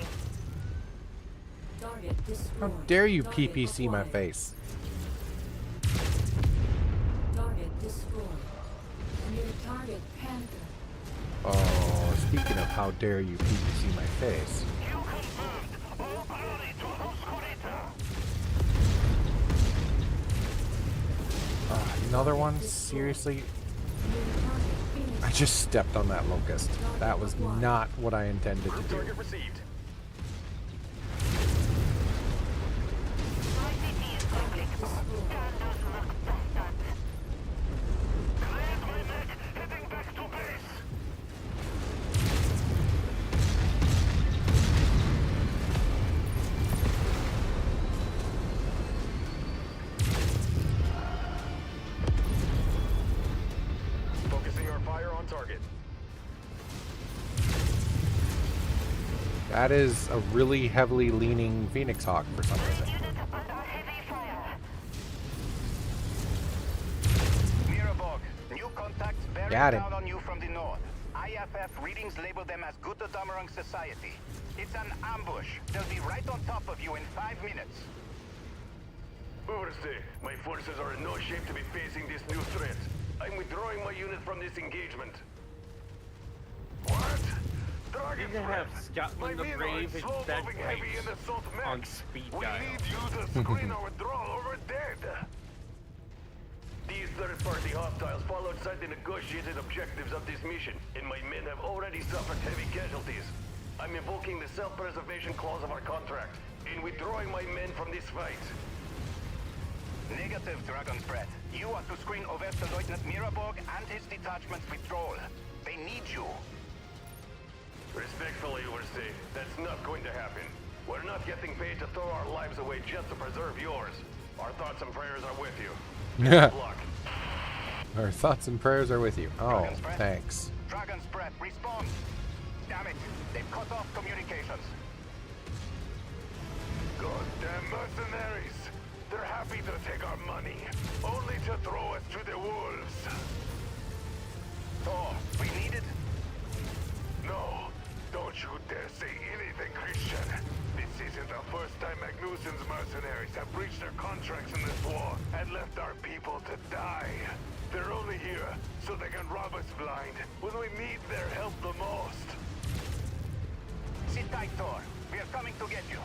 Target How destroyed. dare you Target PPC my acquired. face? Target destroyed. New target Panther. Oh, speaking of how dare you PPC my face. You confirmed. All glory to Host Kurita. Another one? Seriously? New target Phoenix. I just stepped on that locust. That was not what I intended to Group do. target received. Cleared my mech. Heading back to base. Focusing our fire on target. That is a really heavily leaning Phoenix Hawk for some reason. Under heavy fire. Mirabog, new contacts bearing Got him. down on you from the north. IFF readings label them as Gutadamaran Society. It's an ambush. They'll be right on top of you in 5 minutes. Overstay, my forces are in no shape to be facing this new threat. I'm withdrawing my unit from this engagement. What? You can have Scotland the Brave and that right on speed dial. We need you to screen our withdrawal over dead. These third-party hostiles fall outside the negotiated objectives of this mission, and my men have already suffered heavy casualties. I'm invoking the self-preservation clause of our contract, and withdrawing my men from this fight. Negative, Dragon's Breath. You are to screen Oberstleutnant Miraborg and his detachment's withdrawal. They need you. Respectfully, Overstay, that's not going to happen. We're not getting paid to throw our lives away just to preserve yours. Our thoughts and prayers are with you. Yeah. Good luck. Our thoughts and prayers are with you. Oh, Dragon's Breath. thanks. Dragon's Breath, respond. Damn it, they've cut off communications. Goddamn mercenaries! They're happy to take our money, only to throw us to the wolves. Thor, we need it. No, don't you dare say anything, Christian. This isn't the first time Magnussen's mercenaries have breached their contracts in this war and left our people to die. They're only here so they can rob us blind when we need their help the most. Sit tight, Thor. We are coming to get you.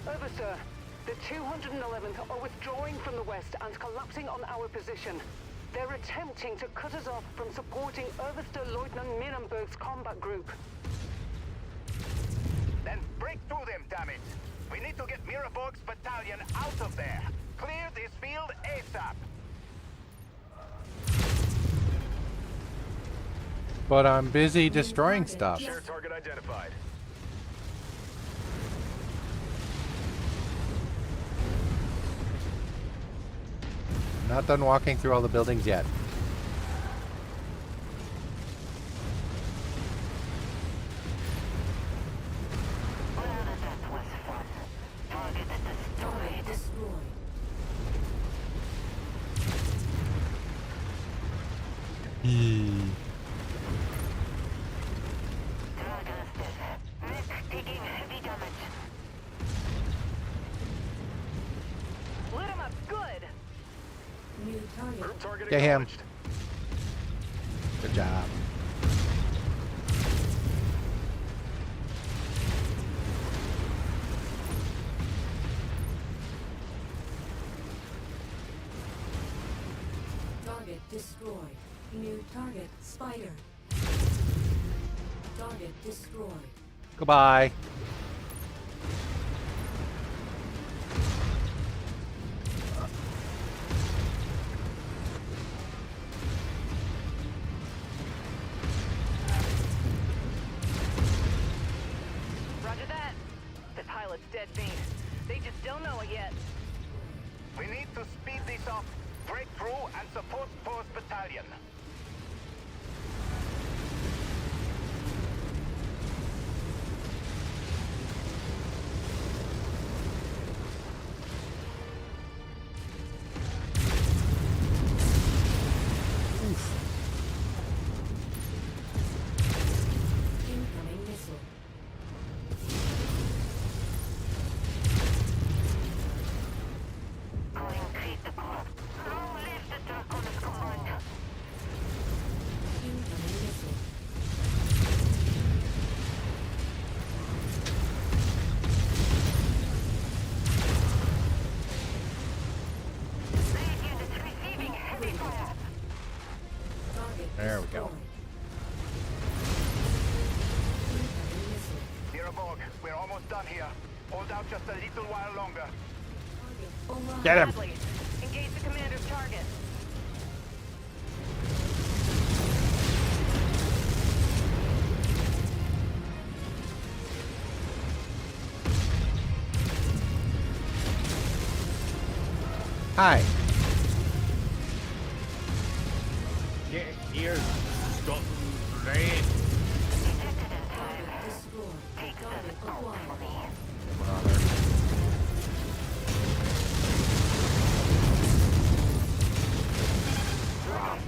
Oversir, the 211th are withdrawing from the west and collapsing on our position. They're attempting to cut us off from supporting Oberstleutnant Mirenberg's combat group. Then break through them, damn it! We need to get Miraborg's battalion out of there. Clear this field ASAP. But I'm busy destroying stuff. Share target identified. Not done walking through all the buildings yet. That was fun. Target destroyed. Taking heavy damage. Lit him up good. New target. Group target Get him. acknowledged. Good job. Target destroyed. New target spider. Target destroyed. Goodbye. Roger that. The pilot's dead beat. They just don't know it yet. We need to speed this up. Break through and support Thor's battalion. Incoming missile. Going critical. Long live the Dracon's command. Incoming missile. These units receiving heavy fire. Target There we go. destroyed. Incoming missile. Miraborg, we're almost done here. Hold out just a little while longer. Target alive. Get him. Bradley, engage the commander's target. Hi. Get here, Scotland Red. Detected in time. Target destroyed. Take Target this out acquired. for me.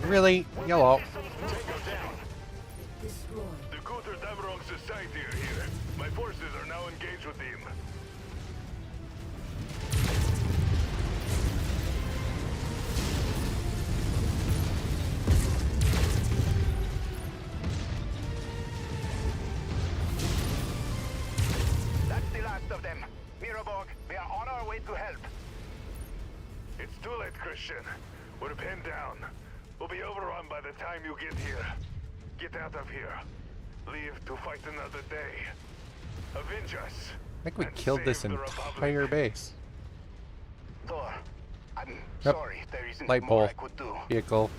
Really? Yellow. Destroyed. The Guter Damrong Society are here. My forces are now engaged with them. of them. Miraborg, we are on our way to help. It's too late, Christian. We're pinned down. We'll be overrun by the time you get here. Get out of here. Leave to fight another day. Avenge us. I think we killed this entire base. Thor, I'm Yep. sorry. There isn't Light more pole. I could do. Vehicle.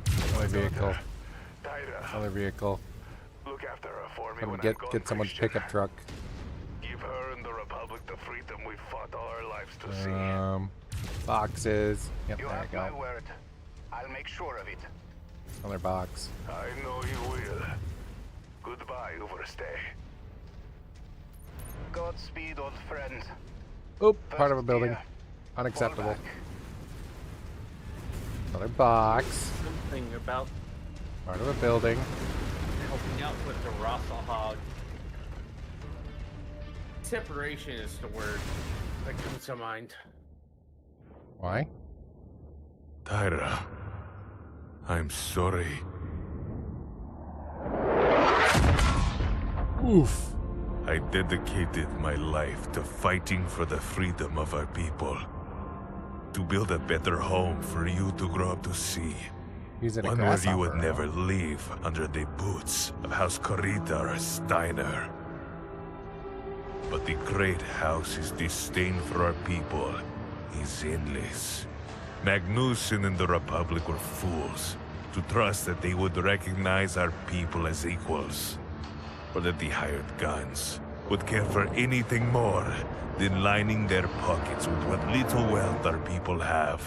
Another vehicle. Tyra, Another vehicle. look after her for me Can we when get I'm gone, someone's Christian. pickup truck? Give her and the Republic the freedom we fought all our lives to see. Boxes. Yep, You there have you my go. word. I'll make sure of it. Another box. I know you will. Goodbye, Overstay. Godspeed, old friend. Oop, part of a First building. gear, Unacceptable. fall back. Another box. Something about Part of a building. helping out with the Rasalhague. Separation is the word that comes to mind. Why? Tyra, I'm sorry. Oof. I dedicated my life to fighting for the freedom of our people. To build a better home for you to grow up to see. He's in a One where you would grasshopper. never leave under the boots of House Corita or Steiner. But the great house's disdain for our people is endless. Magnuson and the Republic were fools to trust that they would recognize our people as equals, or that the hired guns would care for anything more than lining their pockets with what little wealth our people have.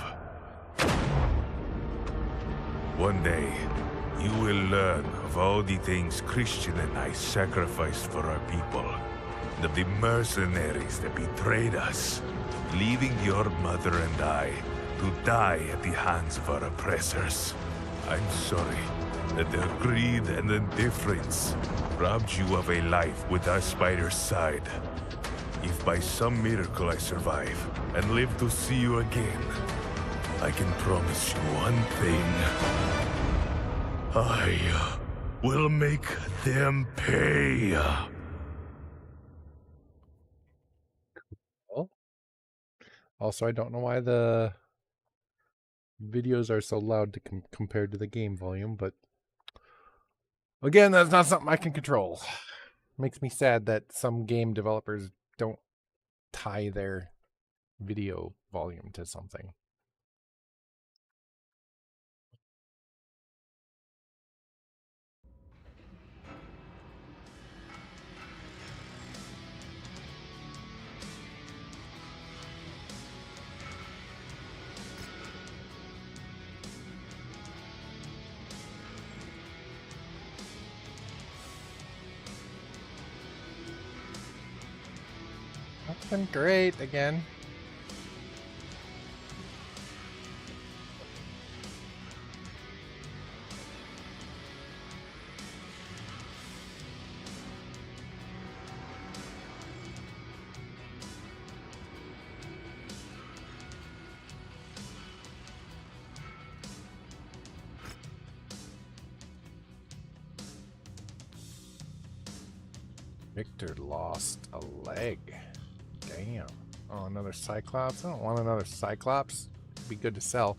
One day, you will learn of all the things Christian and I sacrificed for our people, and of the mercenaries that betrayed us, leaving your mother and I to die at the hands of our oppressors. I'm sorry that their greed and indifference robbed you of a life with us by your side. If by some miracle I survive and live to see you again, I can promise you one thing. I will make them pay. Well, also, I don't know why the videos are so loud to compared to the game volume, but again, that's not something I can control. Makes me sad that some game developers don't tie their video volume to something. That's been great again. Victor lost a leg. Damn. Oh, another Cyclops? I don't want another Cyclops. It'd be good to sell.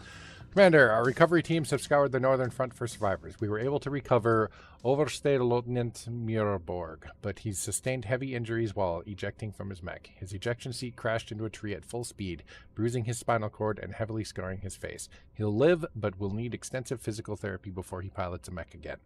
Commander, our recovery teams have scoured the northern front for survivors. We were able to recover Oberstleutnant Miraborg, but he's sustained heavy injuries while ejecting from his mech. His ejection seat crashed into a tree at full speed, bruising his spinal cord and heavily scarring his face. He'll live, but will need extensive physical therapy before he pilots a mech again.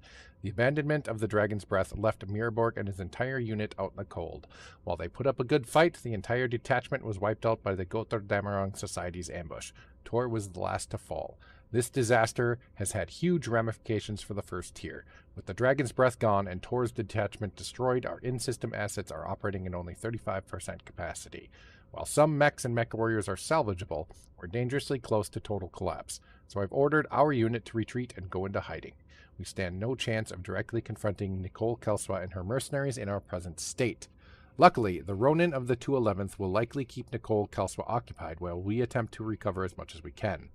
The abandonment of the Dragon's Breath left Miraborg and his entire unit out in the cold. While they put up a good fight, the entire detachment was wiped out by the Götterdämmerung Society's ambush. Tor was the last to fall. This disaster has had huge ramifications for the first tier. With the Dragon's Breath gone and Tor's detachment destroyed, our in-system assets are operating at only 35% capacity. While some mechs and mech warriors are salvageable, we're dangerously close to total collapse. So I've ordered our unit to retreat and go into hiding. We stand no chance of directly confronting Nicole Kelswa and her mercenaries in our present state. Luckily, the Ronin of the 211th will likely keep Nicole Kelswa occupied while we attempt to recover as much as we can.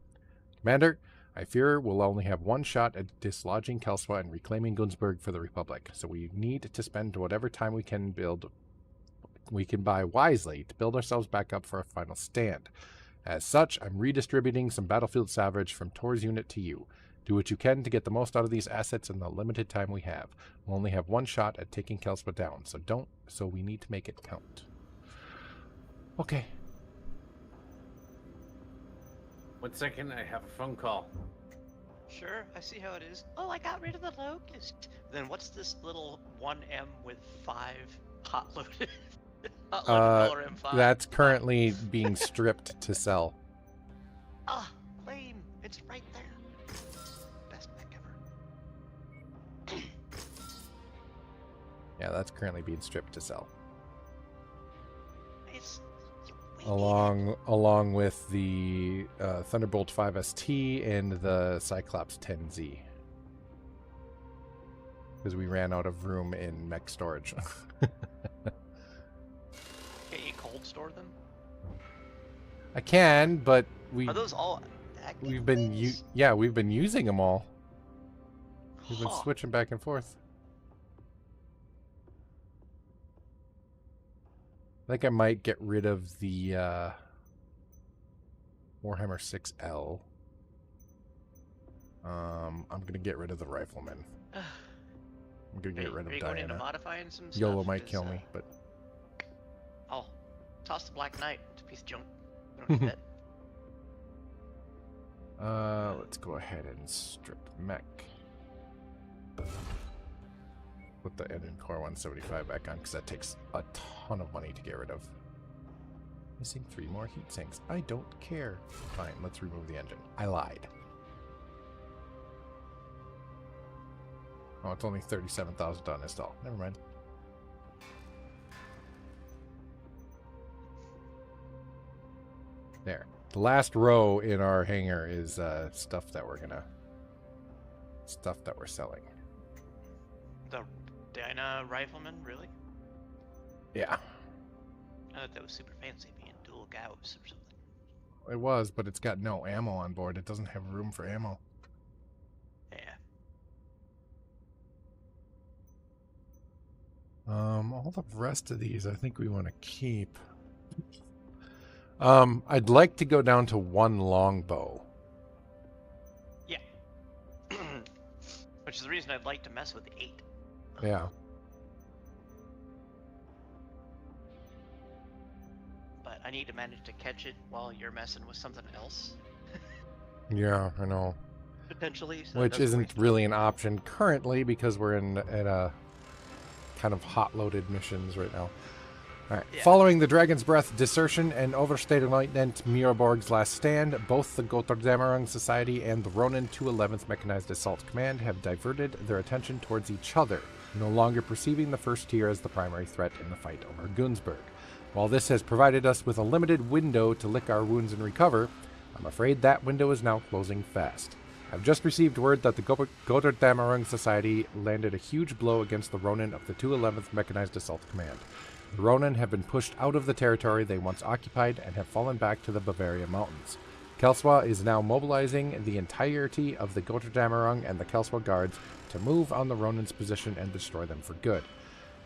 Commander, I fear we'll only have one shot at dislodging Kelswa and reclaiming Gunzburg for the Republic, so we need to spend whatever time we can we can buy wisely to build ourselves back up for a final stand. As such, I'm redistributing some battlefield salvage from Tor's unit to you. Do what you can to get the most out of these assets in the limited time we have. We'll only have one shot at taking Kelspa down, so we need to make it count. Okay. 1 second, I have a phone call. Sure, I see how it is. Oh, I got rid of the locust. Then what's this little 1M with 5 hot-loaded LRM5? That's currently being stripped to sell. Ah, lame. It's right there. Best mech ever. Yeah, that's currently being stripped to sell. It's Along with the Thunderbolt 5 ST and the Cyclops 10Z. Because we ran out of room in mech storage. Can you cold store them? I can, but Are those all active? we've been using them all. We've been switching back and forth. I think I might get rid of the Warhammer 6L. I'm gonna get rid of the Rifleman. I'm gonna get rid of Are you going into Diana. modifying some stuff? YOLO might kill me, but I'll toss the Black Knight. It's a piece of junk. I don't need that. let's go ahead and strip mech. Put the Engine Core 175 back on because that takes a ton of money to get rid of. Missing 3 more heat sinks. I don't care. Fine, let's remove the engine. I lied. Oh, it's only 37,000 to uninstall. Never mind. There. The last row in our hangar is stuff that we're selling. The Diana Rifleman, really? Yeah. I thought that was super fancy, being dual Gauss or something. It was, but it's got no ammo on board. It doesn't have room for ammo. Yeah. All the rest of these I think we want to keep. I'd like to go down to 1 longbow. Yeah. Which is the reason I'd like to mess with 8. Yeah. But I need to manage to catch it while you're messing with something else. Yeah, I know. Potentially. So Which isn't really an option currently because we're at a kind of hot-loaded missions right now. Alright. Yeah. Following the Dragon's Breath desertion and Overstated Lieutenant Miraborg's last stand, both the Gotthardammerung Society and the Ronin 211th Mechanized Assault Command have diverted their attention towards each other, no longer perceiving the first tier as the primary threat in the fight over Gunzburg. While this has provided us with a limited window to lick our wounds and recover, I'm afraid that window is now closing fast. I've just received word that the Gotthardammerung Society landed a huge blow against the Ronin of the 211th Mechanized Assault Command. The Ronin have been pushed out of the territory they once occupied and have fallen back to the Bavaria Mountains. Kelswa is now mobilizing the entirety of the Gotthardammerung and the Kelswa Guards to move on the Ronin's position and destroy them for good.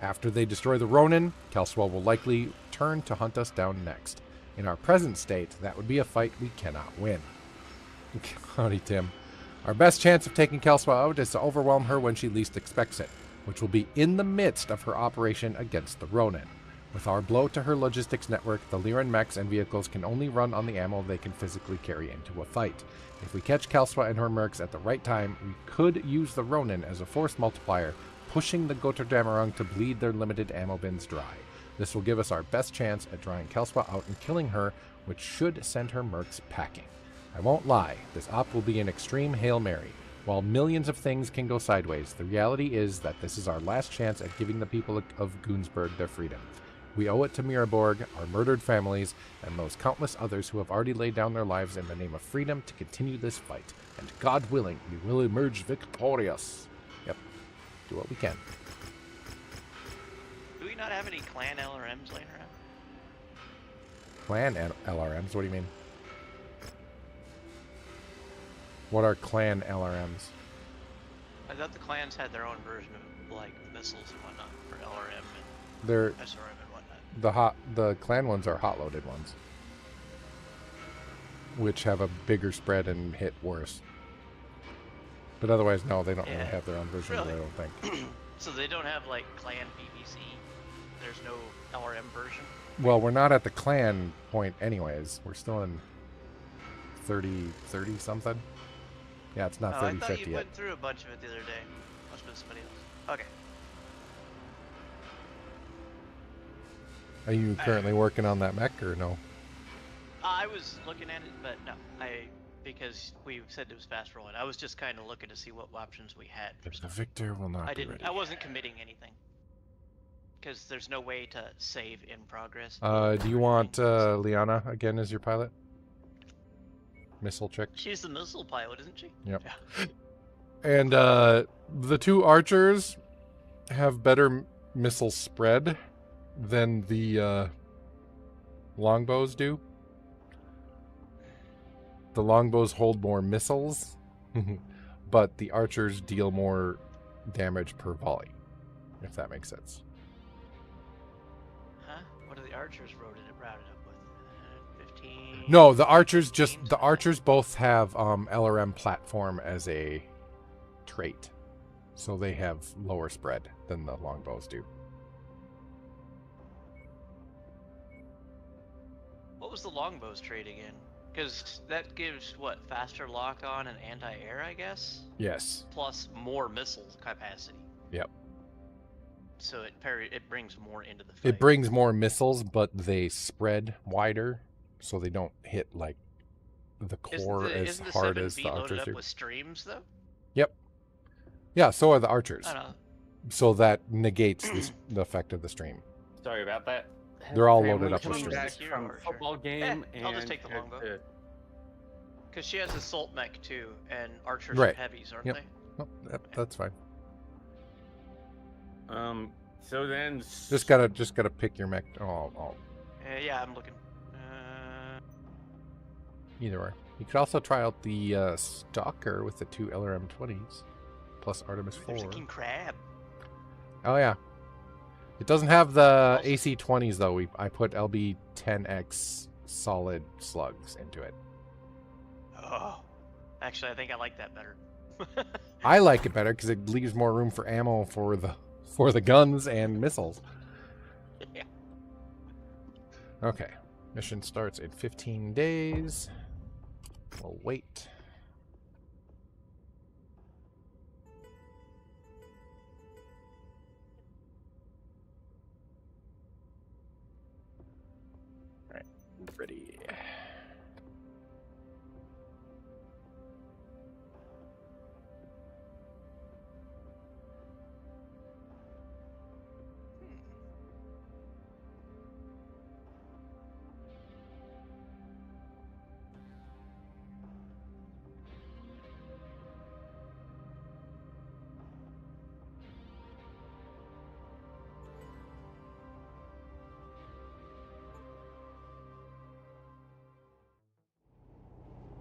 After they destroy the Ronin, Kelswa will likely turn to hunt us down next. In our present state, that would be a fight we cannot win. Howdy, Tim. Our best chance of taking Kelswa out is to overwhelm her when she least expects it, which will be in the midst of her operation against the Ronin. With our blow to her logistics network, the Lyran mechs and vehicles can only run on the ammo they can physically carry into a fight. If we catch Kelswa and her mercs at the right time, we could use the Ronin as a force multiplier, pushing the Gotthardammerung to bleed their limited ammo bins dry. This will give us our best chance at drawing Kelswa out and killing her, which should send her mercs packing. I won't lie, this op will be an extreme Hail Mary. While millions of things can go sideways, the reality is that this is our last chance at giving the people of Gunzburg their freedom. We owe it to Miraborg, our murdered families, and those countless others who have already laid down their lives in the name of freedom to continue this fight. And God willing, we will emerge victorious. Yep, do what we can. Do we not have any clan LRMs laying around? Clan LRMs? What do you mean? What are clan LRMs? I thought the clans had their own version of like missiles and whatnot for LRM and They're SRM and whatnot. The clan ones are hot-loaded ones, which have a bigger spread and hit worse. But otherwise, no, they don't really have their own version of it, I don't think. So they don't have, like, clan PvC? There's no LRM version? Well, we're not at the clan point anyways. We're still in 30 something. Yeah, it's not 30-50 I thought you yet. went through a bunch of it the other day. Must have been somebody else. Okay. Are you currently working on that mech or no? I was looking at it, but no. Because we said it was fast rolling. I was just kind of looking to see what options we had. The victor will not be ready. I wasn't committing anything. Because there's no way to save in progress. Do you want Liana again as your pilot? Missile chick? She's the missile pilot, isn't she? Yep. Yeah. And the two archers have better missile spread than the longbows do. The longbows hold more missiles, but the archers deal more damage per volley, if that makes sense. Huh? What are the archers routed up with? 15? No, the archers both have LRM platform as a trait, so they have lower spread than the longbows do. What was the longbows trait again? Because that gives, what, faster lock-on and anti-air, I guess? Yes. Plus more missile capacity. Yep. So it brings more into the fight. It brings more missiles, but they spread wider, so they don't hit, like, the core as hard as the archers do. Loaded up with streams, though? Yep. Yeah, so are the archers. I don't know. So that negates the effect of the stream. Sorry about that. They're all Family loaded up with coming back streams. from a football game, I'll just and take the had longbow. to- Because she has assault mech, too, and archers Right. are heavies, aren't Yep. they? Nope, that's fine. So then, Just gotta pick your mech. Yeah, I'm looking. Either way. You could also try out the Stalker with the 2 LRM-20s plus Artemis 4. There's a king crab. Oh yeah. It doesn't have the AC-20s though. I put LB-10X solid slugs into it. Oh, actually, I think I like that better. I like it better because it leaves more room for ammo for the guns and missiles. Yeah. Okay. Mission starts in 15 days. We'll wait. Alright, ready.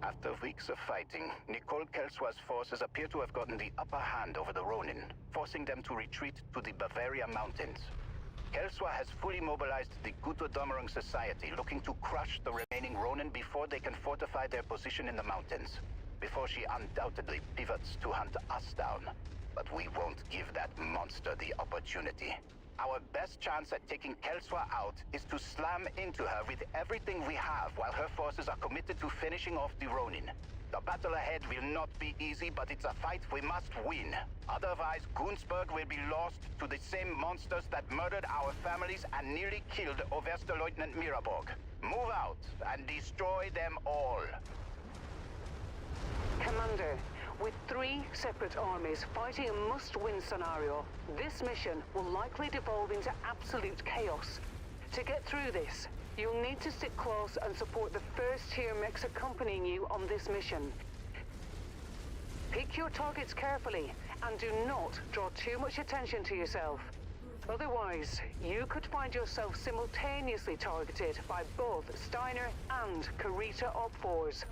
After weeks of fighting, Nicole Kelswa's forces appear to have gotten the upper hand over the Ronin, forcing them to retreat to the Bavaria Mountains. Kelswa has fully mobilized the Gutodomerung Society, looking to crush the remaining Ronin before they can fortify their position in the mountains. Before she undoubtedly pivots to hunt us down. But we won't give that monster the opportunity. Our best chance at taking Kelswa out is to slam into her with everything we have while her forces are committed to finishing off the Ronin. The battle ahead will not be easy, but it's a fight we must win. Otherwise, Gunzburg will be lost to the same monsters that murdered our families and nearly killed Oberstleutnant Miraborg. Move out and destroy them all. Commander, with 3 separate armies fighting a must-win scenario, this mission will likely devolve into absolute chaos. To get through this, you'll need to stick close and support the first-tier mechs accompanying you on this mission. Pick your targets carefully, and do not draw too much attention to yourself. Otherwise, you could find yourself simultaneously targeted by both Steiner and Kurita Op-4s.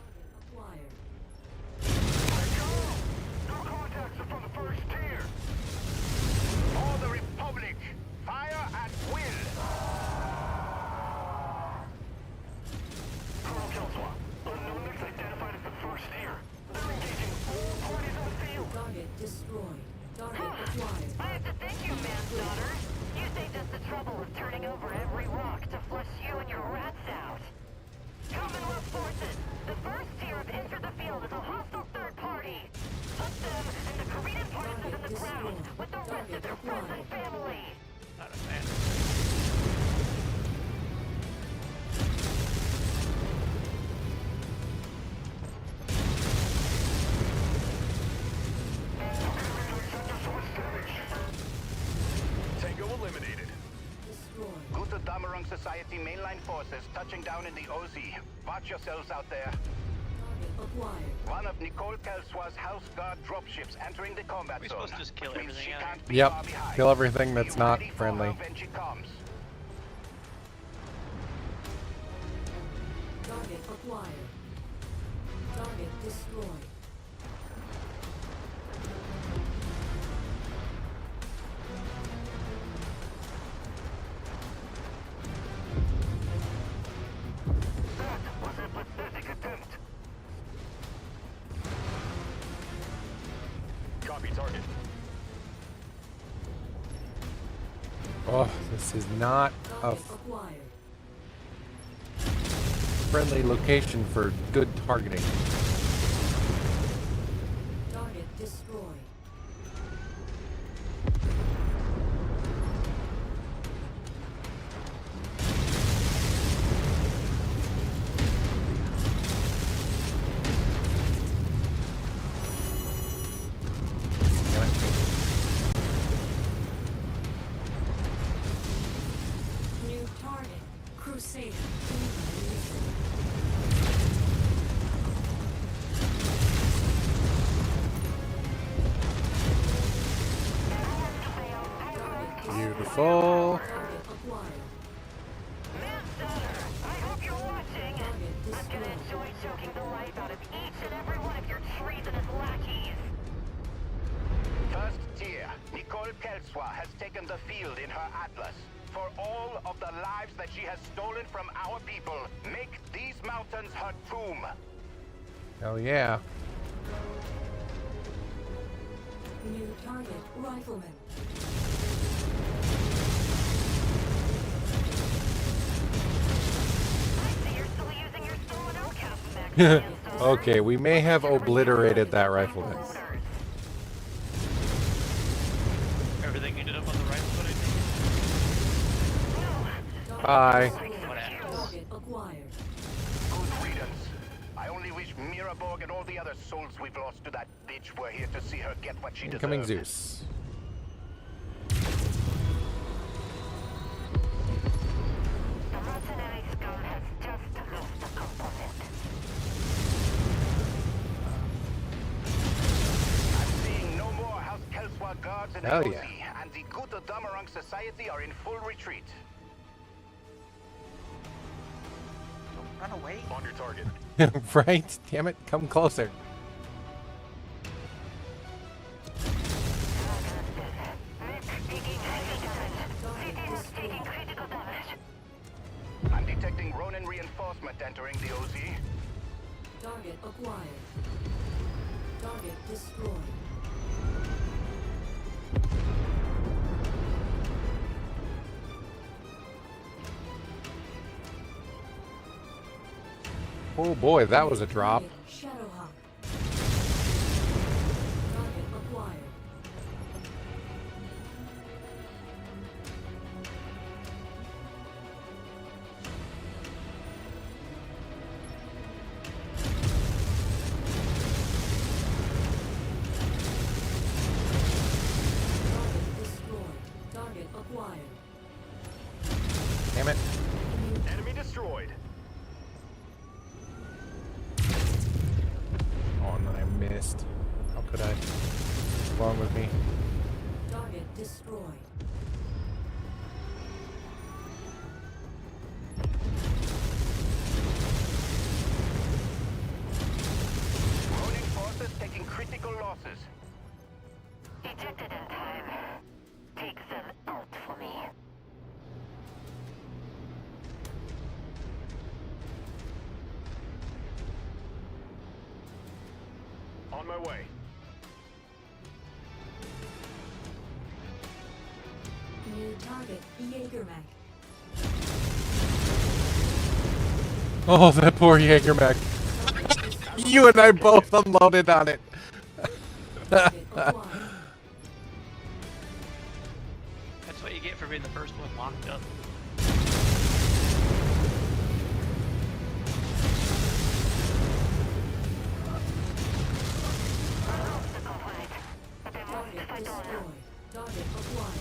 No contacts are from the first tier. For the Republic, fire at will. Damarang Society mainline forces touching down in the OZ. Watch yourselves out there. One of Nicole Kelswa's House Guard dropships entering the combat We're zone. supposed to just kill Means everything she out can't here. be Yep. far behind. Kill everything that's Be not ready for friendly. her when she comes. Target acquired. Target destroyed. That was a pathetic attempt. Copy target. Oh, this is not a Target acquired. friendly location for good targeting. Target destroyed. New target. Crusader. Beautiful. Target acquired. Manslaughter, I hope you're watching. I'm gonna enjoy choking the life out of each and every one of your treasonous lackeys. First tier, Nicole Kelswa has taken the field in her Atlas. For all of the lives that she has stolen from our people, make these mountains her tomb. Hell yeah. New target. Rifleman. I see you're still using your stolen OCAP mech. Okay, we may have obliterated that rifleman. Everything ended up on the right foot, I think. Bye. What happens? Target acquired. Good riddance. I only wish Miraborg and all the other souls we've lost to that bitch were here to see her get what she Incoming deserved. Zeus. The mercenary scum has just lost a component. I'm seeing no more House Kelswa guards in the Hell OZ, yeah. and the Guta Damarang Society are in full retreat. Run away. On your target. Right? Damn it, come closer. Taking critical damage. I'm detecting Ronin reinforcement entering the OZ. Target acquired. Target destroyed. Oh boy, that was a drop. Target Shadowhawk. Target acquired. Target destroyed. Target acquired. Damn it. Enemy destroyed. Oh, and then I missed. How could I? What's wrong with me? Target destroyed. Ronin forces taking critical losses. Ejected in time. Take them out for me. On my way. New target Jägermech. Oh, that poor Jägermech. You and I both unloaded on it. Target acquired. That's what you get for being the first one locked up. Target destroyed. Target acquired.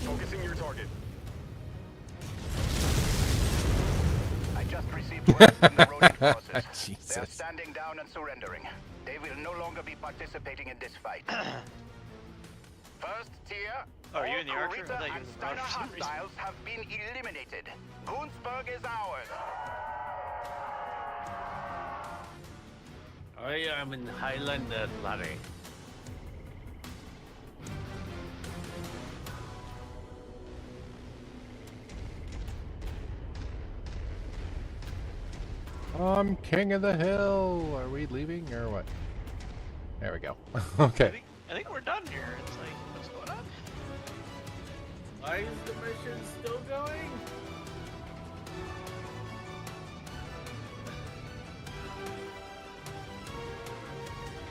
Focusing your target. received word from the Ronin forces. They are Jesus. standing down and surrendering. They will no longer be participating in this fight. First tier, Oh, are you in the archer? I Kurita thought you were and in the Steiner archer for some reason. hostiles have been eliminated. Gunsberg is ours. I am in Highlander, Larry. I'm king of the hill. Are we leaving or what? There we go. Okay. I think we're done here. It's like, what's going on? Why is the mission still going?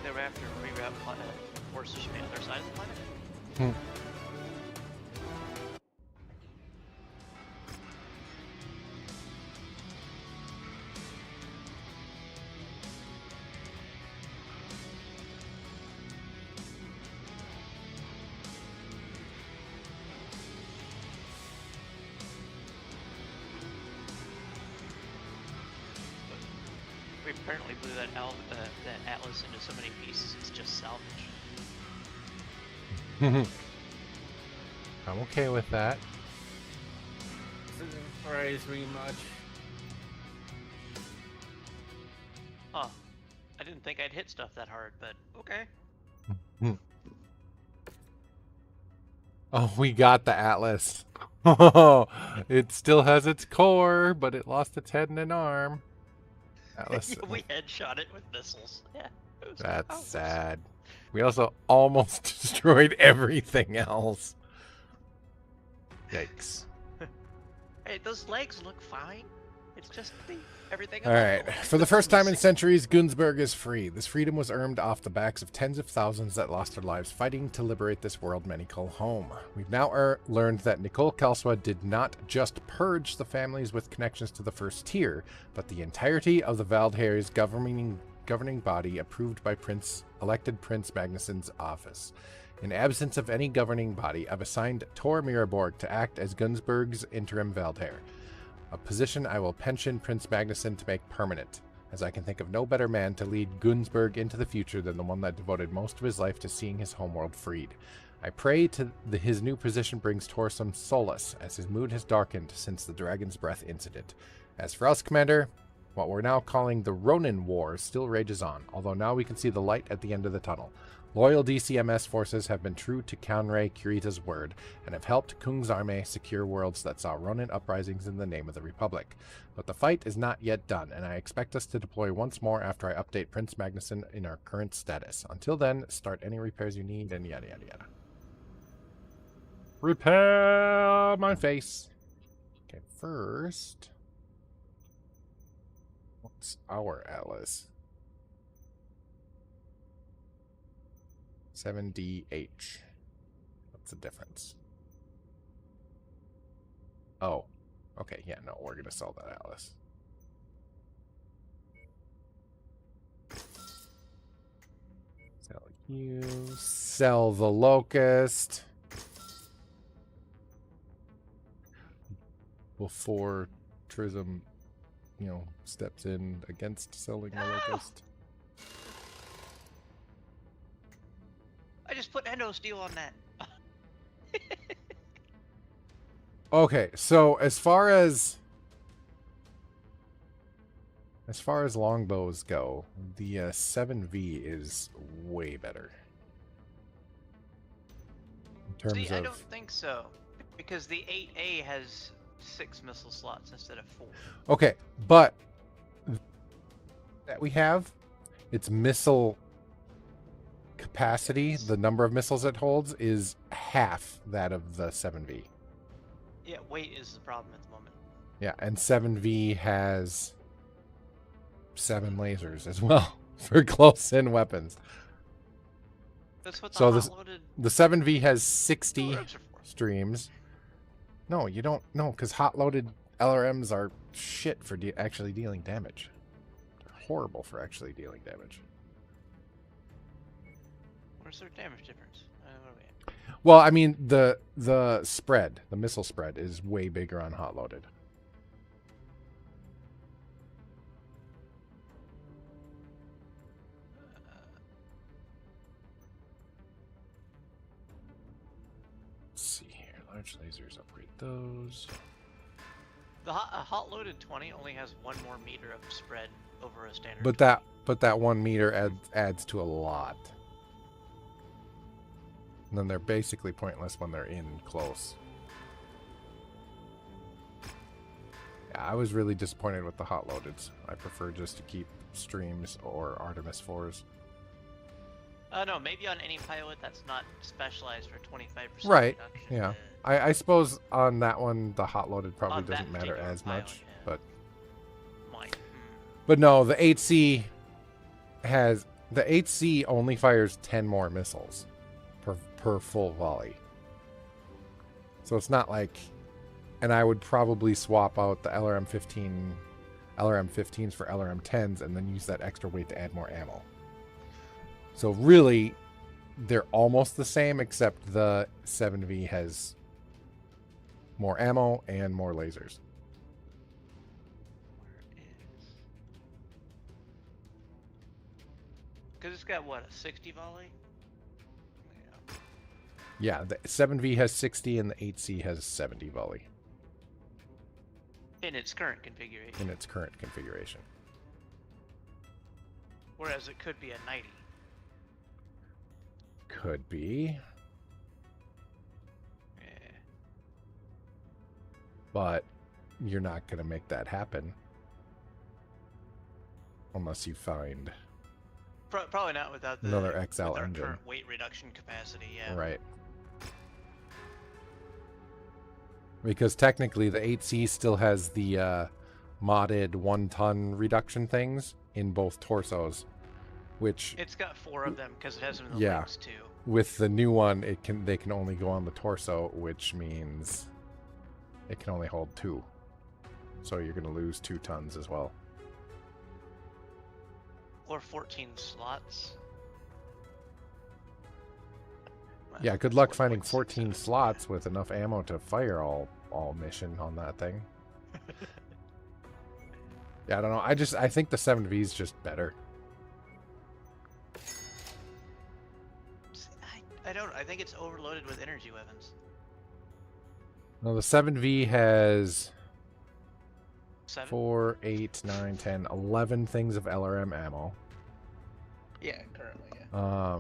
They were after reroute forces from the other side of the planet. We apparently blew that Atlas into so many pieces, it's just salvage. I'm okay with that. Doesn't surprise me much. Huh. I didn't think I'd hit stuff that hard, but okay. Oh, we got the Atlas. It still has its core, but it lost its head and an arm. Atlas. Yeah, we headshot it with missiles. Yeah. That's sad. We also almost destroyed everything else. Yikes. Hey, those legs look fine. It's just everything. All right. For the first time in centuries, Gunsberg is free. This freedom was earned off the backs of tens of thousands that lost their lives fighting to liberate this world many call home. We've now learned that Nicole Kelswa did not just purge the families with connections to the first tier, but the entirety of the Valdhair's governing body approved by elected Prince Magnuson's office. In absence of any governing body, I've assigned Tor Miraborg to act as Gunsberg's interim Valdhair. A position I will pension Prince Magnuson to make permanent, as I can think of no better man to lead Gunsberg into the future than the one that devoted most of his life to seeing his homeworld freed. I pray his new position brings Tor some solace, as his mood has darkened since the Dragon's Breath incident. As for us, Commander, what we're now calling the Ronin War still rages on, although now we can see the light at the end of the tunnel. Loyal DCMS forces have been true to Kanrei Kurita's word, and have helped Kung's army secure worlds that saw Ronin uprisings in the name of the Republic. But the fight is not yet done, and I expect us to deploy once more after I update Prince Magnuson in our current status. Until then, start any repairs you need, and yada yada yada. Repair my face. Okay, first, what's our Atlas? 7DH. What's the difference? Oh. Okay, yeah, no, we're gonna sell that Atlas. Sell you. Sell the Locust. Before Trism, steps in against selling the Locust. I just put Endo Steel on that. Okay, so as far as longbows go, the 7V is way better. In terms I of, don't think so, because the 8A has 6 missile slots instead of 4. okay, but that we have, its missile capacity, the number of missiles it holds, is half that of the 7V. Yeah, weight is the problem at the moment. Yeah, and 7V has 7 lasers as well for close-in weapons. That's what the So hot-loaded the 7V has 60 LRMs are for. streams. No, you don't. No, because hot-loaded LRMs are shit for actually dealing damage. They're horrible for actually dealing damage. Where's their damage difference? What are we at? Well, I mean, the spread, the missile spread, is way bigger on hot-loaded. Large lasers, upgrade those. The hot loaded 20 only has 1 more meter of spread over a standard. But that 1 meter adds to a lot. And then they're basically pointless when they're in close. Yeah, I was really disappointed with the hot loadeds. I prefer just to keep streams or Artemis 4s. No, maybe on any pilot that's not specialized for 25% Right, reduction. yeah. I suppose on that one, the hot loaded probably doesn't matter as pilot, much. yeah. But Might. but no, the 8C only fires 10 more missiles per full volley. So it's not like, and I would probably swap out the LRM-15s for LRM-10s and then use that extra weight to add more ammo. So really, they're almost the same, except the 7V has more ammo and more lasers. Because it's got, what, a 60 volley? Yeah, the 7V has 60 and the 8C has 70 volley. In its current configuration. Whereas it could be a 90. Could be. Yeah. But you're not going to make that happen. Unless you find Probably not without the another XL with our engine. current weight reduction capacity, yeah. Right. Because technically the 8C still has the modded 1-ton reduction things in both torsos, which It's got 4 of them because it has them in the yeah, legs too. with the new one they can only go on the torso, which means it can only hold 2. So you're going to lose 2 tons as well. Or 14 slots. Yeah, good luck finding 14 slots with enough ammo to fire all mission on that thing. Yeah, I don't know. I think the 7V is just better. I think it's overloaded with energy weapons. No, the 7V has 7? 4, 8, 9, 10, 11 things of LRM ammo. Yeah, currently, yeah.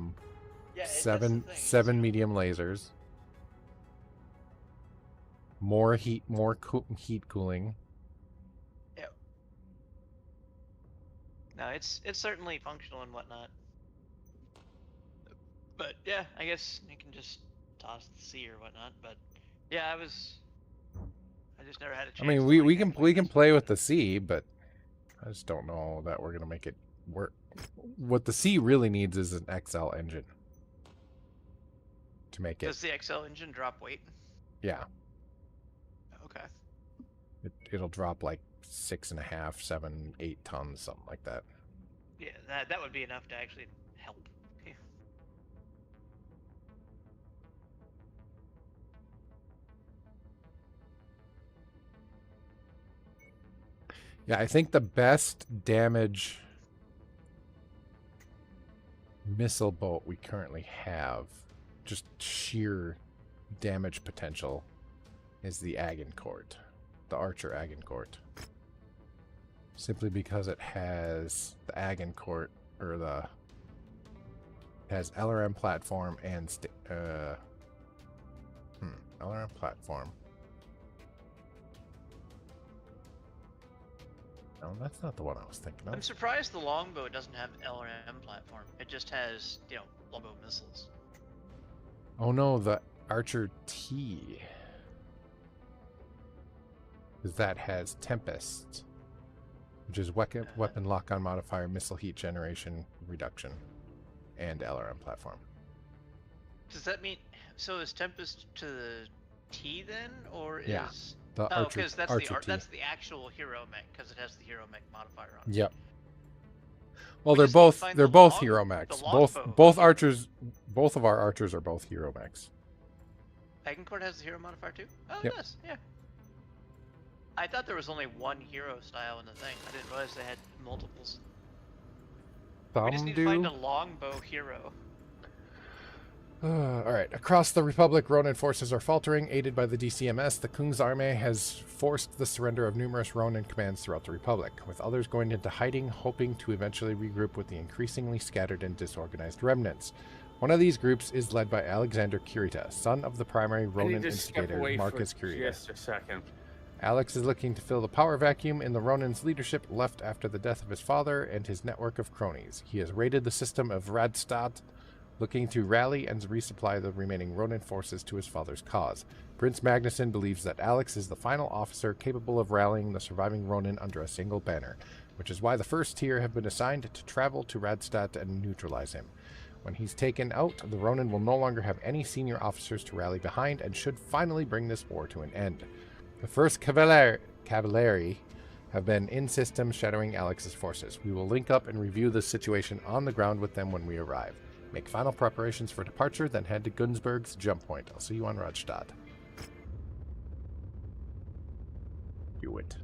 Yeah, seven medium lasers. More heat cooling. Yeah. No, it's certainly functional and whatnot. But yeah, I guess you can just toss the C or whatnot. But yeah, I just never had a chance. I mean, we can play with the C, but I just don't know that we're gonna make it work. What the C really needs is an XL engine to make it. Does the XL engine drop weight? Yeah. Okay. It'll drop like 6.5, 7, 8 tons, something like that. Yeah, that would be enough to actually help. Yeah. Yeah, I think the best damage missile boat we currently have, just sheer damage potential, is the Agincourt, the Archer Agincourt. Simply because it has the Agincourt, or has LRM platform and LRM platform. No, that's not the one I was thinking of. I'm surprised the longbow doesn't have LRM platform. It just has, longbow missiles. Oh no, the Archer T. Because that has Tempest, which is weapon lock-on modifier, missile heat generation reduction, and LRM platform. Does that mean, so is Tempest to the T then, or is... Yeah, the oh, Archer, because that's Archer T. that's the actual hero mech, because it has the hero mech modifier on it. Yep. Well, We they're just need to both find they're the both long- hero the mechs. longbow. Both archers, both of our archers are both hero mechs. Agincourt has the hero modifier too? Oh, Yep. it does, yeah. I thought there was only one hero style in the thing. I didn't realize they had multiples. We just need to find a longbow hero. Alright, across the Republic, Ronin forces are faltering. Aided by the DCMS, the Kung's army has forced the surrender of numerous Ronin commands throughout the Republic, with others going into hiding, hoping to eventually regroup with the increasingly scattered and disorganized remnants. One of these groups is led by Alexander Kurita, son of the primary Ronin instigator Marcus Kurita. Just a second. Alex is looking to fill the power vacuum in the Ronin's leadership left after the death of his father and his network of cronies. He has raided the system of Radstadt, looking to rally and resupply the remaining Ronin forces to his father's cause. Prince Magnuson believes that Alex is the final officer capable of rallying the surviving Ronin under a single banner, which is why the first tier have been assigned to travel to Radstadt and neutralize him. When he's taken out, the Ronin will no longer have any senior officers to rally behind and should finally bring this war to an end. The first Cavalieri have been in system shadowing Alex's forces. We will link up and review the situation on the ground with them when we arrive. Make final preparations for departure, then head to Gunzburg's jump point. I'll see you on Radstadt. Do it.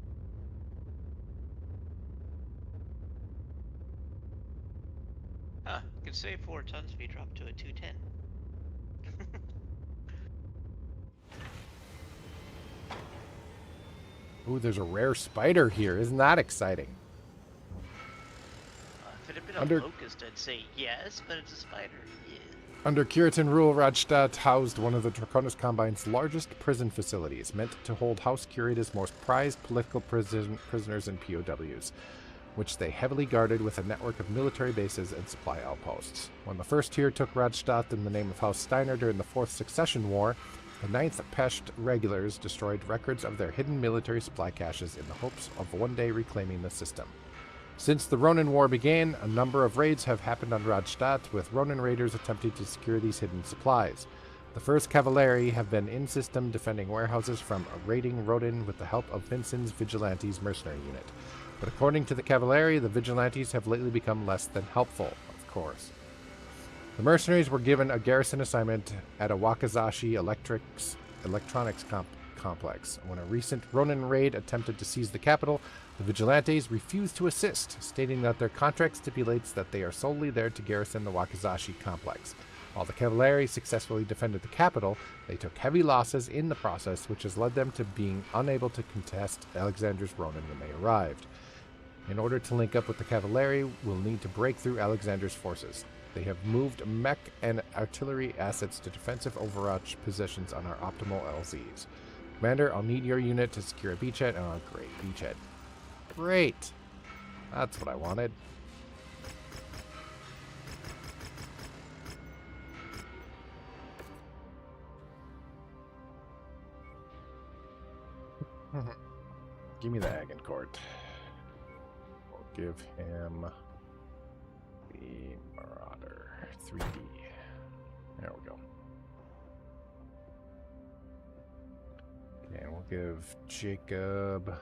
Could save 4 tons if you drop to a 210. Ooh, there's a rare spider here. Isn't that exciting? If it had been a locust, I'd say yes, but it's a spider. Yeah. Under Curitan rule, Radstadt housed one of the Draconis Combine's largest prison facilities, meant to hold House Curita's most prized political prisoners and POWs, which they heavily guarded with a network of military bases and supply outposts. When the first tier took Radstadt in the name of House Steiner during the Fourth Succession War, the 9th Pesht regulars destroyed records of their hidden military supply caches in the hopes of one day reclaiming the system. Since the Ronin War began, a number of raids have happened on Radstadt, with Ronin raiders attempting to secure these hidden supplies. The first Cavalieri have been in system defending warehouses from a raiding Ronin with the help of Vincent's Vigilantes mercenary unit. But according to the Cavalieri, the Vigilantes have lately become less than helpful, of course. The mercenaries were given a garrison assignment at a Wakizashi electronics complex. When a recent Ronin raid attempted to seize the capital, the Vigilantes refused to assist, stating that their contract stipulates that they are solely there to garrison the Wakizashi complex. While the Cavalieri successfully defended the capital, they took heavy losses in the process, which has led them to being unable to contest Alexander's Ronin when they arrived. In order to link up with the Cavalieri, we'll need to break through Alexander's forces. They have moved mech and artillery assets to defensive overwatch positions on our optimal LZs. Commander, I'll need your unit to secure a beachhead. Oh, great, beachhead. Great! That's what I wanted. Give me the Agincourt. We'll give him the Marauder 3D. There we go. And we'll give Jacob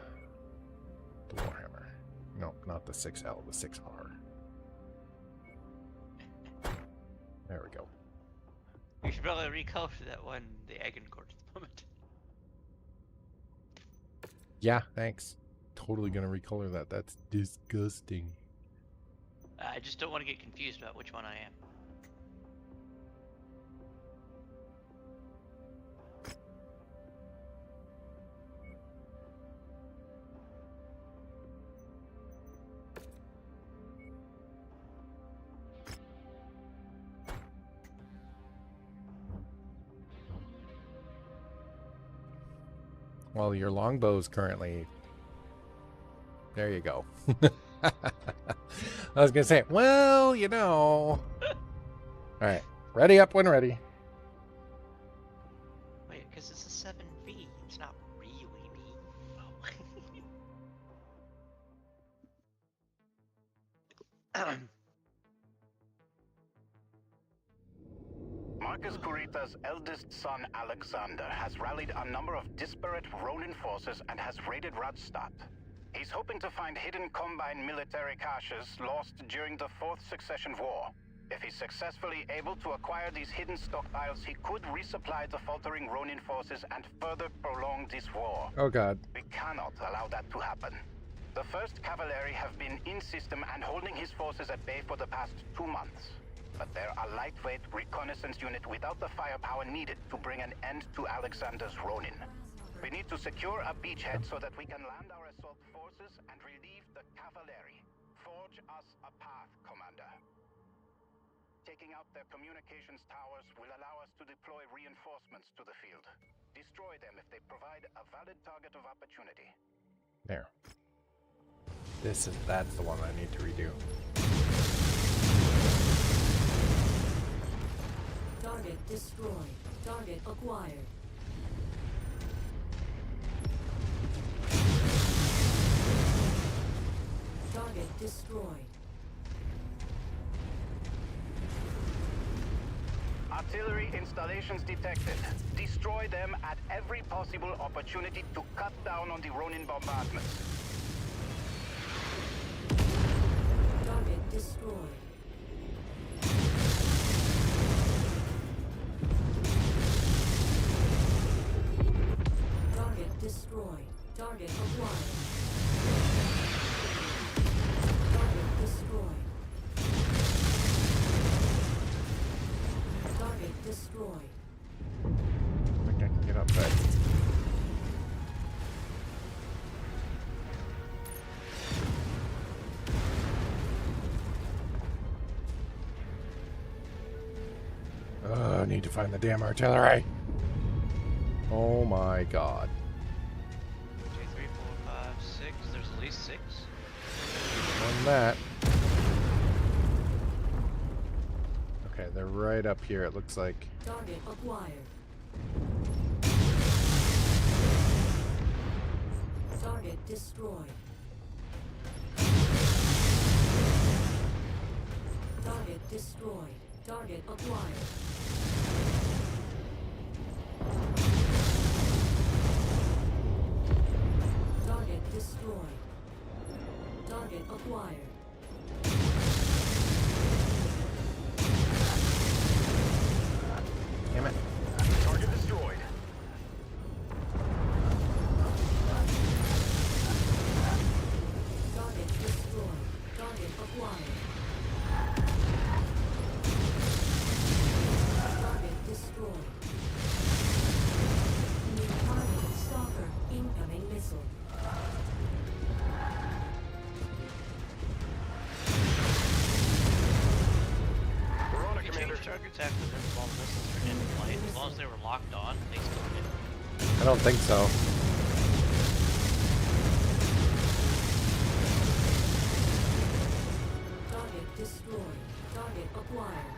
the Warhammer. No, not the 6L, the 6R. There we go. You should probably recolor that one, the Agincourt at the moment. Yeah, thanks. Totally gonna recolor that. That's disgusting. I just don't want to get confused about which one I am. Well, your longbow's currently... There you go. I was going to say, well, you know. Alright, ready up when ready. Wait, because it's a 7V. It's not really me. Oh. Marcus Kurita's eldest son, Alexander, has rallied a number of disparate Ronin forces and has raided Radstadt. He's hoping to find hidden Combine military caches lost during the Fourth Succession War. If he's successfully able to acquire these hidden stockpiles, he could resupply the faltering Ronin forces and further prolong this war. Oh god. We cannot allow that to happen. The first Cavalieri have been in system and holding his forces at bay for the past 2 months. but they're a lightweight reconnaissance unit without the firepower needed to bring an end to Alexander's Ronin. We need to secure a beachhead so that we can land our assault forces and relieve the cavalry. Forge us a path, Commander. Taking out their communications towers will allow us to deploy reinforcements to the field. Destroy them if they provide a valid target of opportunity. There. That's the one I need to redo. Target destroyed. Target acquired. Target destroyed. Artillery installations detected. Destroy them at every possible opportunity to cut down on the Ronin bombardments. Target destroyed. Target destroyed. Target acquired. Target destroyed. Target destroyed. I think I can get up there. I need to find the damn artillery. Oh my god. J3, 4, 5, 6. There's at least 6. On that. Okay, they're right up here, it looks like. Target acquired. Target destroyed. Target destroyed. Target acquired. Target destroyed. Target acquired. Damn it. Target destroyed. Target destroyed. Target acquired. Target destroyed. New target stalker. Incoming missile. We're on it, You Commander. change targets after the small missiles are in flight. As long as they were locked on, they still hit. I don't think so. Target destroyed. Target acquired.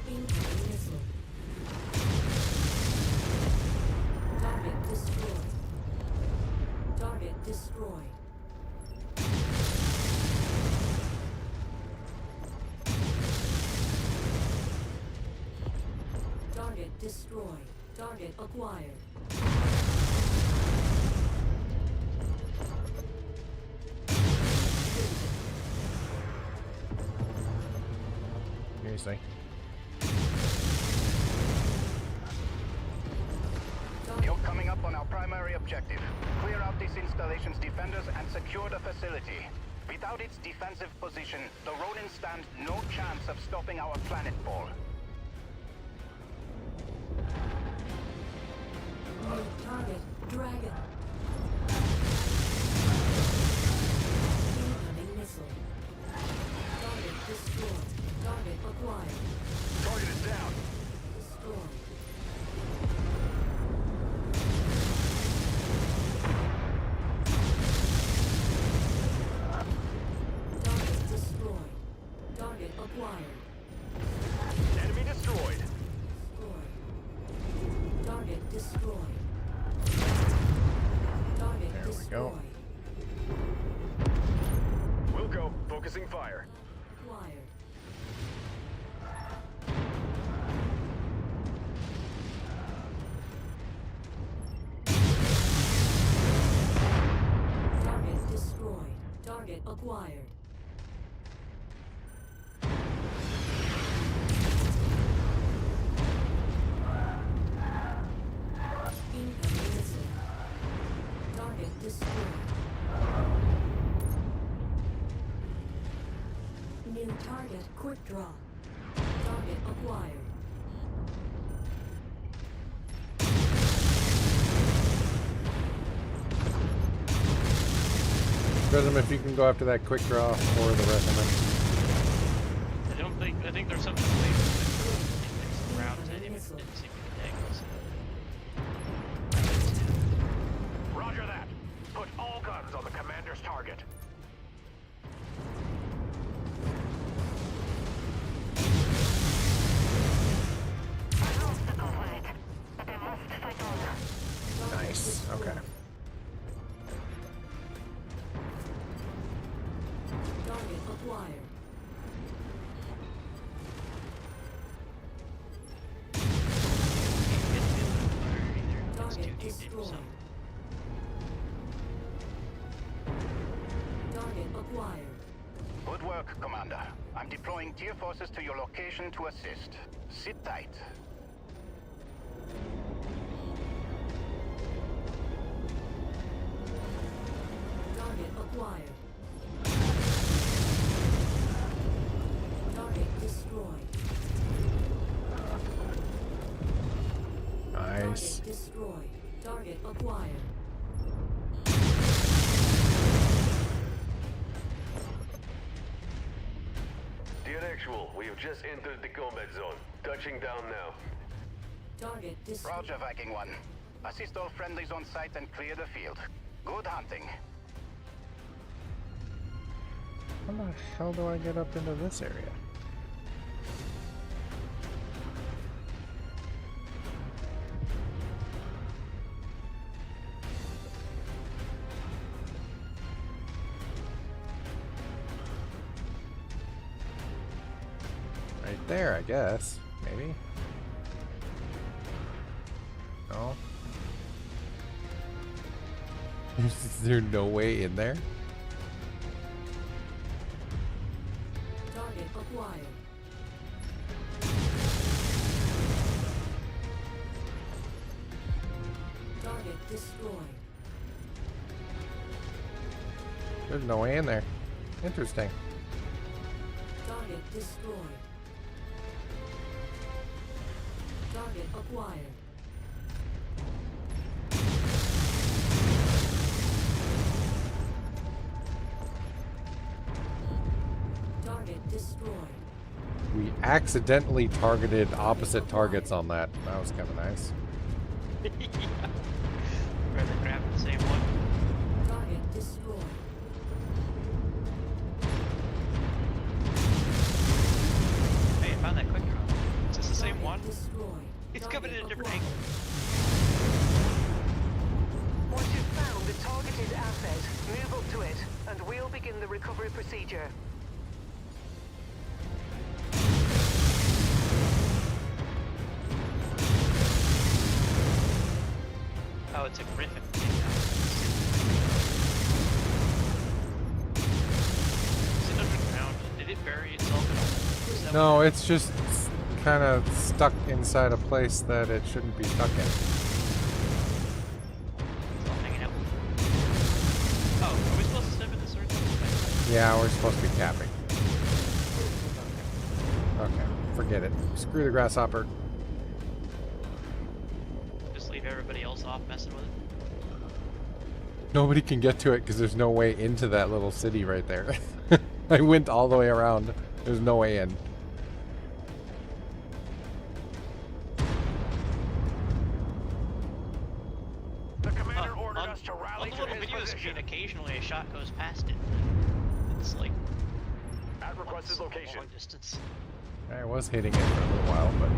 Incoming missile. Target destroyed. Target destroyed. Target destroyed. Target acquired. Seriously. You're coming up on our primary objective. Clear out this installation's defenders and secure the facility. Without its defensive position, the Ronin stand no chance of stopping our planet ball. New target, Dragon. Incoming missile. Target destroyed. Target acquired. Target is down. Destroyed. Target destroyed. Target acquired. Enemy destroyed. Destroyed. Target destroyed. Target There we destroyed. go. We'll go. Focusing fire. Acquired. Target destroyed. Target acquired. Incoming missile. Target destroyed. New target, quick draw. Target acquired. Prism, if you can go after that quick draw or the regiment. I think there's something related around it. It didn't seem to Roger that. Put all guns on the commander's target. Nice. Okay. Target acquired. Target destroyed. Target acquired. Good work, Commander. I'm deploying tier forces to your location to assist. Sit tight. Target acquired. Target destroyed. Nice. Target destroyed. Target acquired. Dear Actual, we have just entered the combat zone. Touching down now. Target destroyed. Roger, Viking 1. Assist all friendlies on site and clear the field. Good hunting. How the hell do I get up into this area? Right there, I guess. Maybe? No? Is there no way in there? Target acquired. Target destroyed. There's no way in there. Interesting. Target destroyed. Target acquired. Target destroyed. We accidentally targeted opposite targets on that. That was kind of nice. rather grab the same one. Target destroyed. Hey, I found that quick draw. Is this the same one? Destroyed. It's coming in a different angle. Once you've found the targeted asset, move up to it, and we'll begin the recovery procedure. Oh, it's a griffin. Is it underground? Did it bury itself in a No, it's just kind of stuck inside a place that it shouldn't be stuck in. It's all hanging out. Oh, are we supposed to step in this earth? Yeah, we're supposed to be capping. Okay, forget it. Screw the grasshopper. Just leave everybody else off messing with it. Nobody can get to it because there's no way into that little city right there. I went all the way around. There's no way in. The commander ordered us to rally on the to little his video position. screen, occasionally a shot goes past it. It's like At requested location. long distance. I was hitting it for a little while, but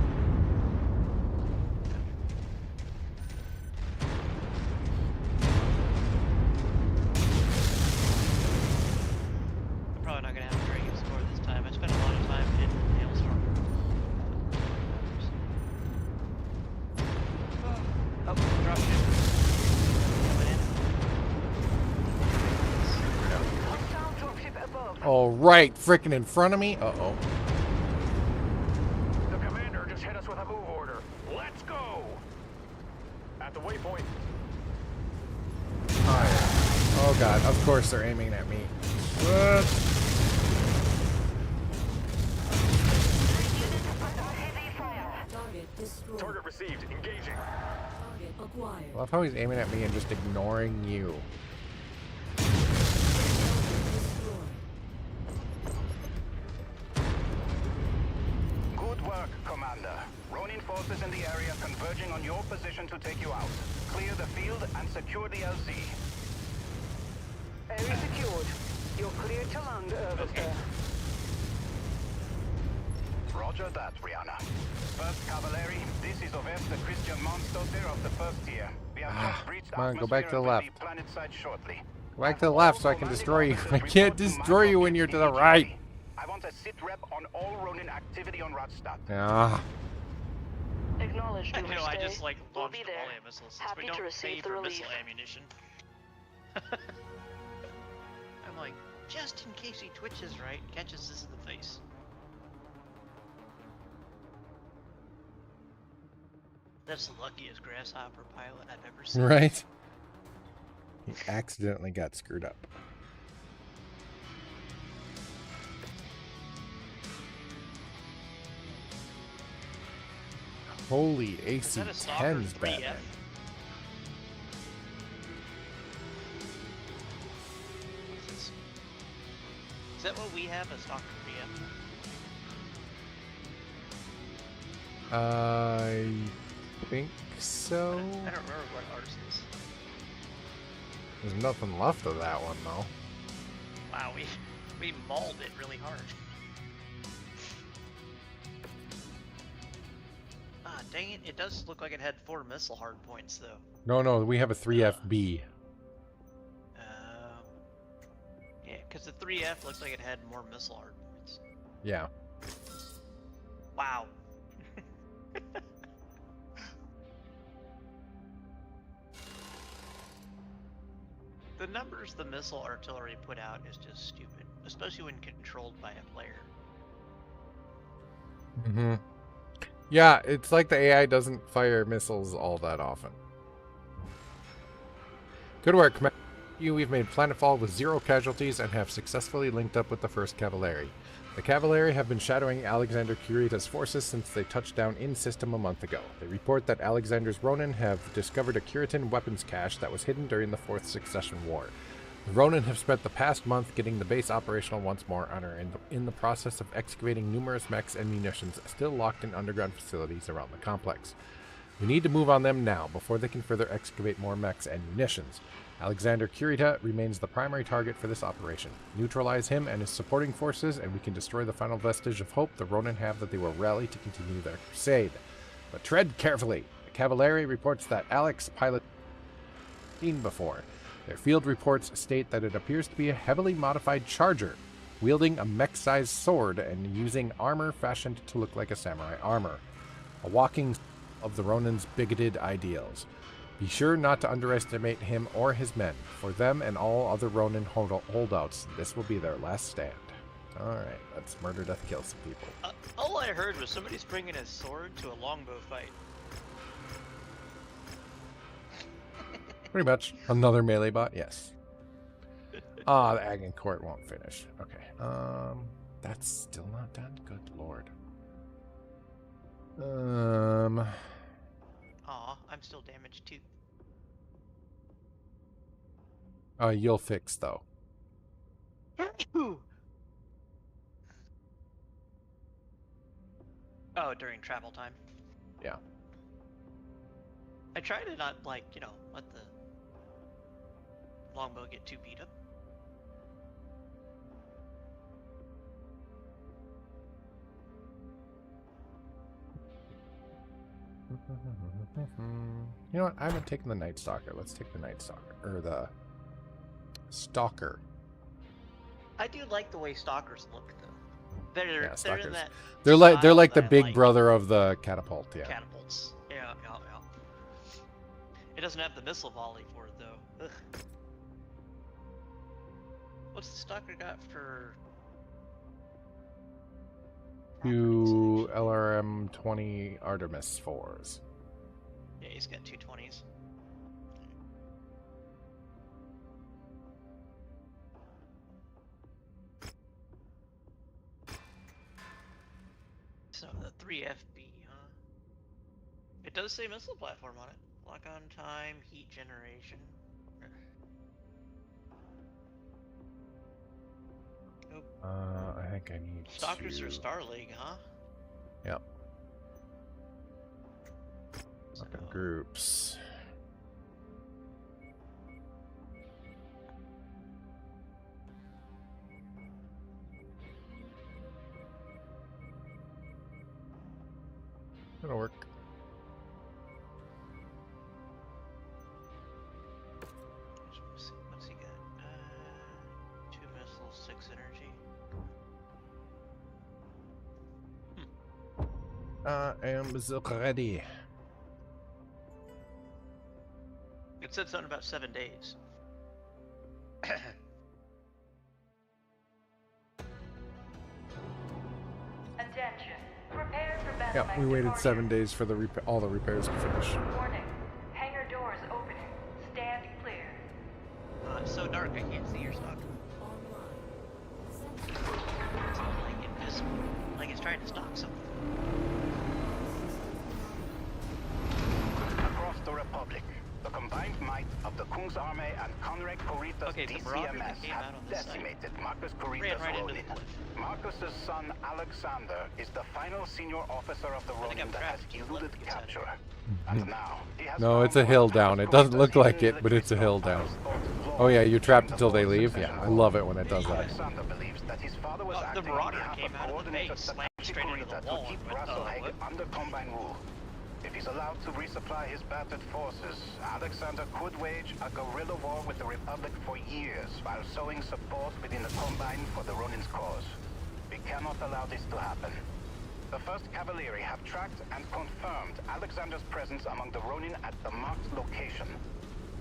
I'm probably not gonna have a very good score this time. I spent a lot of time in Hailstorm. Oh, dropship. Coming in. Hostile dropship above. oh right, freaking in front of me. Uh-oh. The commander just hit us with a move order. Let's go! At the waypoint. Oh god, of course they're aiming at me. What? destroyed. Target received. Engaging. Target acquired. I love how he's aiming at me and just ignoring you. Good work, Commander. Ronin forces in the area converging on your position to take you out. Clear the field and secure the LZ. Area secured. You're clear to land, Overseer. Roger that, Rihanna. 1st Cavalry, this is Overste Christian Monstotter of the 1st tier. We have just breached Come on, go back to the atmosphere and will left. be planetside shortly. Go back to the left so I can destroy you. I can't destroy you when you're to the right. I want a sit rep on all Ronin activity on Radstadt. Ah. Acknowledged, I know, I Overstay. just like We'll launched be a there. volley of missiles since Happy we to don't receive pay the for relief. missile ammunition. I'm like, just in case he twitches right, catches this in the face. That's the luckiest grasshopper pilot I've ever seen. Right? He accidentally got screwed up. Holy AC-10's Batman. Is that what we have? A Stalker 3F? I think so. I don't remember what ours is. There's nothing left of that one, though. Wow, we mauled it really hard. Ah, dang it. It does look like it had 4 missile hard points, though. No, we have a 3FB. Yeah, because the 3F looks like it had more missile hard points. Yeah. Wow. The numbers the missile artillery put out is just stupid, especially when controlled by a player. Mm-hmm. Yeah, it's like the AI doesn't fire missiles all that often. Good work, Commander. We've made planetfall with 0 casualties and have successfully linked up with the 1st Cavalry. The Cavalry have been shadowing Alexander Kurita's forces since they touched down in system a month ago. They report that Alexander's Ronin have discovered a Kuritan weapons cache that was hidden during the 4th Succession War. The Ronin have spent the past month getting the base operational once more and are in the process of excavating numerous mechs and munitions still locked in underground facilities around the complex. We need to move on them now before they can further excavate more mechs and munitions. Alexander Kurita remains the primary target for this operation. Neutralize him and his supporting forces, and we can destroy the final vestige of hope the Ronin have that they will rally to continue their crusade. But tread carefully. The Cavalry reports that Alex pilot seen before. Their field reports state that it appears to be a heavily modified charger, wielding a mech-sized sword and using armor fashioned to look like a samurai armor. A walking of the Ronin's bigoted ideals. Be sure not to underestimate him or his men. For them and all other Ronin holdouts, this will be their last stand. Alright, let's murder, death, kill some people. All I heard was somebody's bringing a sword to a longbow fight. Pretty much. Another melee bot? Yes. Ah, the Agon Court won't finish. Okay. That's still not done? Good lord. Aw, I'm still damaged too. You'll fix, though. Oh, during travel time. Yeah. I try to not, like, you know, let the longbow get too beat up. You know what? I haven't taken the Night Stalker. Let's take the Night Stalker. Or the Stalker. I do like the way stalkers look, though. They're in Stalkers. that They're like style the that I big like. brother of the catapult, yeah. Catapults. Yeah. It doesn't have the missile volley for it, though. Ugh. What's the stalker got for... 2 LRM-20 Artemis 4s. Yeah, he's got 220s. So the 3FB, huh? It does say missile platform on it. Lock on time, heat generation. Oh, I think I need Stalkers to... or Starlink, huh? Yep. Up in groups. It'll work. What's he got? 2 missiles, 6 energy. I am ready. It said something about 7 days. Attention. Prepare for battle. Yep, we waited 7 days for the all the repairs to finish. Warning. Hangar doors opening. Stand clear. It's so dark I can't see your stock. It's like invisible. Like it's trying to stalk something. Across the Republic, the combined might of the Kungsarmé and Conrad Kurita's DCMS have decimated Marcus Kurita's Ronin. Marcus's son Alexander is the final senior officer of the Ronin that has eluded capture. And now he has No, it's a hill down. It doesn't look like it, but it's a hill down. Oh yeah, you're trapped until they leave? Yeah, I love it when it does that. Alexander believes that his father was acting on behalf of coordinated Takashi Kurita to keep Rasalhague under Combine rule. If he's allowed to resupply his battered forces, Alexander could wage a guerrilla war with the Republic for years while sowing support within the Combine for the Ronin's cause. We cannot allow this to happen. The 1st Cavalry have tracked and confirmed Alexander's presence among the Ronin at the marked location.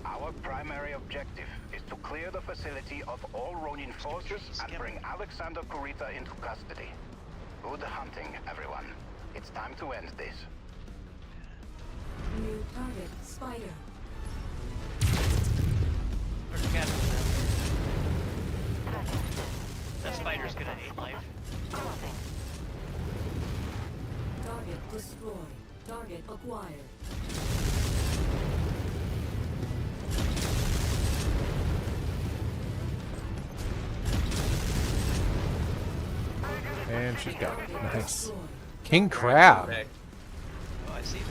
Our primary objective is to clear the facility of all Ronin forces and bring Alexander Kurita into custody. Good hunting, everyone. It's time to end this. New target, Spider. Where's the captain? That spider's gonna hate life. Target destroyed. Target acquired. And she's got it. Nice. King Crab. Oh, I see that.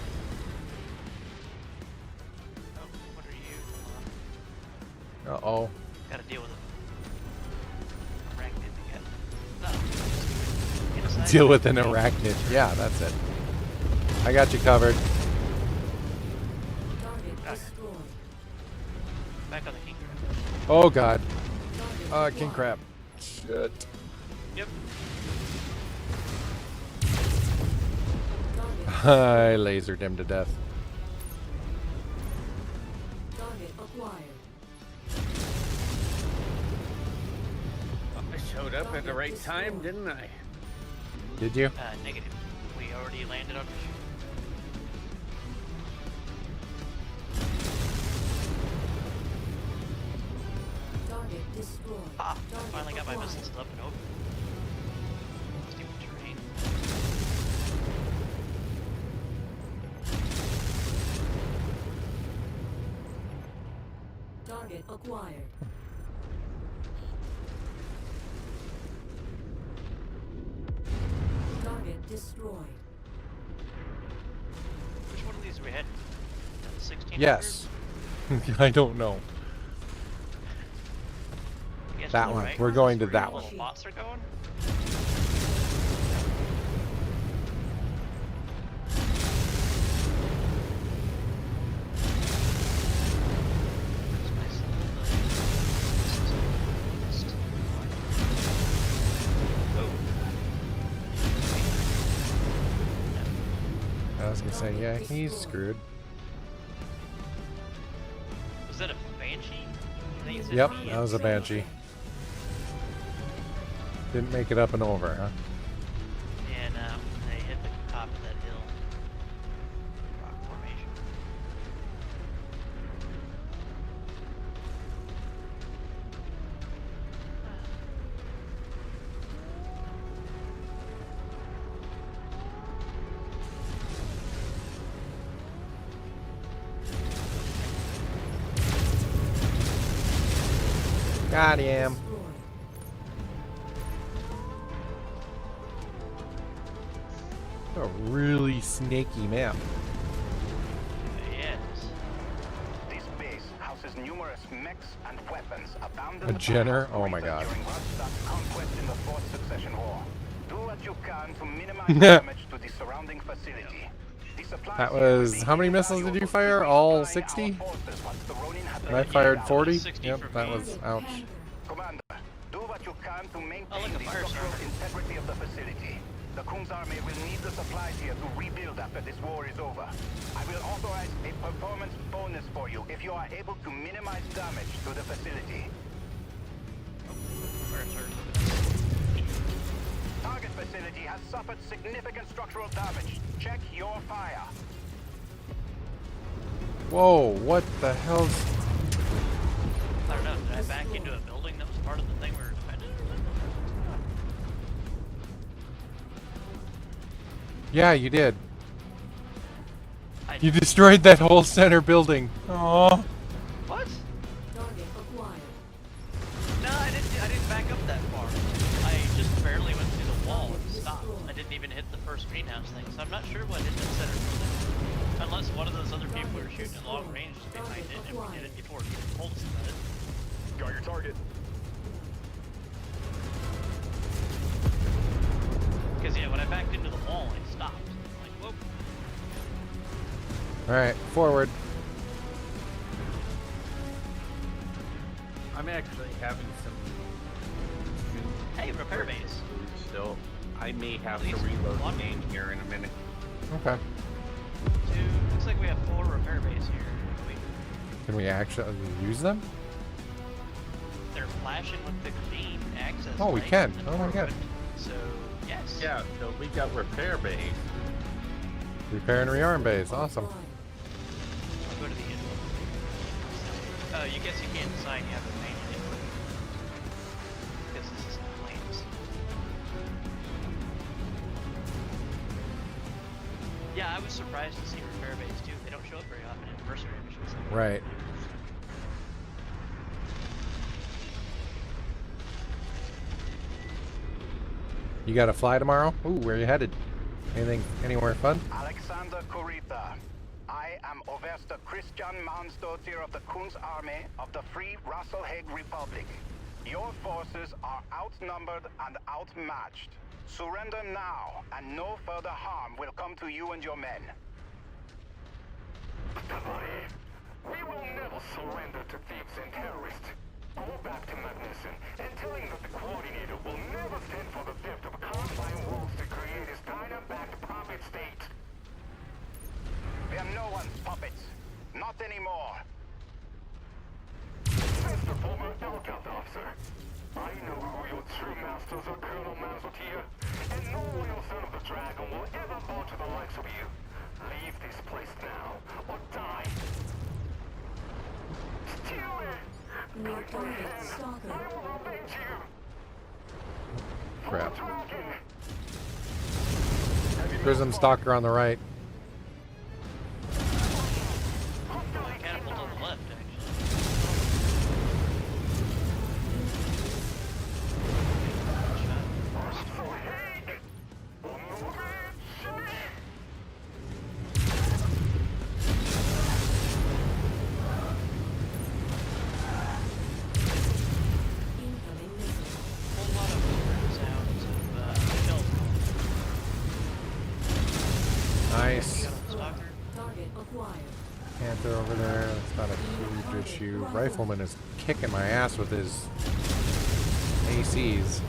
Oh, what are you? Uh-oh. Gotta deal with it. Arachnid again. No. Inside. Deal with an arachnid. Yeah, that's it. I got you covered. Back on the king crab. Oh god. King Crab. Shit. Yep. I lasered him to death. Target acquired. I showed up at the right time, didn't I? Did you? Negative. We already landed on mission. Target destroyed. Ah, I finally got my missiles up and over. Stupid terrain. Target acquired. Target destroyed. Which one of these are we heading? The 1600? Yes. I don't know. Yes, That blue, one. right? We're going to Where that the one. little bots are going? I was gonna say, yeah, he's screwed. Was that a Banshee? I think it said Yep, B that was a and C. Banshee. Didn't make it up and over, huh? Yeah, no. They hit the top of that hill. Rock formation. Got him. A really snaky map. Yes. This base houses numerous mechs and weapons A abandoned Jenner? by Oh my god. during Rustad's conquest in the Fourth Succession War. Do what you can to minimize damage to the surrounding facility. The supplies That here will was... be How many missiles did you fire? All 60? And I fired 40? Yep, that was... Ouch. Commander, do what you can to maintain Oh, look, a the fire structural starter. integrity of the facility. The Kun's army will need the supplies here to rebuild after this war is over. I will authorize a performance bonus for you if you are able to minimize damage to the facility. Target facility has suffered significant structural damage. Check your fire. Whoa, what the hell's... I don't know, did I back into a building that was part of the thing we were defending? Yeah, you did. You destroyed that whole center building. Aww. What? Target acquired. No, I didn't back up that far. I just barely went through the wall and stopped. I didn't even hit the first greenhouse thing, so I'm not sure what hit that center building. Unless one of those other people were shooting at long range behind it and we did it before he told us about it. Got your target. Because yeah, when I backed into the wall, I stopped. Like, whoop. Alright, forward. I'm actually having some... Hey, repair base. So I may have At to least reload one. the game here in a minute. Okay. Looks like we have 4 repair base here. Can we actually use them? They're flashing with the green access. Oh, we lights can. and Oh my god. So, yes. Yeah, so we got repair base. Repair and rearm base. Awesome. I'll go to the end. You guess you can't decide you haven't made it. Because this is flames. Yeah, I was surprised to see repair base too. They don't show up very often in mercenary missions. Right. You gotta fly tomorrow? Ooh, where are you headed? Anything, anywhere fun? Alexander Kurita. I am Overste Christian Mansdottir of the Kun's army of the Free Rasalhague Republic. Your forces are outnumbered and outmatched. Surrender now, and no further harm will come to you and your men. We will never surrender to thieves and terrorists. Go back to Magnuson and tell him that the coordinator will never stand for the theft of Combine walls to create his dynamo-backed puppet state. We are no one's puppets. Not anymore. Mr. former helicopter officer, I know who your true masters are, Colonel Mansdottir, and no loyal son of the Dragon will ever bow to the likes of you. Leave this place now, or die. Steal it! New target stalker. I will avenge you! Crap. Dragon! Prism Stalker on the right. Catapult on the left, actually. Incoming missile. Whole lot of sounds of shells. Nice. Stalker. Target acquired. Panther over there. That's not a huge issue. Rifleman is kicking my ass with his ACs.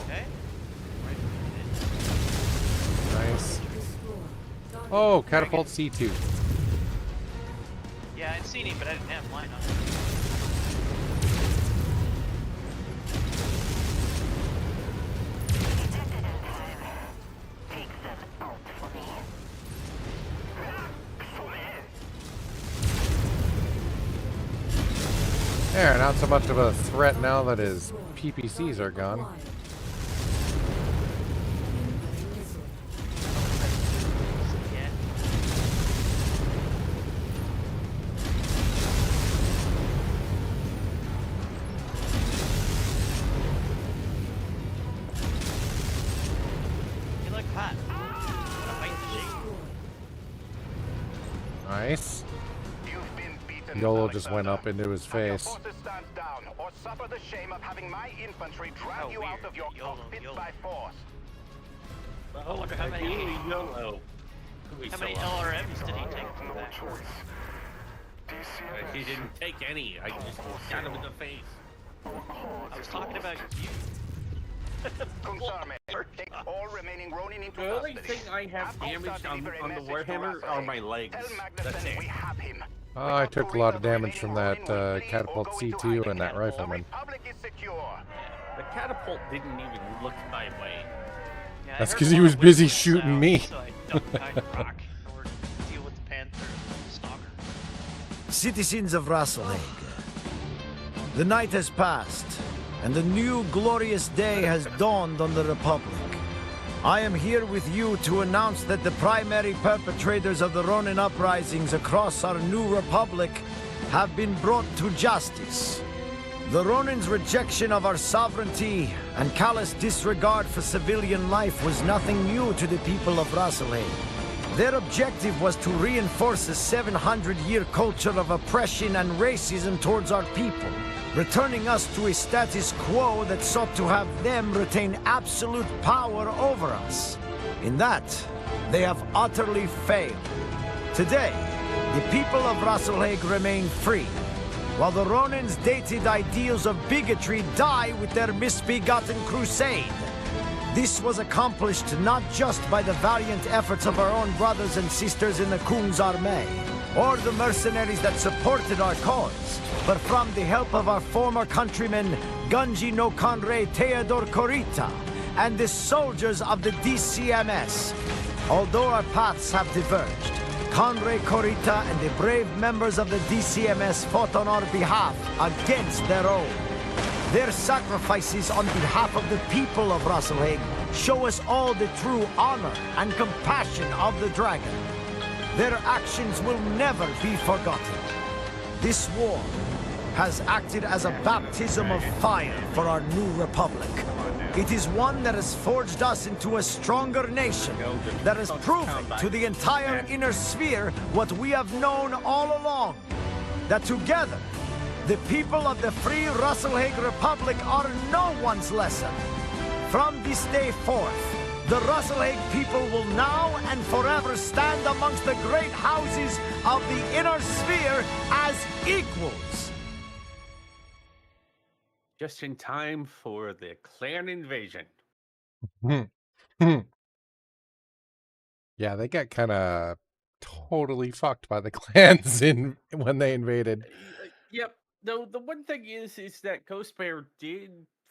Okay. Nice. Destroy. Target Oh, catapult C2. Yeah, I'd seen him, but I didn't have mine on. Detected in time. Take them out for me. There, not so much of a threat now that his PPCs are gone. acquired. Incoming missile. Yeah. Nice. You've been beaten, Yolo just Alexander. went up into his Have your face. forces stand down, or suffer the shame of having my infantry drag you out of your cockpit by force. I wonder how many YOLO. how many LRMs did he take from No that? choice. DCMS. He didn't take any. I just shot him in the face. I was talking about you. Kungsarme, take all remaining Ronin into The only custody. thing I have damaged on the message to Warhammer are my legs. Tell That's Magnuson it. we have him. Oh, I took a lot of damage from that catapult C2 and that The rifleman. Republic is secure. The catapult didn't even look my way. Yeah, I That's heard 'cause a he lot was of busy whistling shooting me. sounds, So I ducked behind a rock in order to deal with the Panther stalker. Citizens of Rasalhague, the night has passed, and a new glorious day has dawned on the Republic. I am here with you to announce that the primary perpetrators of the Ronin uprisings across our new Republic have been brought to justice. The Ronin's rejection of our sovereignty and callous disregard for civilian life was nothing new to the people of Rasalhague. Their objective was to reinforce a 700-year culture of oppression and racism towards our people, returning us to a status quo that sought to have them retain absolute power over us. In that, they have utterly failed. Today, the people of Rasalhague remain free, while the Ronin's dated ideals of bigotry die with their misbegotten crusade. This was accomplished not just by the valiant efforts of our own brothers and sisters in the Kungsarme, or the mercenaries that supported our cause, but from the help of our former countrymen Gunji no Conre Theodor Korita and the soldiers of the DCMS. Although our paths have diverged, Conre Korita and the brave members of the DCMS fought on our behalf against their own. Their sacrifices on behalf of the people of Rasalhague show us all the true honor and compassion of the dragon. Their actions will never be forgotten. This war has acted as a baptism of fire for our new republic. It is one that has forged us into a stronger nation, that has proven to the entire inner sphere what we have known all along, that together, the people of the free Rasalhague Republic are no one's lesser. From this day forth, the Rasalhague people will now and forever stand amongst the great houses of the inner sphere as equals. Just in time for the clan invasion. Yeah, they got kind of totally fucked by the clans when they invaded. Yep. Though the one thing is that Ghost Bear did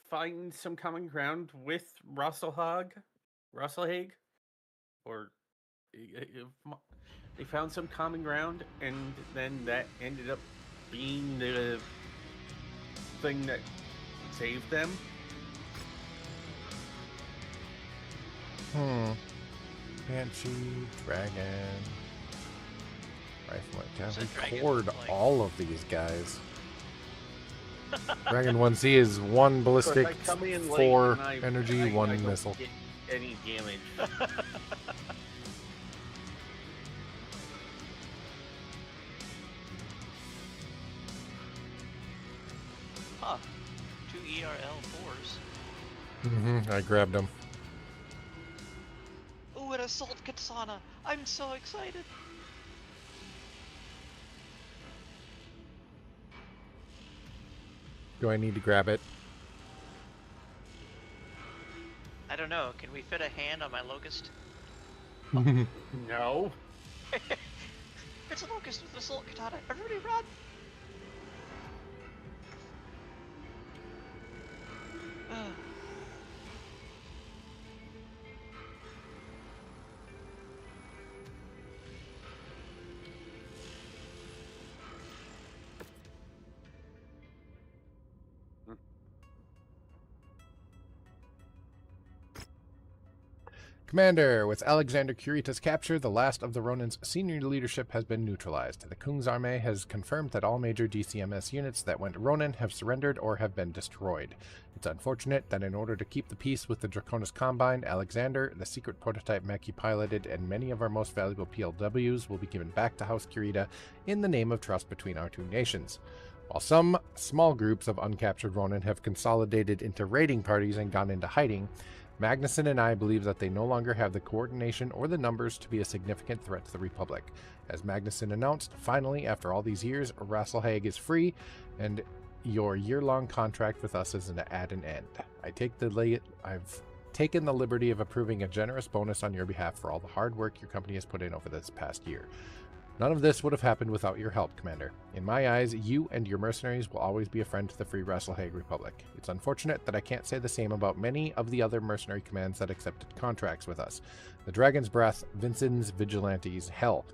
find some common ground with Rasalhague, or they found some common ground, and then that ended up being the thing that saved them. Banshee, Dragon, Rifleman. So We Dragon, cored like- all of these guys. Dragon 1C is 1 Of course, ballistic, I come in late 4 and I energy, 1 don't missile. get any damage. Huh. 2 ERL4s. I grabbed him. Ooh, an assault katana! I'm so excited! Do I need to grab it? I don't know, can we fit a hand on my locust? No. It's a locust with an assault katana! Everybody run! Commander, with Alexander Kurita's capture, the last of the Ronin's senior leadership has been neutralized. The Kung's army has confirmed that all major DCMS units that went Ronin have surrendered or have been destroyed. It's unfortunate that in order to keep the peace with the Draconis Combine, Alexander, the secret prototype mech he piloted, and many of our most valuable PLWs will be given back to House Kurita in the name of trust between our two nations. While some small groups of uncaptured Ronin have consolidated into raiding parties and gone into hiding, Magnuson and I believe that they no longer have the coordination or the numbers to be a significant threat to the Republic. As Magnuson announced, finally, after all these years, Rasalhague is free, and your year-long contract with us is at an end. I've taken the liberty of approving a generous bonus on your behalf for all the hard work your company has put in over this past year. None of this would have happened without your help, Commander. In my eyes, you and your mercenaries will always be a friend to the Free Rasalhague Republic. It's unfortunate that I can't say the same about many of the other mercenary commands that accepted contracts with us. The Dragon's Breath, Vincent's Vigilantes, hell.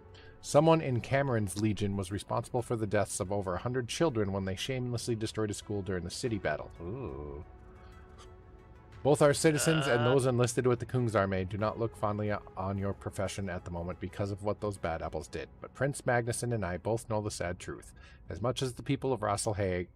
Someone in Cameron's Legion was responsible for the deaths of over 100 children when they shamelessly destroyed a school during the city battle. Ooh. Both our citizens and those enlisted with the Kung's army do not look fondly on your profession at the moment because of what those bad apples did. But Prince Magnuson and I both know the sad truth. As much as the people of Rasalhague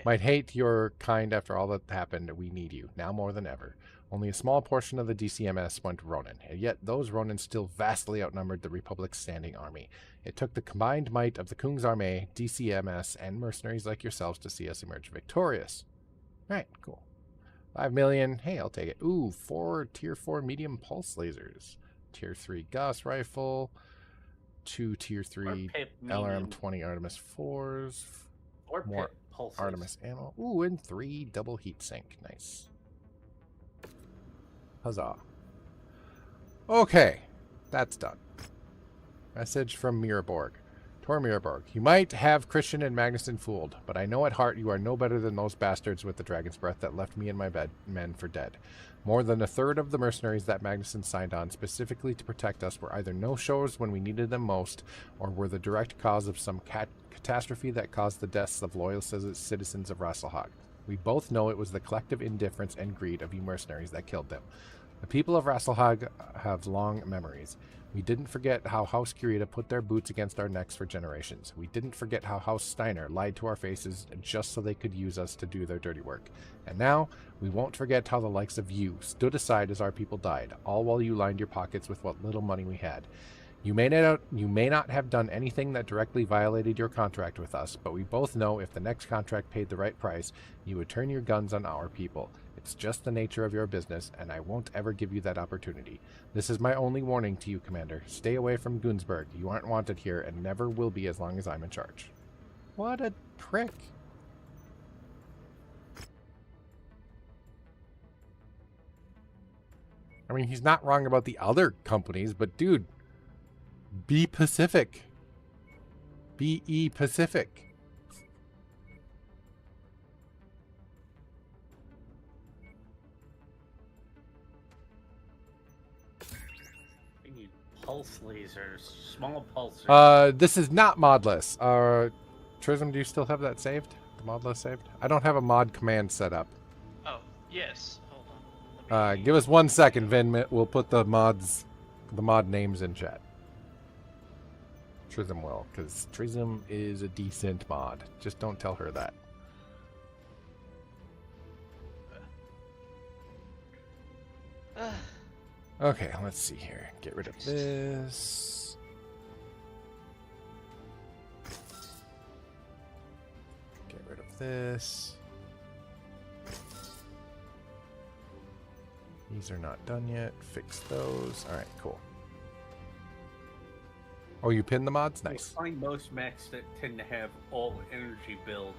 might hate your kind after all that happened, we need you, now more than ever. Only a small portion of the DCMS went Ronin, and yet those Ronin still vastly outnumbered the Republic's standing army. It took the combined might of the Kung's army, DCMS, and mercenaries like yourselves to see us emerge victorious. Right, cool. 5 million. Hey, I'll take it. Ooh, 4 Tier 4 medium pulse lasers. Tier 3 Gauss rifle. 2 Tier 3 LRM-20 Artemis 4s. Or more pulses. Artemis ammo. Ooh, and 3 double heat sink. Nice. Huzzah. Okay, that's done. Message from Miraborg. Tor Miraborg. You might have Christian and Magnuson fooled, but I know at heart you are no better than those bastards with the Dragon's Breath that left me and my men for dead. More than a third of the mercenaries that Magnuson signed on specifically to protect us were either no-shows when we needed them most, or were the direct cause of some catastrophe that caused the deaths of loyal citizens of Rasalhague. We both know it was the collective indifference and greed of you mercenaries that killed them. The people of Rasalhague have long memories. We didn't forget how House Kurita put their boots against our necks for generations. We didn't forget how House Steiner lied to our faces just so they could use us to do their dirty work. And now, we won't forget how the likes of you stood aside as our people died, all while you lined your pockets with what little money we had. You may not have done anything that directly violated your contract with us, but we both know if the next contract paid the right price, you would turn your guns on our people. It's just the nature of your business, and I won't ever give you that opportunity. This is my only warning to you, Commander. Stay away from Gunsberg. You aren't wanted here, and never will be as long as I'm in charge. What a prick. I mean, he's not wrong about the other companies, but dude, be Pacific. B.E. Pacific. We need pulse lasers, small pulsers. This is not modless. Trism, do you still have that saved? The mod list saved? I don't have a mod command set up. Oh, yes. Hold on. Give us 1 second, Vin. We'll put the mod names in chat. Trism will, because Trism is a decent mod. Just don't tell her that. Okay, let's see here. Get rid of this. Get rid of this. These are not done yet. Fix those. Alright, cool. Oh, you pinned the mods? Nice. You'll find most mechs that tend to have all energy builds,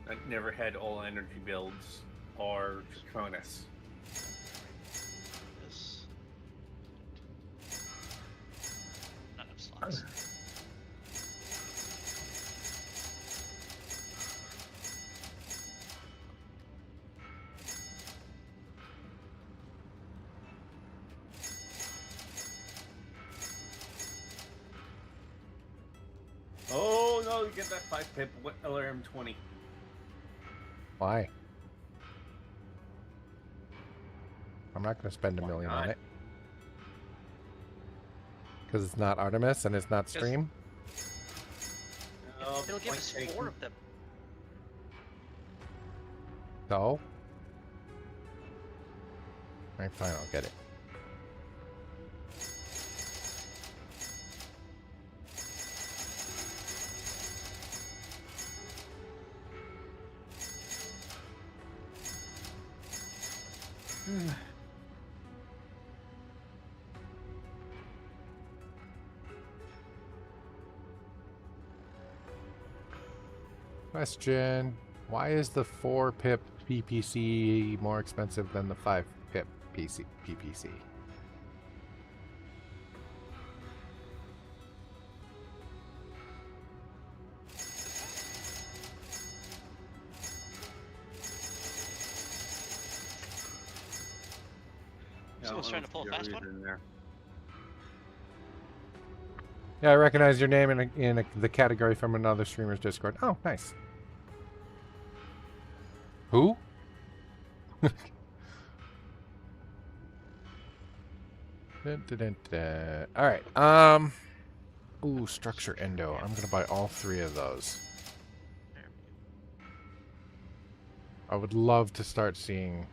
that never had all energy builds, are Draconis. Not enough slots. Oh no, you get that 5-pip LRM-20. Why? I'm not going to spend $1 million on not? it. Because it's not Artemis and it's not Stream. It'll give us 4 of them. So? All right, fine, I'll get it. Question: why is the 4-pip PPC more expensive than the 5-pip PPC? Someone's trying to pull a fast one. There. Yeah, I recognize your name in the category from another streamer's Discord. Oh, nice. Who? Dun, dun, dun, dun. All right. Ooh, structure endo. I'm gonna buy all 3 of those. I would love to start seeing.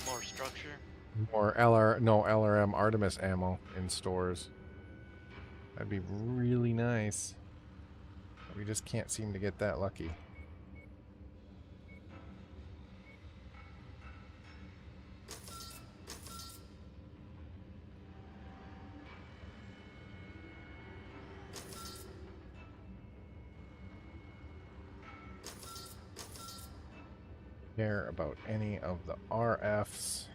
More structure. More LRM Artemis ammo in stores. That'd be really nice. We just can't seem to get that lucky. Care about any of the RFs.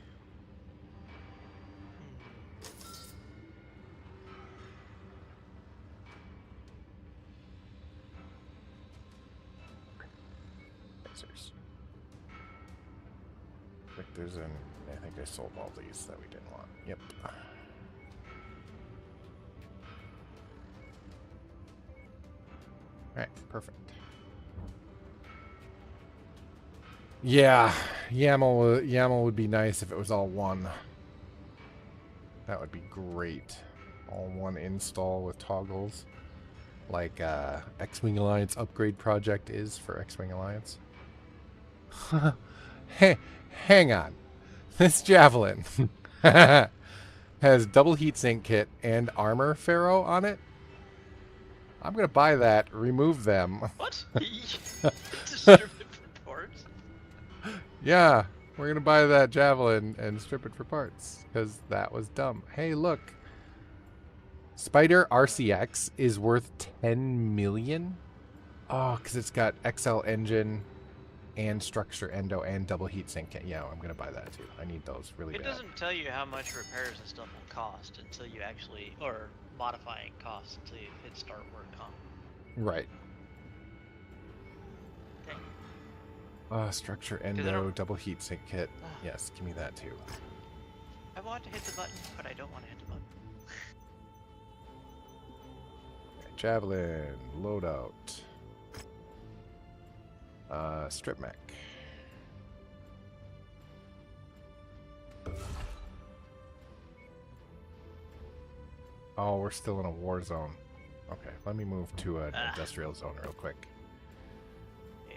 Victors and I think I sold all these that we didn't want. Yep. Alright, perfect. Yeah, YAML would be nice if it was all one. That would be great. All one install with toggles. Like X-Wing Alliance upgrade project is for X-Wing Alliance. Hey, hang on. This Javelin has double heatsink kit and armor ferro on it. I'm gonna buy that, remove them. What? Distribute for parts? Yeah, we're gonna buy that Javelin and strip it for parts because that was dumb. Hey, look. Spider RCX is worth 10 million. Oh, because it's got XL engine and structure endo and double heatsink kit. Yeah, I'm gonna buy that too. I need those really bad. It doesn't tell you how much repairs and stuff will cost until you actually, or modifying costs until you hit start work on. Right. Okay. Structure endo, double heatsink kit. Yes, give me that too. I want to hit the button, but I don't want to hit the button. Javelin, loadout. Strip mech. Oh, we're still in a war zone. Okay, let me move to an industrial zone real quick. Yeah.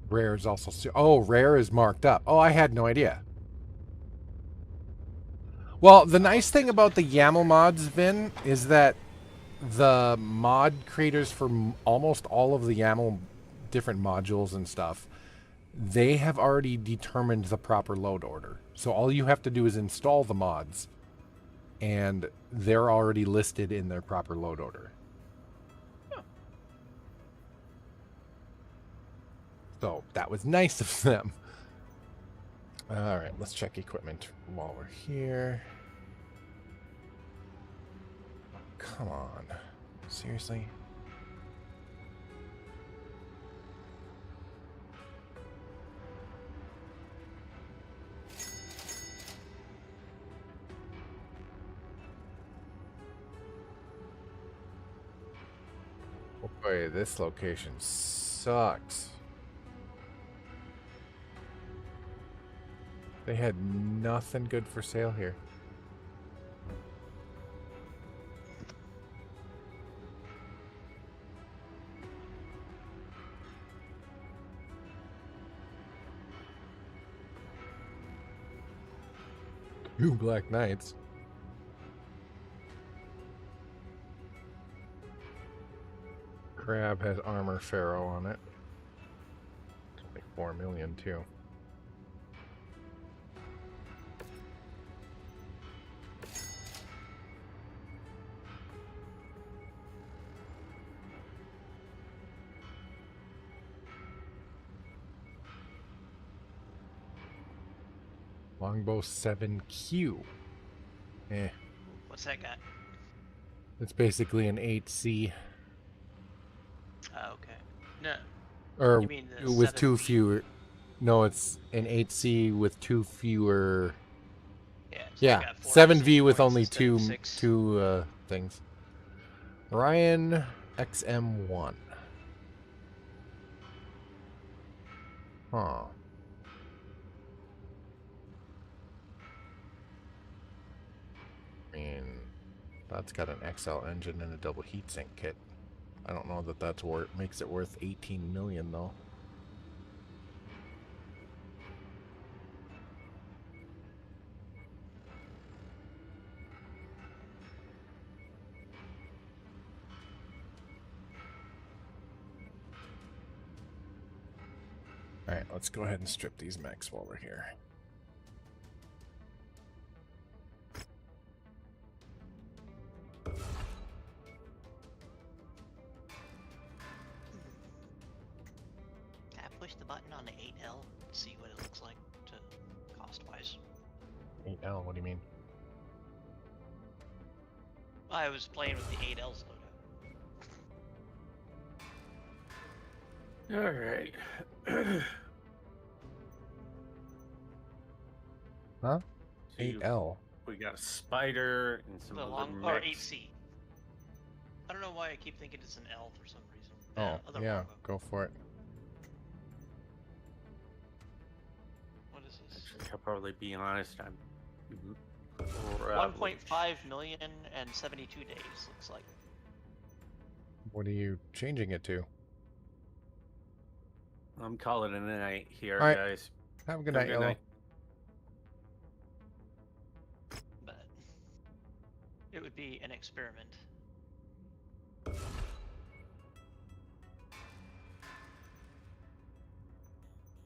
Rare is also... Oh, rare is marked up. Oh, I had no idea. Well, the nice thing about the YAML mods, Vin, is that the mod creators for almost all of the YAML different modules and stuff, they have already determined the proper load order. So all you have to do is install the mods, and they're already listed in their proper load order. So that was nice of them. All right, let's check equipment while we're here. Oh, come on. Seriously? Boy, this location sucks. They had nothing good for sale here. Two Black Knights. Crab has armor pharaoh on it. It's only 4 million too. Longbow 7Q. Eh. What's that got? It's basically an 8C. Oh, okay. No. Or You mean the with 2 7V? fewer. No, it's an 8C with 2 fewer. Yeah. So Yeah, got 7V with points only instead of 2 6. things. Ryan XM1. Huh. I mean, that's got an XL engine and a double heatsink kit. I don't know that that's worth makes it worth 18 million though. All right, let's go ahead and strip these mechs while we're here. Can I push the button on the 8L and see what it looks like to cost-wise? 8L, what do you mean? I was playing with the 8L's loadout. Alright. Huh? 8L. We got a spider and some The other long or mechs. 8C. I don't know why I keep thinking it's an L for some reason. Oh, Other yeah, logo. go for it. What is this? I'll probably be honest, I'm 1.5 million and 72 days, looks like. What are you changing it to? I'm calling it a night here, All right. guys. Have a good night, Yellow. But it would be an experiment.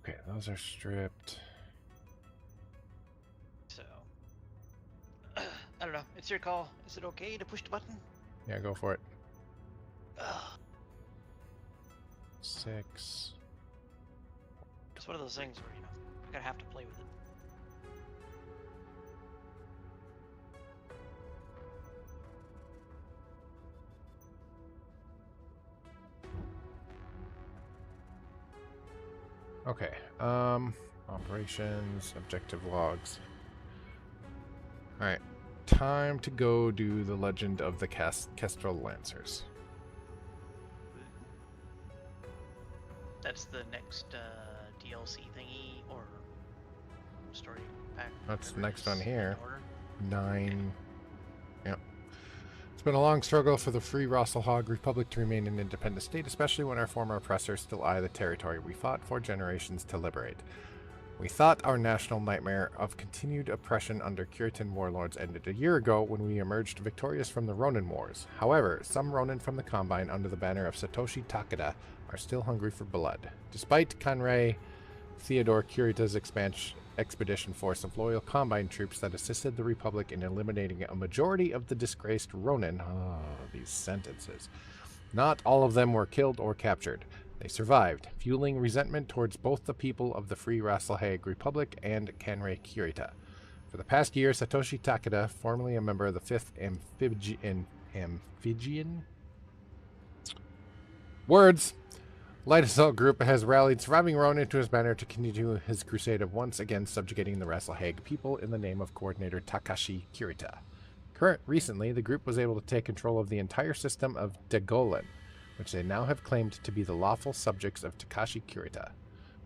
Okay, those are stripped. So, I don't know. It's your call. Is it okay to push the button? Yeah, go for it. Ugh. 6. It's one of those things where, you know, I gotta have to play with it. Okay. Operations, objective logs. All right. Time to go do the Legend of the Kestrel Lancers. That's the next DLC thingy or story pack. That's whatever it next is on in here. order. 9. Yep. It's been a long struggle for the free Rasalhague Republic to remain an independent state, especially when our former oppressors still eye the territory we fought for generations to liberate. We thought our national nightmare of continued oppression under Curitan warlords ended a year ago when we emerged victorious from the Ronin Wars. However, some Ronin from the Combine under the banner of Satoshi Takeda are still hungry for blood. Despite Kanrei Theodore Kurita's expedition force of loyal Combine troops that assisted the Republic in eliminating a majority of the disgraced Ronin, these sentences, not all of them were killed or captured. They survived, fueling resentment towards both the people of the Free Rasalhague Republic and Kanrei Kurita. For the past year, Satoshi Takeda, formerly a member of the 5th Amphibian Light Assault Group, has rallied surviving Ronin to his banner to continue his crusade of once again subjugating the Rasalhague people in the name of Coordinator Takashi Kurita. Recently, the group was able to take control of the entire system of Dagolan, which they now have claimed to be the lawful subjects of Takashi Kurita.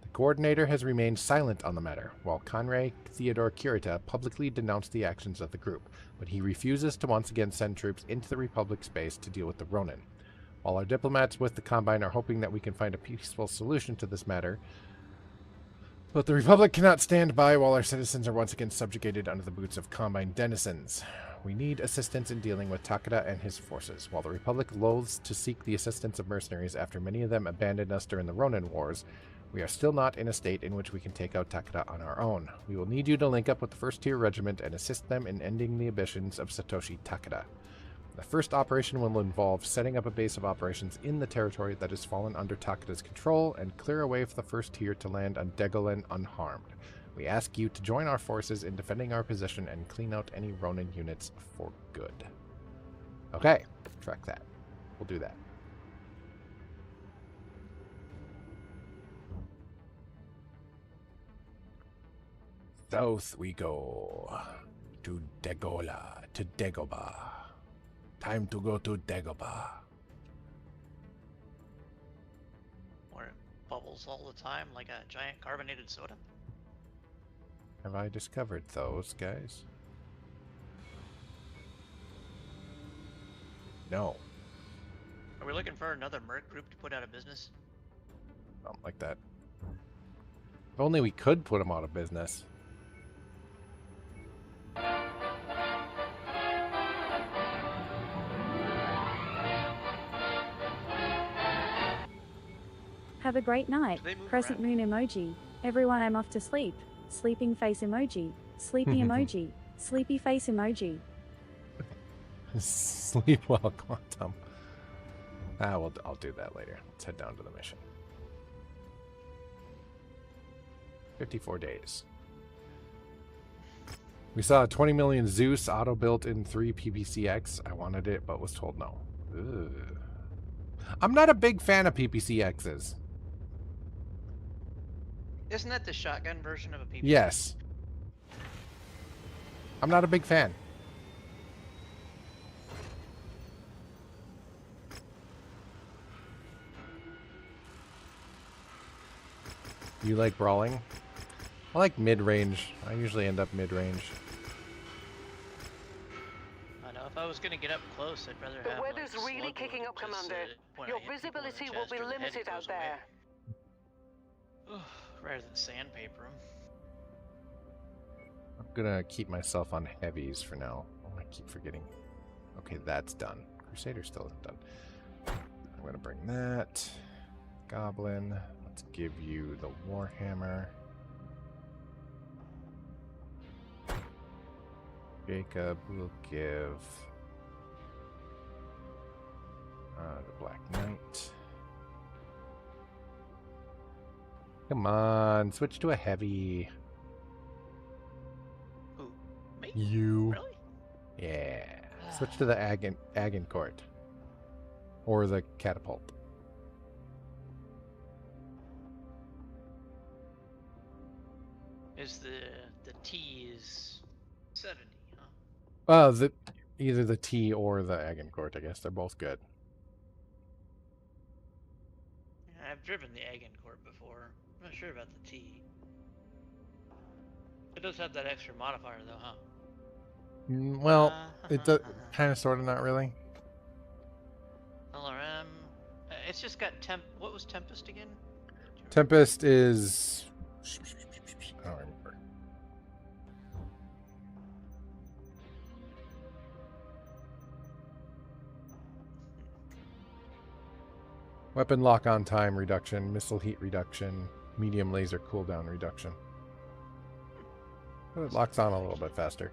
The coordinator has remained silent on the matter, while Conrad Theodore Kurita publicly denounced the actions of the group, but he refuses to once again send troops into the Republic space to deal with the Ronin. While our diplomats with the Combine are hoping that we can find a peaceful solution to this matter, but the Republic cannot stand by while our citizens are once again subjugated under the boots of Combine denizens. We need assistance in dealing with Takeda and his forces. While the Republic loathes to seek the assistance of mercenaries after many of them abandoned us during the Ronin Wars, we are still not in a state in which we can take out Takeda on our own. We will need you to link up with the 1st Tier Regiment and assist them in ending the ambitions of Satoshi Takeda. The first operation will involve setting up a base of operations in the territory that has fallen under Takeda's control and clear a way for the 1st Tier to land on Degolen unharmed. We ask you to join our forces in defending our position and clean out any Ronin units for good. Okay, track that. We'll do that. South we go. To Degola, to Dagobah. Time to go to Dagobah. Where it bubbles all the time like a giant carbonated soda. Have I discovered those, guys? No. Are we looking for another merc group to put out of business? Something like that. If only we could put them out of business. Have a great night. Crescent moon emoji. Everyone, I'm off to sleep. Sleeping face emoji. Sleepy emoji. Sleepy face emoji. Sleep well, Quantum. I'll do that later. Let's head down to the mission. 54 days. We saw a 20 million Zeus auto-built in 3 PPCX. I wanted it, but was told no. Ugh. I'm not a big fan of PPCXs. Isn't that the shotgun version of a PPC? Yes. I'm not a big fan. You like brawling? I like mid-range. I usually end up mid-range. I know, if I was going to get up close, I'd rather The have weather's like, really kicking up, Commander. Your visibility will be limited out there. Rather than sandpaper them. I'm gonna keep myself on heavies for now. Oh, I keep forgetting. Okay, that's done. Crusader still isn't done. I'm gonna bring that. Goblin. Let's give you the Warhammer. Jacob will give the Black Knight. Come on, switch to a heavy. Who? Me? You. Really? Yeah. Switch to the Agincourt. Or the Catapult. Is the T is 70, huh? Well, either the T or the Agincourt, I guess. They're both good. I've driven the Agincourt before. I'm not sure about the T. It does have that extra modifier though, huh? Well, it's kind of, sort of, not really. LRM. It's just got What was Tempest again? Tempest is... I don't remember. Weapon lock-on time reduction, missile heat reduction, medium laser cooldown reduction. But it locks on a little bit faster.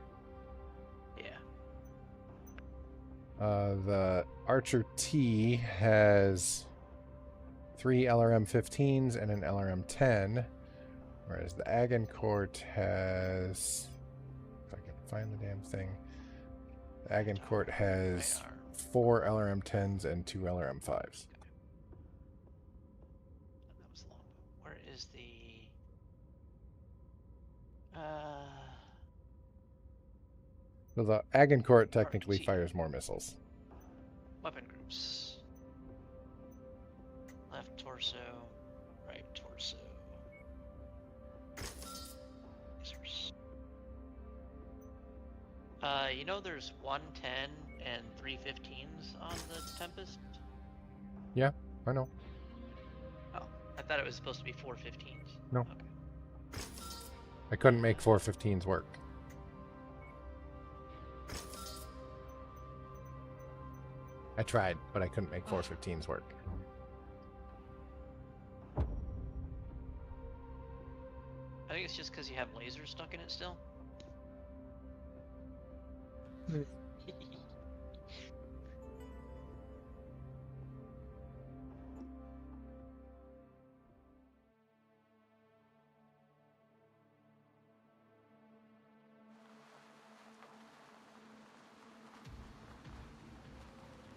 Yeah. The Archer T has 3 LRM-15s and an LRM-10, whereas the Agincourt has... If I can find the damn thing. The Agincourt has 4 LRM-10s and 2 LRM-5s. Where is the... So the Agincourt technically fires more missiles. Weapon groups. torso. Right torso. Lasers. You know there's 110 and 315s on the Tempest? Yeah, I know. Oh, I thought it was supposed to be 415s. No. Okay. I couldn't make 415s work. I tried, but I couldn't make 415s work. I think it's just because you have lasers stuck in it still.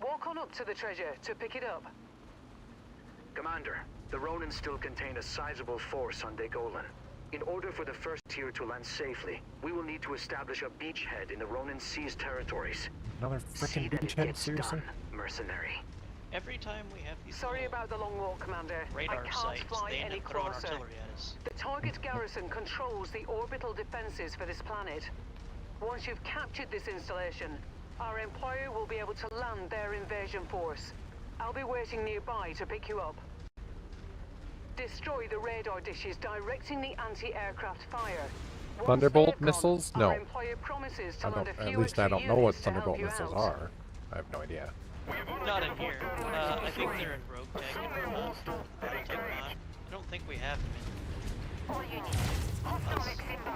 Walk on up to the treasure to pick it up. Commander, the Ronin still contain a sizable force on Dagolan. In order for the first tier to land safely, we will need to establish a beachhead in the Ronin Sea's territories. Another freaking beachhead, seriously? Done, mercenary. Every time we have these Sorry about the long walk, Commander. radar I can't sights, fly they end any up throwing closer. artillery at us. The target garrison controls the orbital defenses for this planet. Once you've captured this installation, our employer will be able to land their invasion force. I'll be waiting nearby to pick you up. Destroy the radar dishes directing the anti-aircraft fire. Once Thunderbolt they've gone, missiles? No. Our employer promises to land a At few least I extra don't know what units to Thunderbolt help you missiles out. are. I have no idea. Not in here. I think they're in Rogue Tech and Battletech Mod. I don't think we have them in us in the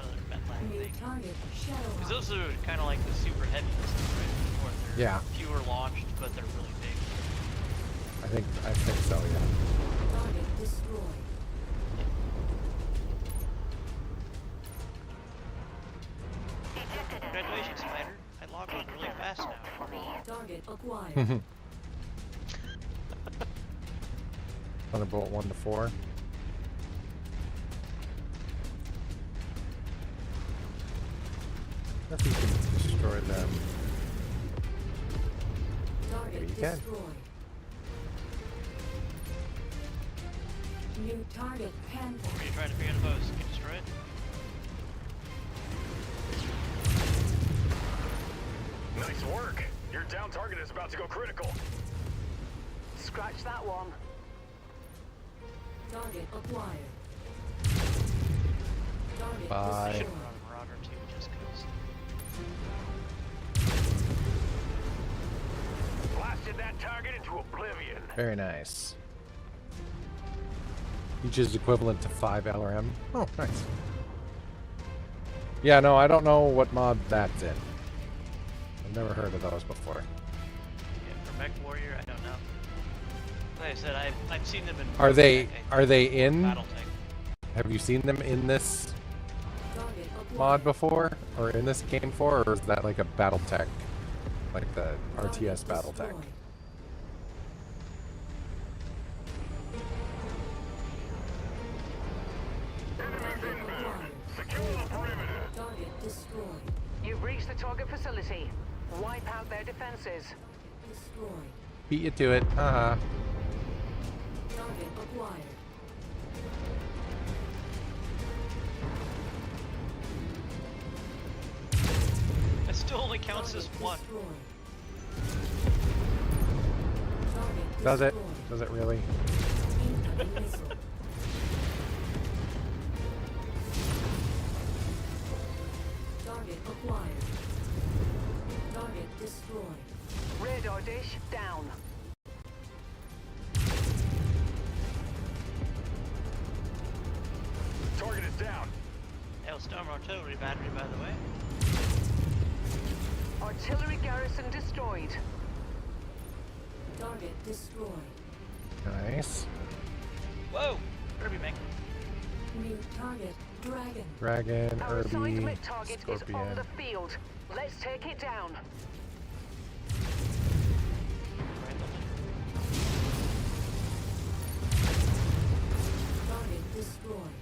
other Metlag New thing. target, Shadow. Because those are kind of like the super heavy missiles, right? Or they're Yeah. fewer launched, but they're really big. I think so, yeah. Target destroyed. Congratulations, Spider. I logged on really fast now. Target acquired. Thunderbolt 1 to 4. If you can destroy them. Target Maybe you can. destroyed. New target Panther. What are you trying to be in the post? Can you destroy it? Nice work. Your down target is about to go critical. Scratch that one. Target acquired. Target Bye. Should destroyed. run Marauder too, just because. Blasted that target into oblivion. Very nice. Each is equivalent to 5 LRM. Oh, nice. Yeah, no, I don't know what mod that's in. I've never heard of those before. Yeah, for Mech Warrior, I don't know. Like I said, I've seen them in. Are they Rogue Tech, I are they think, in? Battletech. Have you seen them in this Target acquired. mod before, or in this game before, or is that like a BattleTech, like the RTS BattleTech? Destroyed. Target acquired. Target destroyed. You've reached the target facility. Wipe out their defenses. Destroyed. Beat you to it. Target acquired. It still only counts as Target one. destroyed. Target Does it? destroyed. Does it really? Incoming missile. Target acquired. Target destroyed. Radar dish down. Target is down. Hailstorm artillery battery, by the way. Artillery garrison destroyed. Target destroyed. Nice. Whoa! Kirby Mech. New target Dragon. Dragon, Our assigned Irby, mech target is on Scorpion. the field. Let's take it down. Target destroyed.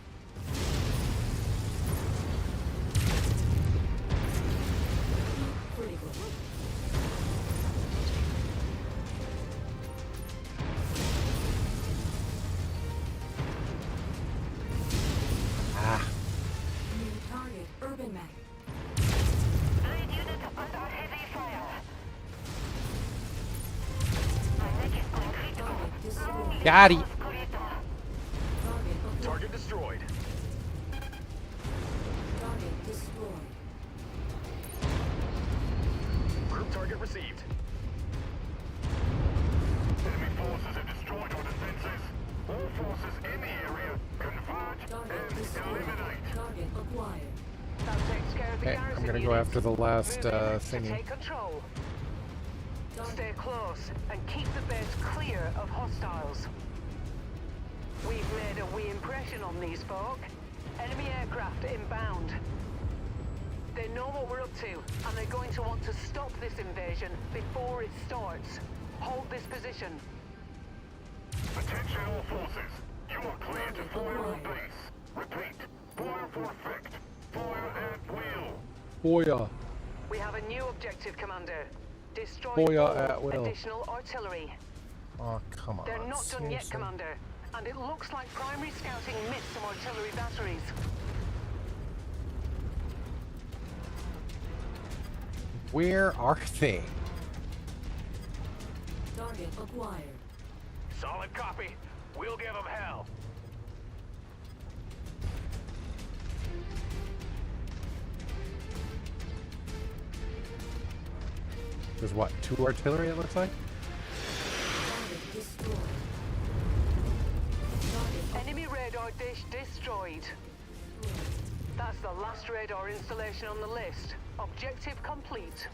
Critical. Got it. Target destroyed. Target destroyed. Group target received. Enemy forces have destroyed our defenses. All forces in the area converge and eliminate. Target acquired. That takes care of the Okay, garrison I'm gonna go units. after the last Move in to thingy. take control. Stay close and keep the base clear of hostiles. We've made a wee impression on these folk. Enemy aircraft inbound. They know what we're up to, and they're going to want to stop this invasion before it starts. Hold this position. Attention all forces. You are clear to fire on base. Repeat. Fire for effect. Fire at will. Boya. We have a new objective, Commander. Destroy Boya all at will. additional artillery. Oh, come on. They're not done yet, seriously? Commander. And it looks like primary scouting missed some artillery batteries. Where are they? Target acquired. Solid copy. We'll give them hell. There's what, 2 artillery it looks like? Target destroyed. Enemy radar dish destroyed. That's the last radar installation on the list. Objective complete.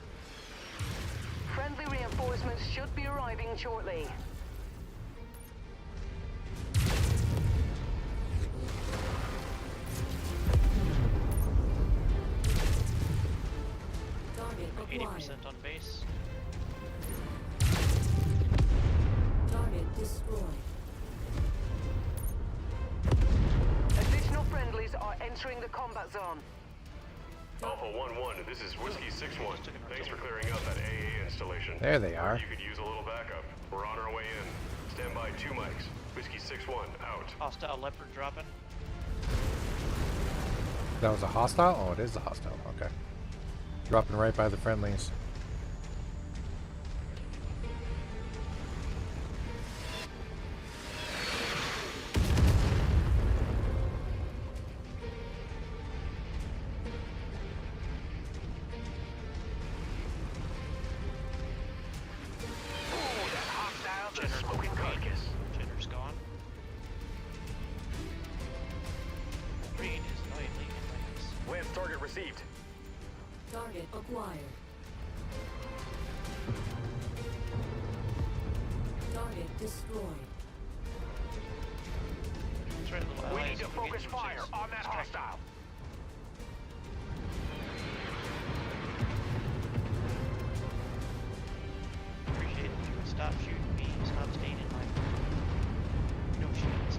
Friendly reinforcements should be arriving shortly. Target acquired. 80% on base. Target destroyed. Additional friendlies are entering the combat zone. Alpha 1-1, this is Whiskey 6-1. Thanks for clearing out that AA installation. There they are. You could use a little backup. We're on our way in. Stand by 2 mics. Whiskey 6-1, out. Hostile leopard dropping. That was a hostile? Oh, it is a hostile. Okay. Dropping right by the friendlies. Jenner's gone. Green is annoyingly in ranks. Lance target received. Target acquired. Target destroyed. That's right, little We allies need to who can focus use fire these on that distract- hostile. Appreciate it if you would stop shooting me, stop staying in my no shields.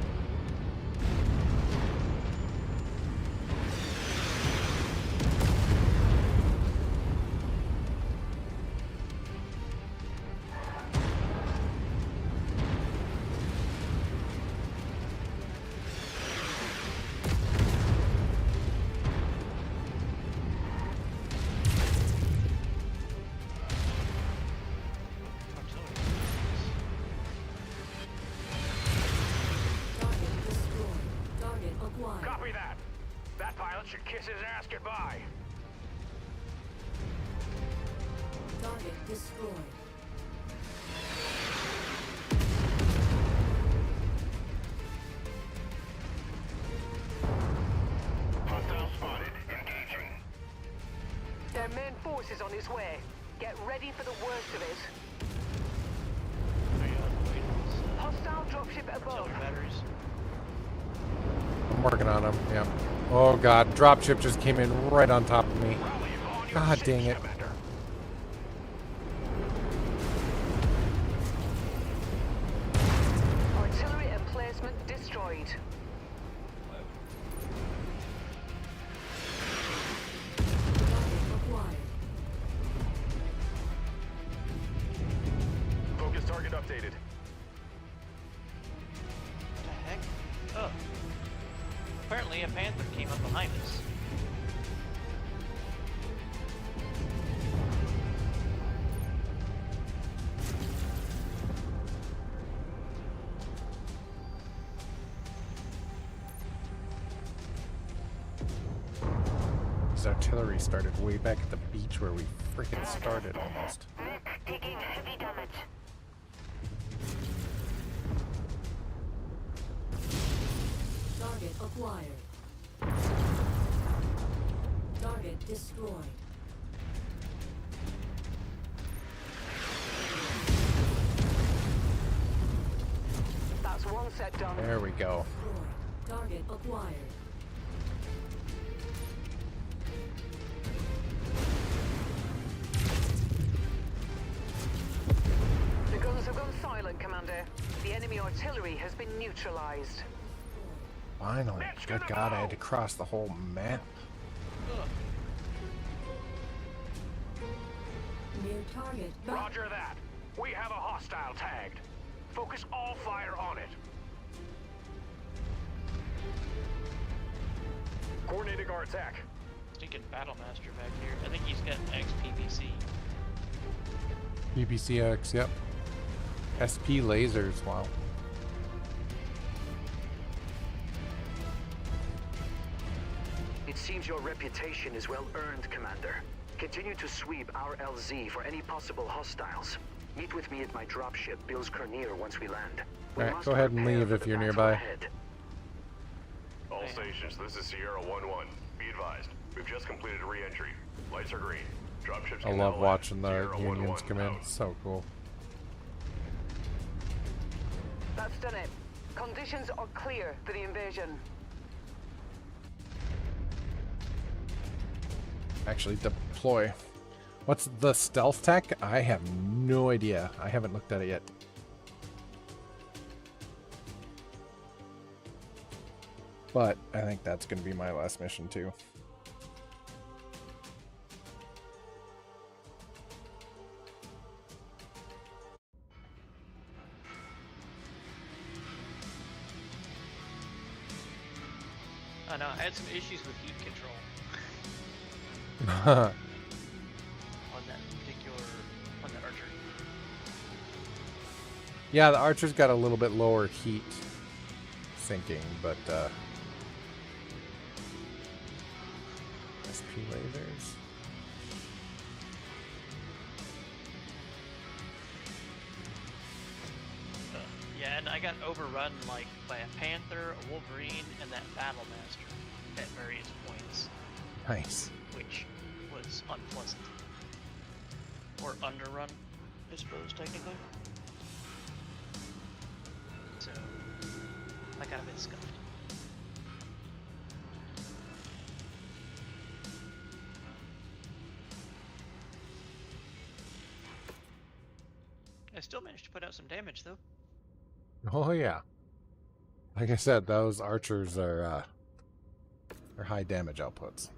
Target destroyed. Target acquired. Copy that. That pilot should kiss his ass goodbye. Target destroyed. Hostile spotted. Engaging. Their main force is on its way. Get ready for the worst of it. Hostile dropship above. Batteries. I'm working on them. Yeah. Oh god, dropship just came in right on top of me. God dang it. Artillery emplacement destroyed. Acquired. Focus target updated. What the heck? Oh. Apparently a panther came up behind us. His artillery started way back at the beach where we freaking started almost. Taking heavy damage. Target acquired. Target destroyed. That's one set done. There we go. Target acquired. The guns have gone silent, Commander. The enemy artillery has been neutralized. Finally. Good God, I had to cross the whole map. New target. Roger that. We have a hostile tagged. Focus all fire on it. Coordinating our attack. Stinking Battlemaster back here. I think he's got XPVC. PPCX, yep. SP lasers, wow. It seems your reputation is well earned, Commander. Continue to sweep our LZ for any possible hostiles. Meet with me at my dropship, Bill's Kernier, once we land. Alright, go ahead and leave if you're nearby. All stations, this is Sierra 1-1. Be advised, we've just completed re-entry. Lights are green. Dropships I can love now watching land. the Sierra unions 1-1 come in. out. It's so cool. That's done it. Conditions are clear for the invasion. Actually, deploy. What's the stealth tech? I have no idea. I haven't looked at it yet. But I think that's going to be my last mission too. I know, I had some issues with heat control. On on the archer. Yeah, the archer's got a little bit lower heat sinking, but SP lasers. Yeah, and I got overrun like by a panther, a wolverine, and that battlemaster at various points. Nice. Which was unpleasant. Or underrun, I suppose, technically. So, I got a bit scuffed. I still managed to put out some damage, though. Oh yeah. Like I said, those archers are high damage outputs.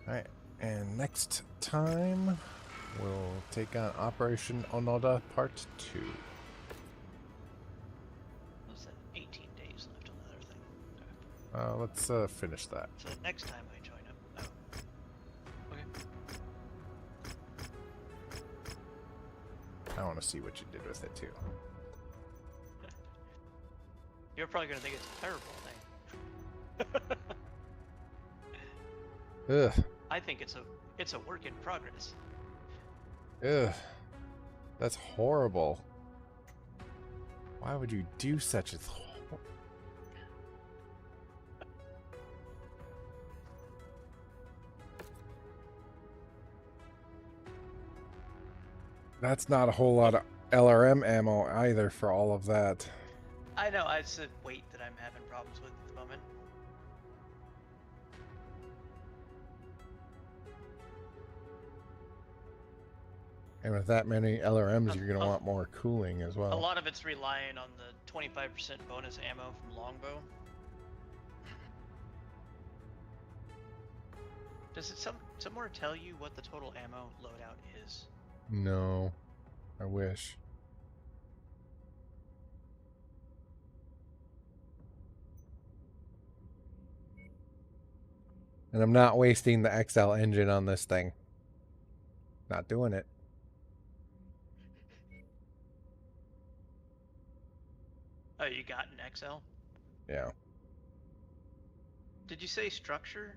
Alright, and next time we'll take on Operation Onoda Part 2. What's that? 18 days left on the other thing. Let's finish that. So next time I join him. Oh. Okay. I want to see what you did with it too. You're probably gonna think it's a terrible thing. Ugh. I think it's a work in progress. Ugh. That's horrible. Why would you do such a That's not a whole lot of LRM ammo either for all of that. I know, it's the weight that I'm having problems with at the moment. And with that many LRMs, you're going to want more cooling as well. A lot of it's relying on the 25% bonus ammo from longbow. Does it somewhere tell you what the total ammo loadout is? No. I wish. And I'm not wasting the XL engine on this thing. Not doing it. Oh, you got an XL? Yeah. Did you say structure?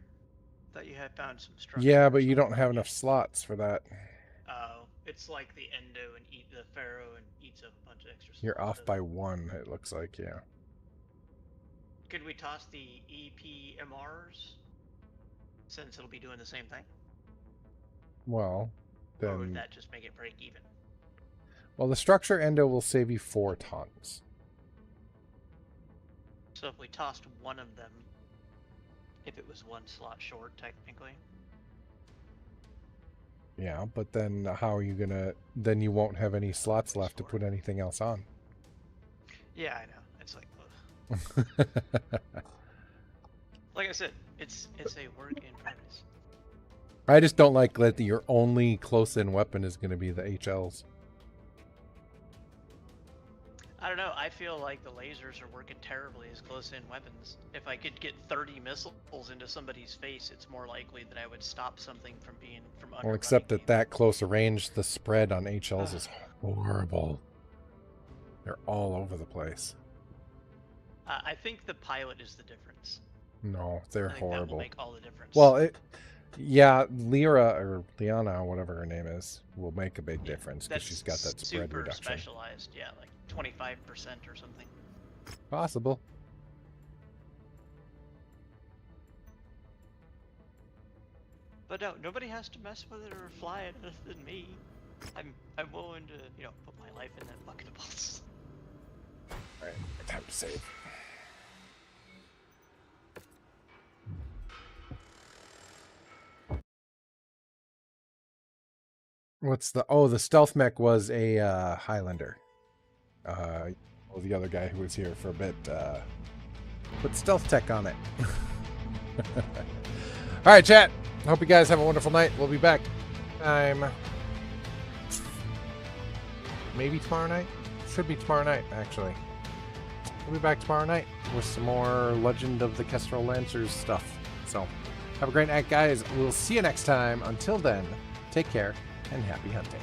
Thought you had found some structure. Yeah, but you don't have enough slots for that. Oh, it's like the Endo and the Pharaoh and eats up a bunch of extra slots. You're off by 1, it looks like, yeah. Could we toss the EPMRs? Since it'll be doing the same thing? Well, then... Or would that just make it break even? Well, the structure endo will save you 4 tons. So if we tossed one of them, if it was 1 slot short, technically. Yeah, but then how are you gonna... Then you won't have any slots left to put anything else on. Yeah, I know. It's like... Like I said, it's a work in progress. I just don't like that your only close-in weapon is going to be the HLs. I don't know. I feel like the lasers are working terribly as close-in weapons. If I could get 30 missiles into somebody's face, it's more likely that I would stop something from being from under. Well, except at that close a range, the spread on HLs is horrible. They're all over the place. I think the pilot is the difference. No, they're horrible. That will make all the difference. Well, yeah, Lyra or Liana, whatever her name is, will make a big difference because she's got that spread reduction. Super specialized, yeah, like 25% or something. Possible. But no, nobody has to mess with it or fly it other than me. I'm willing to, you know, put my life in that bucket of balls. Alright, time to save. What's the... Oh, the stealth mech was a Highlander. Well, the other guy who was here for a bit put stealth tech on it. Alright, chat. Hope you guys have a wonderful night. We'll be back. Maybe tomorrow night? Should be tomorrow night, actually. We'll be back tomorrow night with some more Legend of the Kestrel Lancers stuff. So, have a great night, guys. We'll see you next time. Until then, take care and happy hunting.